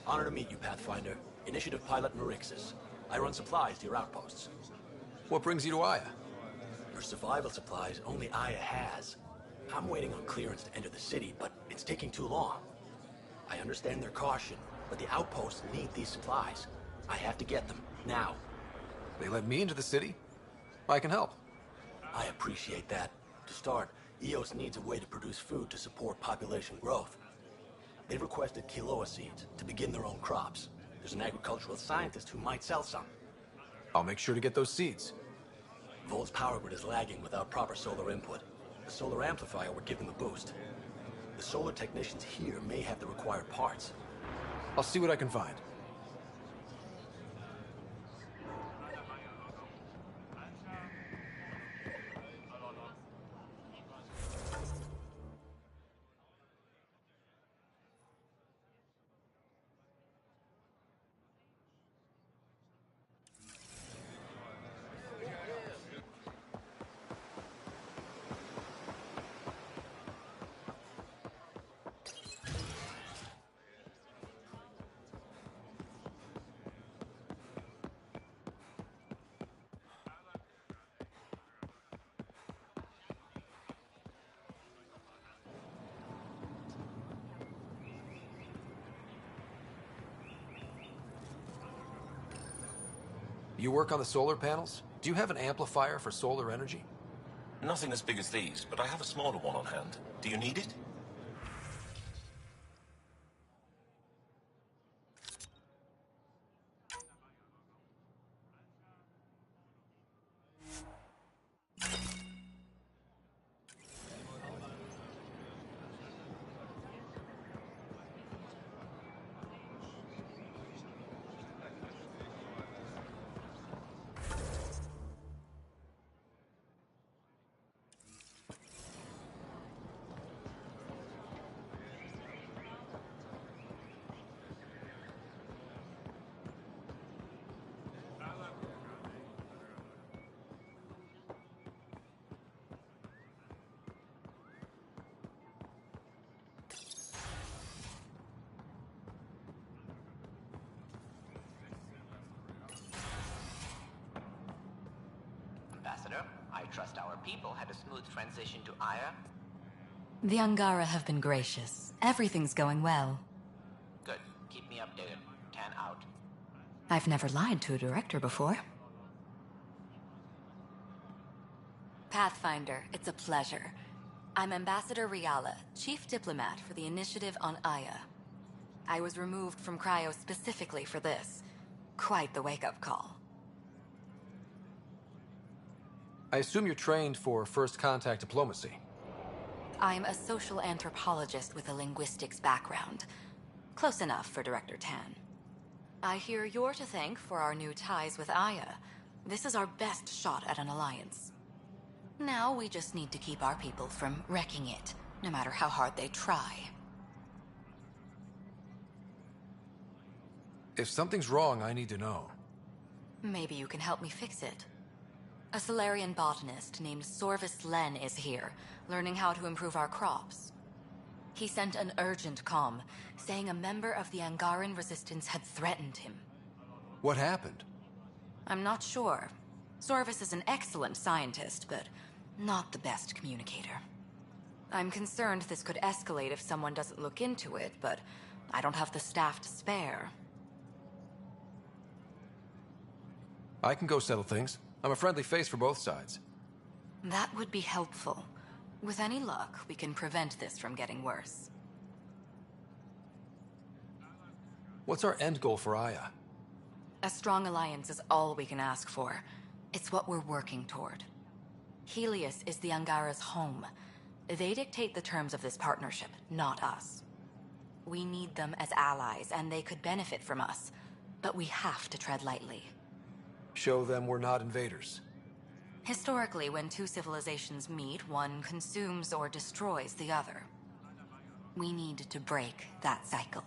Honor to meet you, Pathfinder. Initiative Pilot Marixus. I run supplies to your outposts. What brings you to Aya? For survival supplies, only Aya has. I'm waiting on clearance to enter the city, but it's taking too long. I understand their caution, but the outposts need these supplies. I have to get them, now. They let me into the city? I can help. I appreciate that. To start, EOS needs a way to produce food to support population growth. They've requested quinoa seeds to begin their own crops. There's an agricultural scientist who might sell some. I'll make sure to get those seeds. Volt's power grid is lagging without proper solar input. The solar amplifier would give them a boost. The solar technicians here may have the required parts. I'll see what I can find. You work on the solar panels? Do you have an amplifier for solar energy? Nothing as big as these, but I have a smaller one on hand. Do you need it? Ambassador, I trust our people had a smooth transition to Aya. The Angara have been gracious. Everything's going well. Good. Keep me updated. 10 out. I've never lied to a director before. Pathfinder, it's a pleasure. I'm Ambassador Riala, Chief Diplomat for the Initiative on Aya. I was removed from Cryo specifically for this. Quite the wake-up call. I assume you're trained for first contact diplomacy. I'm a social anthropologist with a linguistics background. Close enough for Director Tan. I hear you're to thank for our new ties with Aya. This is our best shot at an alliance. Now we just need to keep our people from wrecking it, no matter how hard they try. If something's wrong, I need to know. Maybe you can help me fix it. A Solarian botanist named Sorvis Len is here, learning how to improve our crops. He sent an urgent comm, saying a member of the Angaran resistance had threatened him. What happened? I'm not sure. Sorvis is an excellent scientist, but not the best communicator. I'm concerned this could escalate if someone doesn't look into it, but I don't have the staff to spare. I can go settle things. I'm a friendly face for both sides. That would be helpful. With any luck, we can prevent this from getting worse. What's our end goal for Aya? A strong alliance is all we can ask for. It's what we're working toward. Helios is the Angara's home. They dictate the terms of this partnership, not us. We need them as allies, and they could benefit from us. But we have to tread lightly. Show them we're not invaders. Historically, when two civilizations meet, one consumes or destroys the other. We need to break that cycle.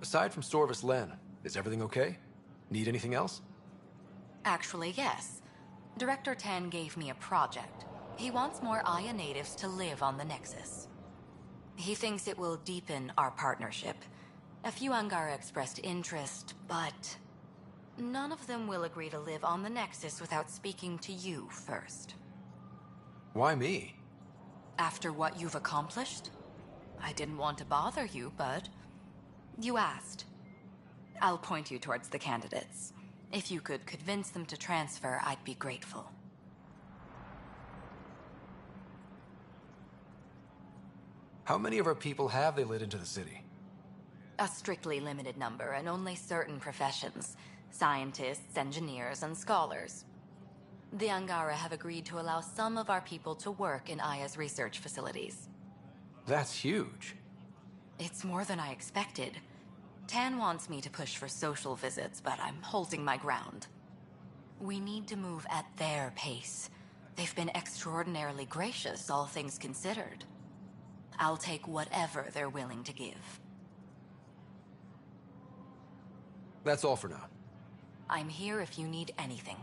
Aside from Sorvis Len, is everything okay? Need anything else? Actually, yes. Director Tan gave me a project. He wants more Aya natives to live on the Nexus. He thinks it will deepen our partnership. A few Angara expressed interest, but none of them will agree to live on the Nexus without speaking to you first. Why me? After what you've accomplished? I didn't want to bother you, but you asked. I'll point you towards the candidates. If you could convince them to transfer, I'd be grateful. How many of our people have they let into the city? A strictly limited number, and only certain professions. Scientists, engineers, and scholars. The Angara have agreed to allow some of our people to work in Aya's research facilities. That's huge. It's more than I expected. Tan wants me to push for social visits, but I'm holding my ground. We need to move at their pace. They've been extraordinarily gracious, all things considered. I'll take whatever they're willing to give. That's all for now. I'm here if you need anything.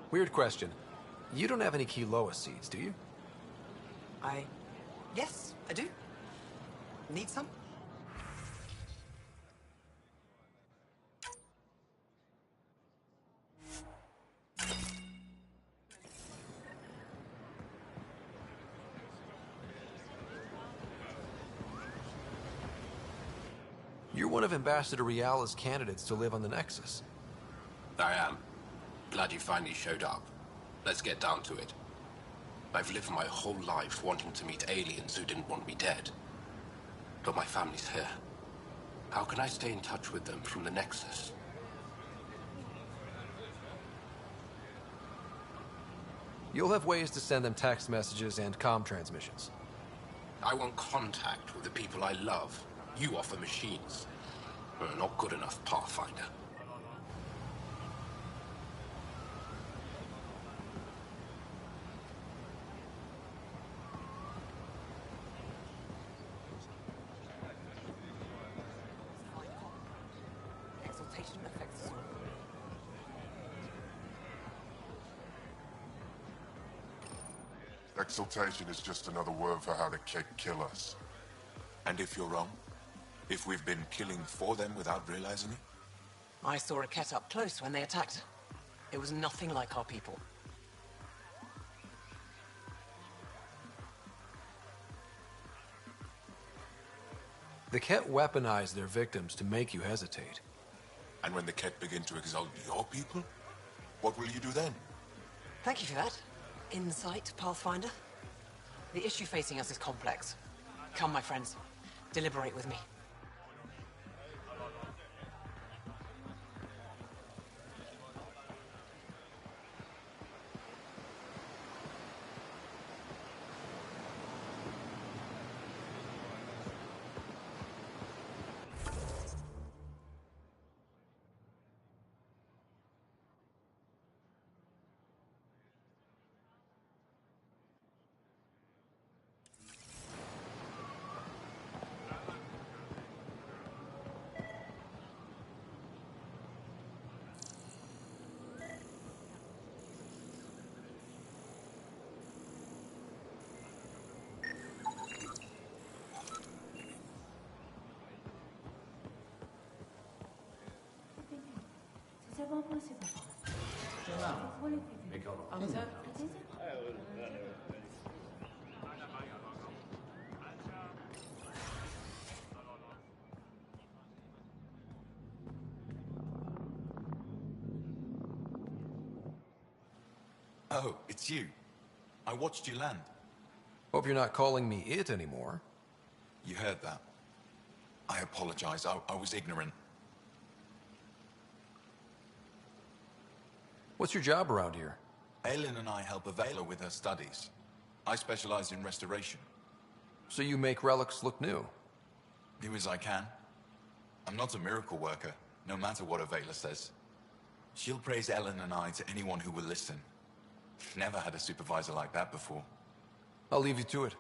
Weird question. You don't have any Kiloa seeds, do you? Yes, I do. Need some? You're one of Ambassador Riala's candidates to live on the Nexus. I am. Glad you finally showed up. Let's get down to it. I've lived my whole life wanting to meet aliens who didn't want me dead. But my family's here. How can I stay in touch with them from the Nexus? You'll have ways to send them text messages and comm transmissions. I want contact with the people I love. You offer machines. Not good enough, Pathfinder. Exaltation affects us all. Exaltation is just another word for how the Kett kill us. And if you're wrong? If we've been killing for them without realizing it? I saw a Kett up close when they attacked. It was nothing like our people. The Kett weaponize their victims to make you hesitate. And when the Kett begin to exalt your people, what will you do then? Thank you for that. Insight, Pathfinder. The issue facing us is complex. Come, my friends. Deliberate with me. Oh, it's you. I watched you land. Hope you're not calling me it anymore. You heard that. I apologize. I was ignorant. What's your job around here? Aylin and I help Avela with her studies. I specialize in restoration. So you make relics look new? Do as I can. I'm not a miracle worker, no matter what Avela says. She'll praise Ellen and I to anyone who will listen. Never had a supervisor like that before. I'll leave you to it.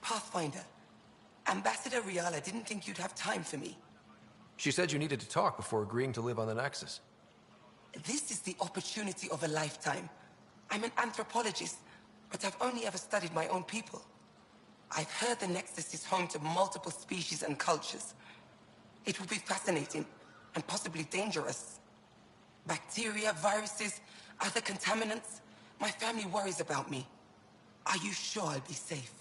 Pathfinder, Ambassador Riala didn't think you'd have time for me. She said you needed to talk before agreeing to live on the Nexus. This is the opportunity of a lifetime. I'm an anthropologist, but I've only ever studied my own people. I've heard the Nexus is home to multiple species and cultures. It will be fascinating and possibly dangerous. Bacteria, viruses, other contaminants. My family worries about me. Are you sure I'll be safe?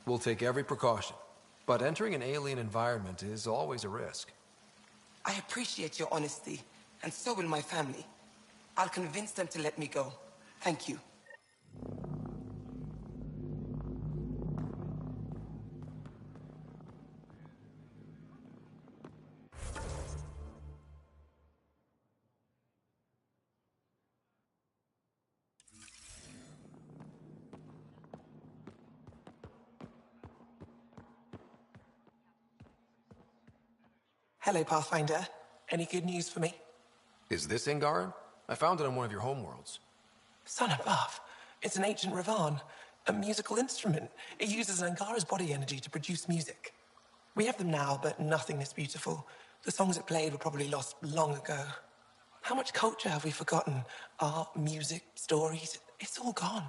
We'll take every precaution, but entering an alien environment is always a risk. I appreciate your honesty, and so will my family. I'll convince them to let me go. Thank you. Hello, Pathfinder. Any good news for me? Is this Angaran? I found it on one of your homeworlds. Son above. It's an ancient Ravan, a musical instrument. It uses Angara's body energy to produce music. We have them now, but nothing this beautiful. The songs it played were probably lost long ago. How much culture have we forgotten? Art, music, stories, it's all gone.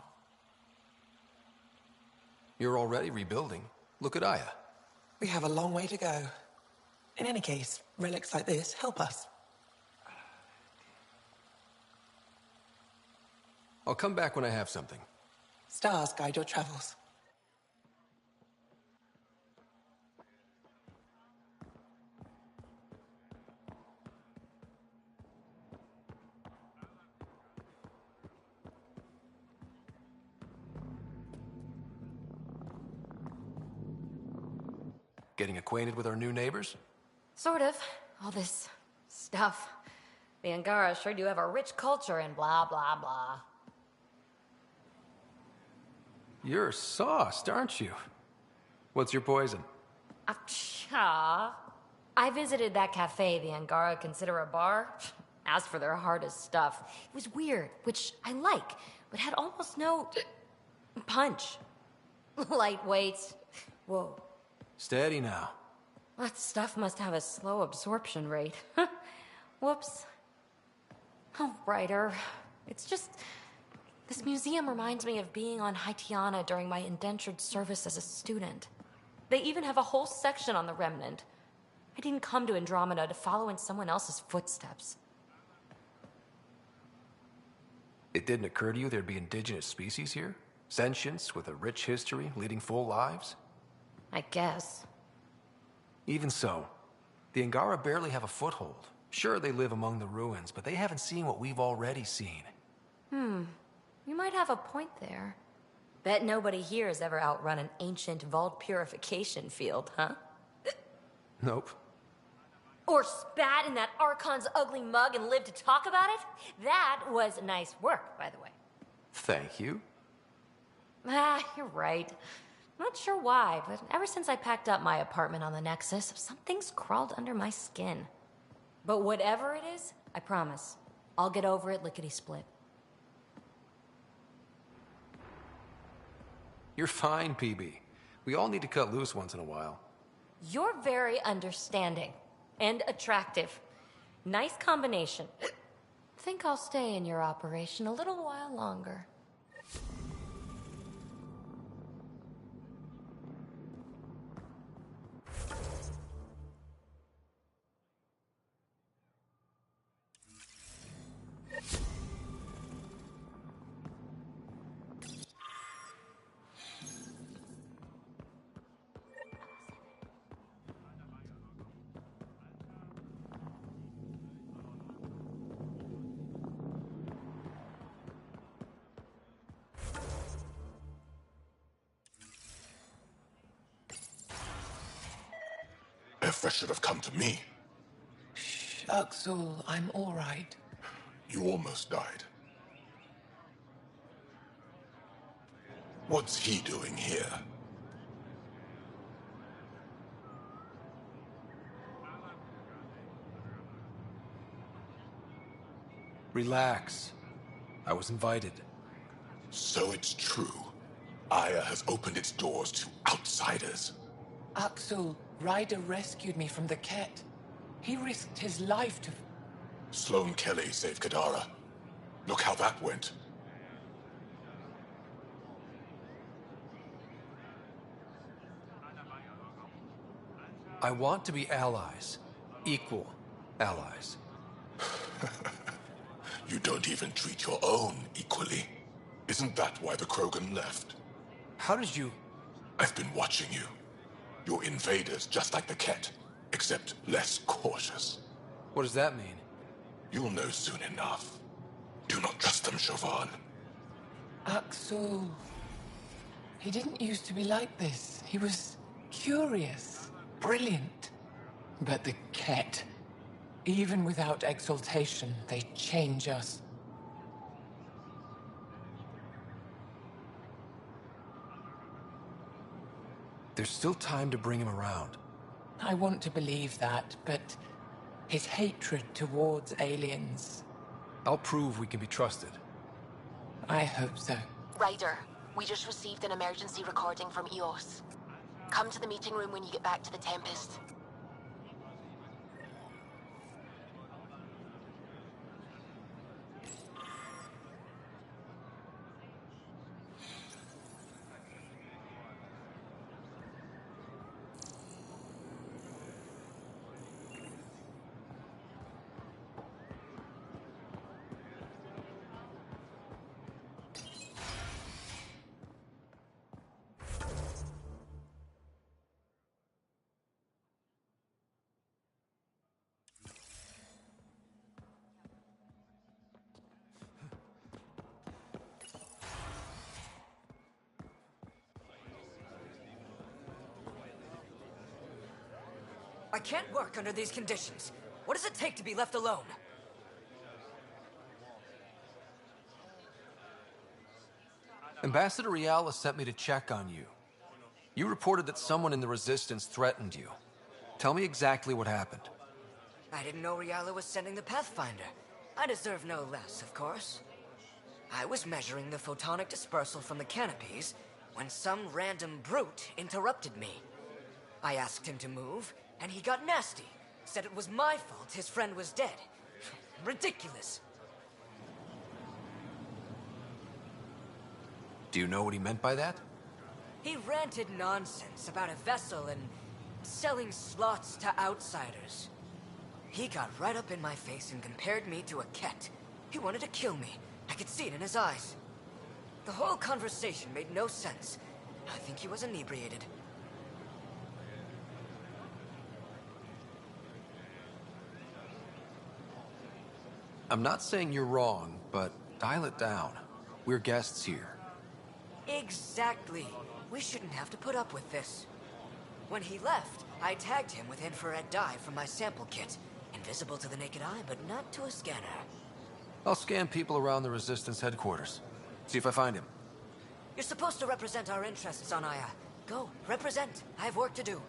You're already rebuilding. Look at Aya. We have a long way to go. In any case, relics like this help us. I'll come back when I have something. Stars guide your travels. Getting acquainted with our new neighbors? Sort of. All this stuff. The Angara sure do have a rich culture and blah, blah, blah. You're sauced, aren't you? What's your poison? Acha. I visited that cafe the Angara consider a bar. As for their hardest stuff, it was weird, which I like, but had almost no punch. Lightweight. Whoa. Steady now. That stuff must have a slow absorption rate. Whoops. Oh, Ryder. It's just... This museum reminds me of being on Haitiana during my indentured service as a student. They even have a whole section on the Remnant. I didn't come to Andromeda to follow in someone else's footsteps. It didn't occur to you there'd be indigenous species here? Sentients with a rich history, leading full lives? I guess. Even so, the Angara barely have a foothold. Sure, they live among the ruins, but they haven't seen what we've already seen. You might have a point there. Bet nobody here has ever outrun an ancient vault purification field, huh? Nope. Or spat in that Archon's ugly mug and lived to talk about it? That was nice work, by the way. Thank you. You're right. Not sure why, but ever since I packed up my apartment on the Nexus, something's crawled under my skin. But whatever it is, I promise, I'll get over it lickety-split. You're fine, PB. We all need to cut loose once in a while. You're very understanding and attractive. Nice combination. Think I'll stay in your operation a little while longer. Alpha should have come to me. Shh, Axel, I'm all right. You almost died. What's he doing here? Relax. I was invited. So it's true. Aya has opened its doors to outsiders. Axel, Ryder rescued me from the Ket. He risked his life to... Sloane Kelly saved Kadara. Look how that went. I want to be allies. Equal allies. You don't even treat your own equally. Isn't that why the Krogan left? How did you... I've been watching you. You're invaders just like the Ket, except less cautious. What does that mean? You'll know soon enough. Do not trust them, Chauvin. Axel... He didn't used to be like this. He was curious, brilliant. But the Ket... Even without exaltation, they change us. There's still time to bring him around. I want to believe that, but his hatred towards aliens... I'll prove we can be trusted. I hope so. Ryder, we just received an emergency recording from EOS. Come to the meeting room when you get back to the Tempest. I can't work under these conditions. What does it take to be left alone? Ambassador Riala sent me to check on you. You reported that someone in the Resistance threatened you. Tell me exactly what happened. I didn't know Riala was sending the Pathfinder. I deserve no less, of course. I was measuring the photonic dispersal from the canopies when some random brute interrupted me. I asked him to move, and he got nasty. Said it was my fault his friend was dead. Ridiculous. Do you know what he meant by that? He ranted nonsense about a vessel and selling slots to outsiders. He got right up in my face and compared me to a Ket. He wanted to kill me. I could see it in his eyes. The whole conversation made no sense. I think he was inebriated. I'm not saying you're wrong, but dial it down. We're guests here. Exactly. We shouldn't have to put up with this. When he left, I tagged him with infrared dye from my sample kit. Invisible to the naked eye, but not to a scanner. I'll scan people around the Resistance headquarters. See if I find him. You're supposed to represent our interests on Aya. Go, represent. I have work to do.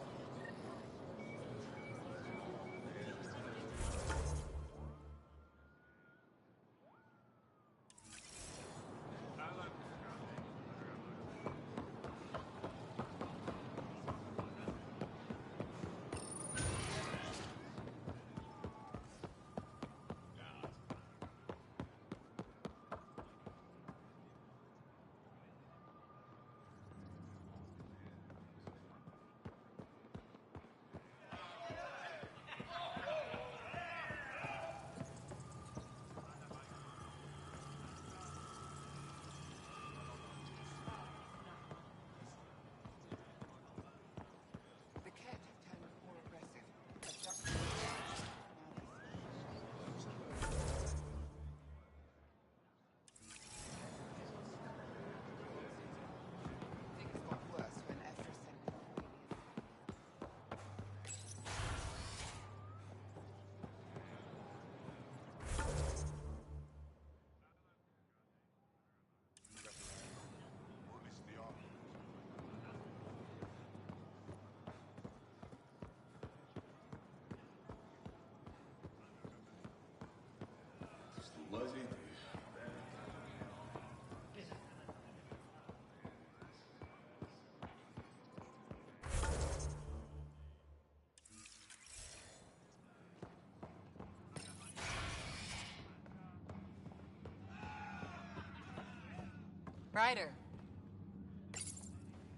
Ryder.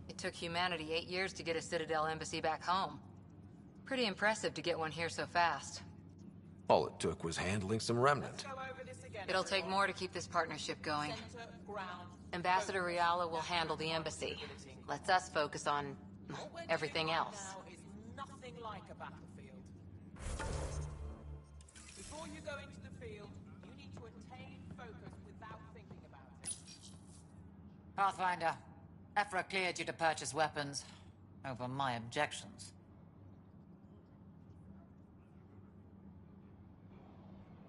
It took humanity 8 years to get a Citadel embassy back home. Pretty impressive to get one here so fast. All it took was handling some remnant. It'll take more to keep this partnership going. Ambassador Riala will handle the embassy. Lets us focus on everything else. Nothing like a battlefield. Before you go into the field, you need to attain focus without thinking about it. Pathfinder, Ephra cleared you to purchase weapons over my objections.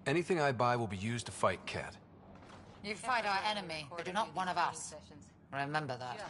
Anything I buy will be used to fight Cat. You fight our enemy, but you're not one of us. Remember that.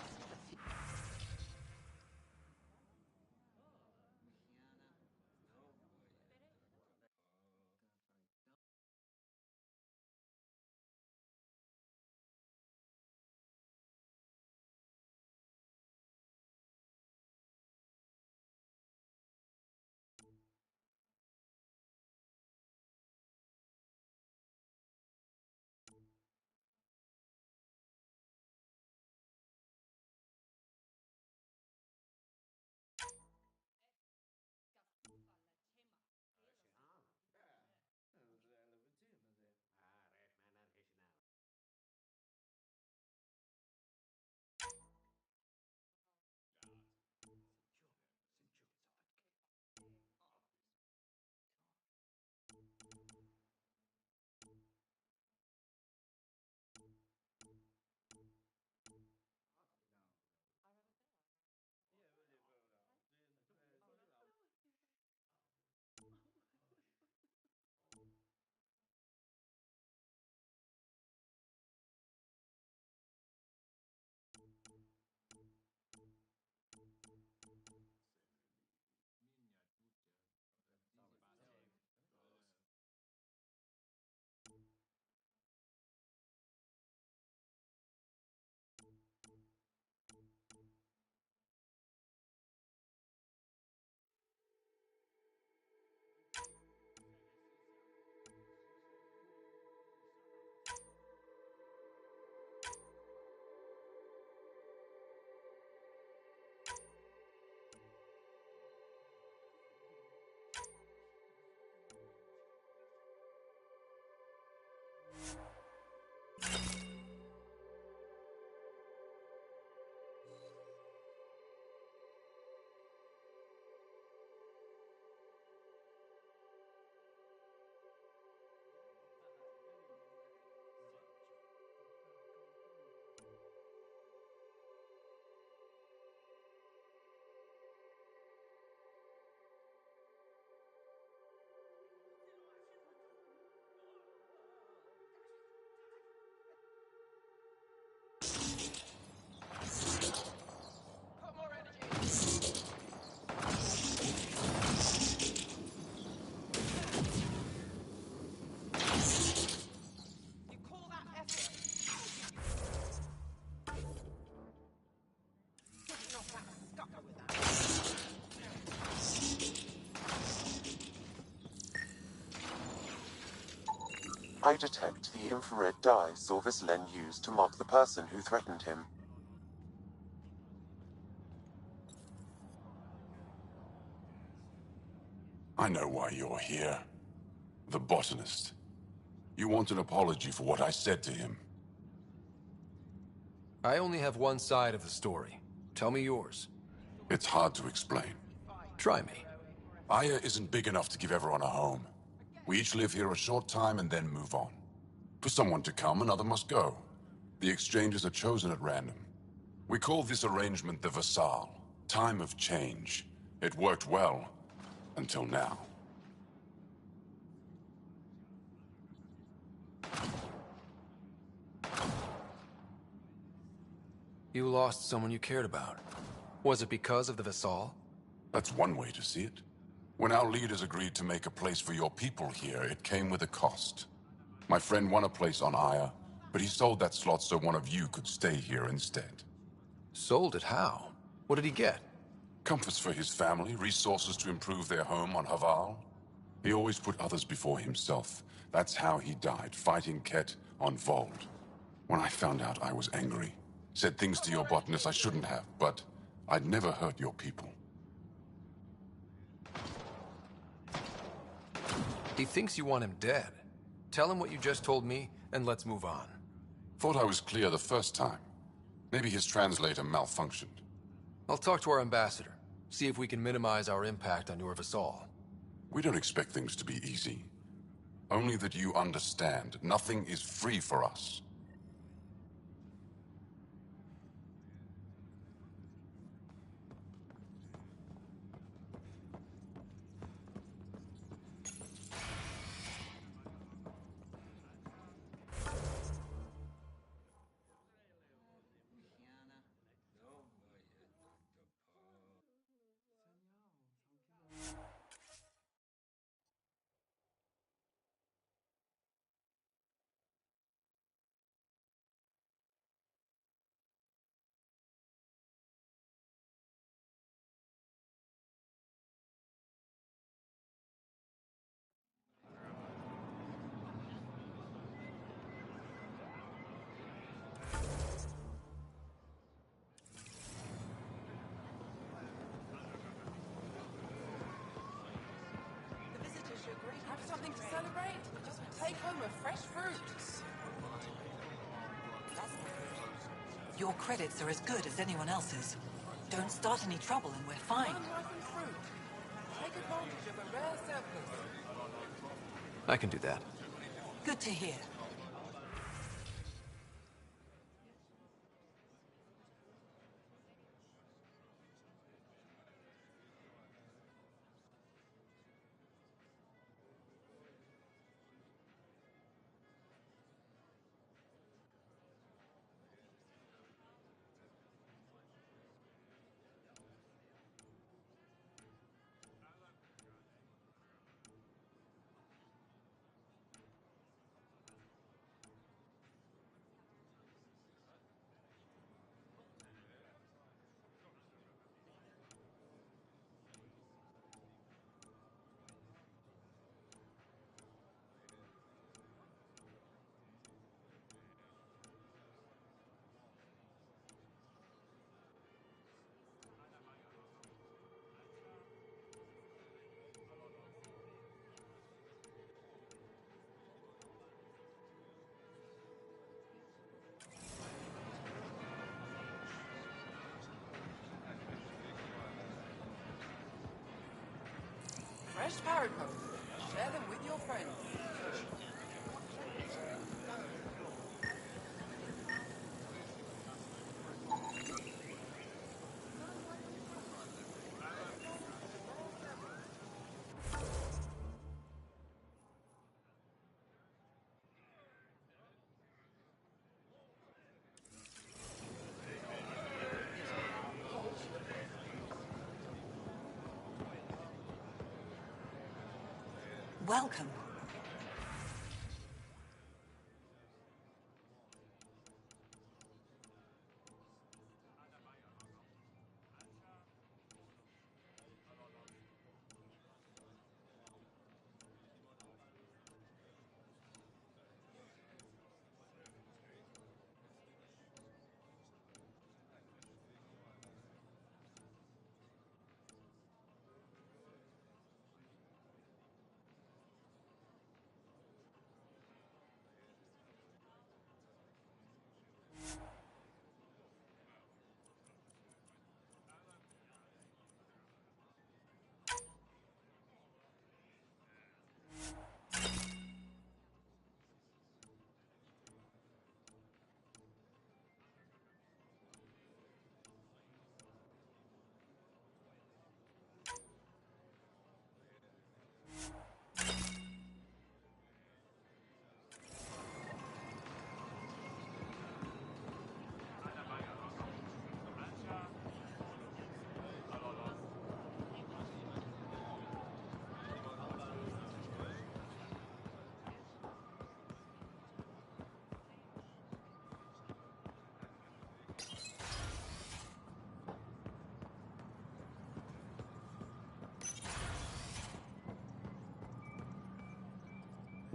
I detect the infrared dye Sorvis Len used to mark the person who threatened him. I know why you're here. The botanist. You want an apology for what I said to him. I only have one side of the story. Tell me yours. It's hard to explain. Try me. Aya isn't big enough to give everyone a home. We each live here a short time and then move on. For someone to come, another must go. The exchanges are chosen at random. We call this arrangement the Vassal. Time of change. It worked well. Until now. You lost someone you cared about. Was it because of the Vassal? That's one way to see it. When our leaders agreed to make a place for your people here, it came with a cost. My friend won a place on Aya, but he sold that slot so one of you could stay here instead. Sold it how? What did he get? Comforts for his family, resources to improve their home on Haval. He always put others before himself. That's how he died, fighting Ket on Vold. When I found out, I was angry. Said things to your botanist I shouldn't have, but I'd never hurt your people. He thinks you want him dead. Tell him what you just told me, and let's move on. Thought I was clear the first time. Maybe his translator malfunctioned. I'll talk to our ambassador. See if we can minimize our impact on your Vassal. We don't expect things to be easy. Only that you understand, nothing is free for us. Have something to celebrate? Just take home a fresh fruit. Your credits are as good as anyone else's. Don't start any trouble and we're fine. Unripened fruit. Take advantage of a rare surplus. I can do that. Good to hear. Fresh paracos. Share them with your friends. Welcome.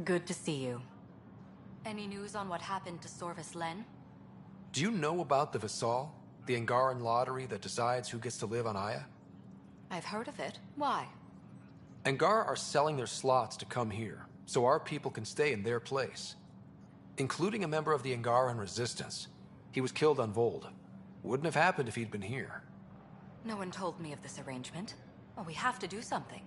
Good to see you. Any news on what happened to Sorvis Len? Do you know about the Visal? The Angaran lottery that decides who gets to live on Aya? I've heard of it. Why? Angar are selling their slots to come here, so our people can stay in their place. Including a member of the Angaran resistance. He was killed on Vold. Wouldn't have happened if he'd been here. No one told me of this arrangement. Well, we have to do something.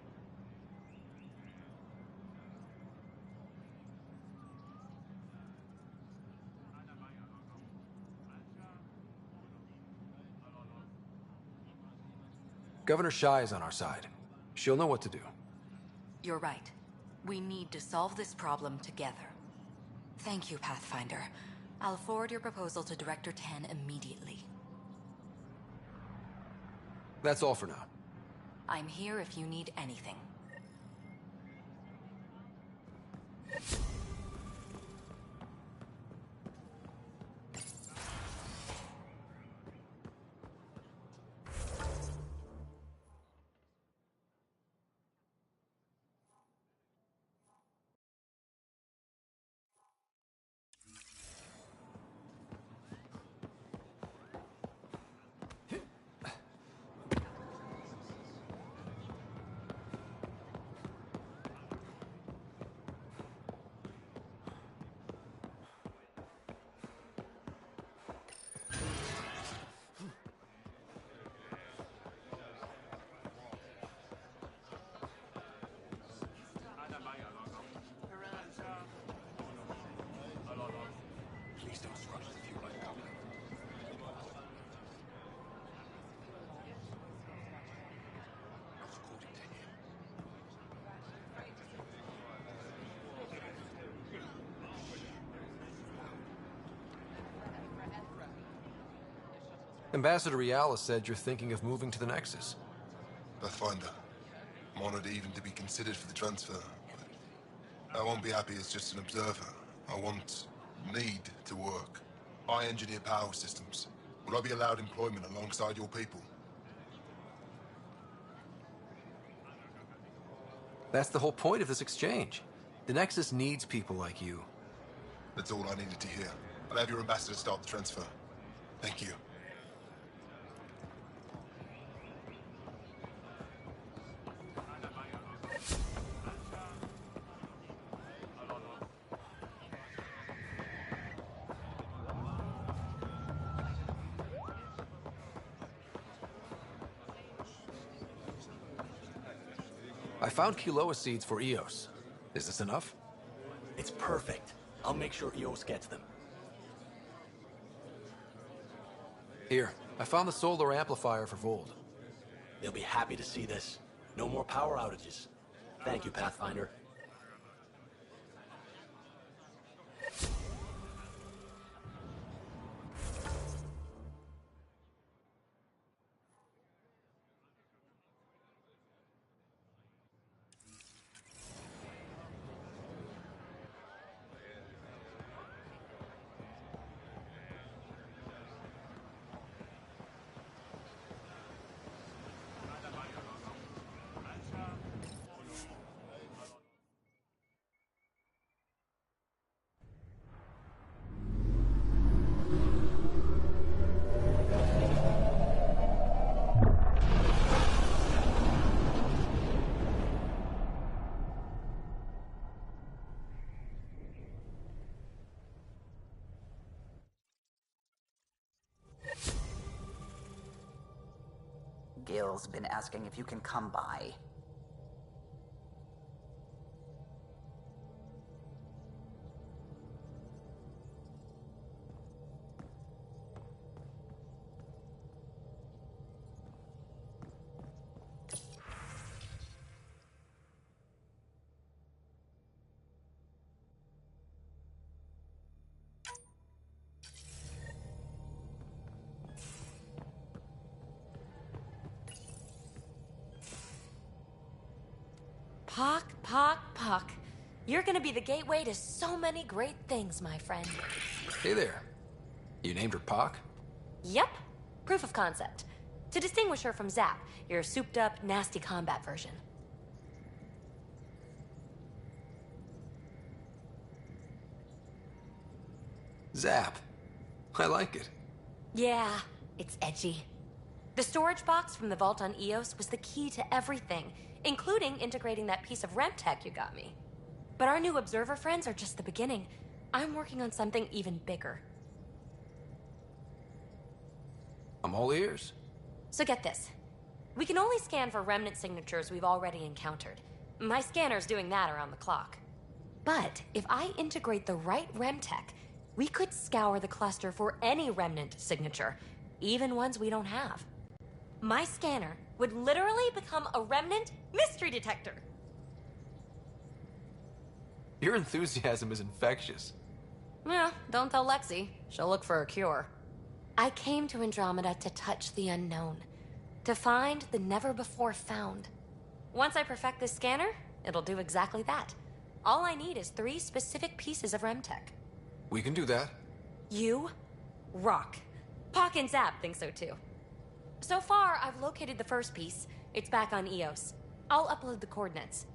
Governor Shai is on our side. She'll know what to do. You're right. We need to solve this problem together. Thank you, Pathfinder. I'll forward your proposal to Director 10 immediately. That's all for now. I'm here if you need anything. Please don't scrunch the view right now. According to him. Ambassador Riala said you're thinking of moving to the Nexus. Pathfinder. I'm honored even to be considered for the transfer. I won't be happy as just an observer. I need to work. I engineer power systems. Will I be allowed employment alongside your people? That's the whole point of this exchange. The Nexus needs people like you. That's all I needed to hear. I'll have your ambassador start the transfer. Thank you. I found Kiloa seeds for Eos. Is this enough? It's perfect. I'll make sure Eos gets them. Here, I found the solar amplifier for Vold. They'll be happy to see this. No more power outages. Thank you, Pathfinder. Gil's been asking if you can come by. Puck. You're gonna be the gateway to so many great things, my friend. Hey there. You named her Pak? Yep. Proof of concept. To distinguish her from Zap, your souped-up, nasty combat version. Zap. I like it. Yeah, it's edgy. The storage box from the vault on Eos was the key to everything, including integrating that piece of REM tech you got me. But our new observer friends are just the beginning. I'm working on something even bigger. I'm all ears. So get this. We can only scan for remnant signatures we've already encountered. My scanner's doing that around the clock. But if I integrate the right REM tech, we could scour the cluster for any remnant signature, even ones we don't have. My scanner would literally become a remnant mystery detector. Your enthusiasm is infectious. Yeah, don't tell Lexi. She'll look for a cure. I came to Andromeda to touch the unknown, to find the never-before-found. Once I perfect this scanner, it'll do exactly that. All I need is 3 specific pieces of REM tech. We can do that. You rock. Pock and Zap think so too. So far, I've located the first piece. It's back on Eos. I'll upload the coordinates.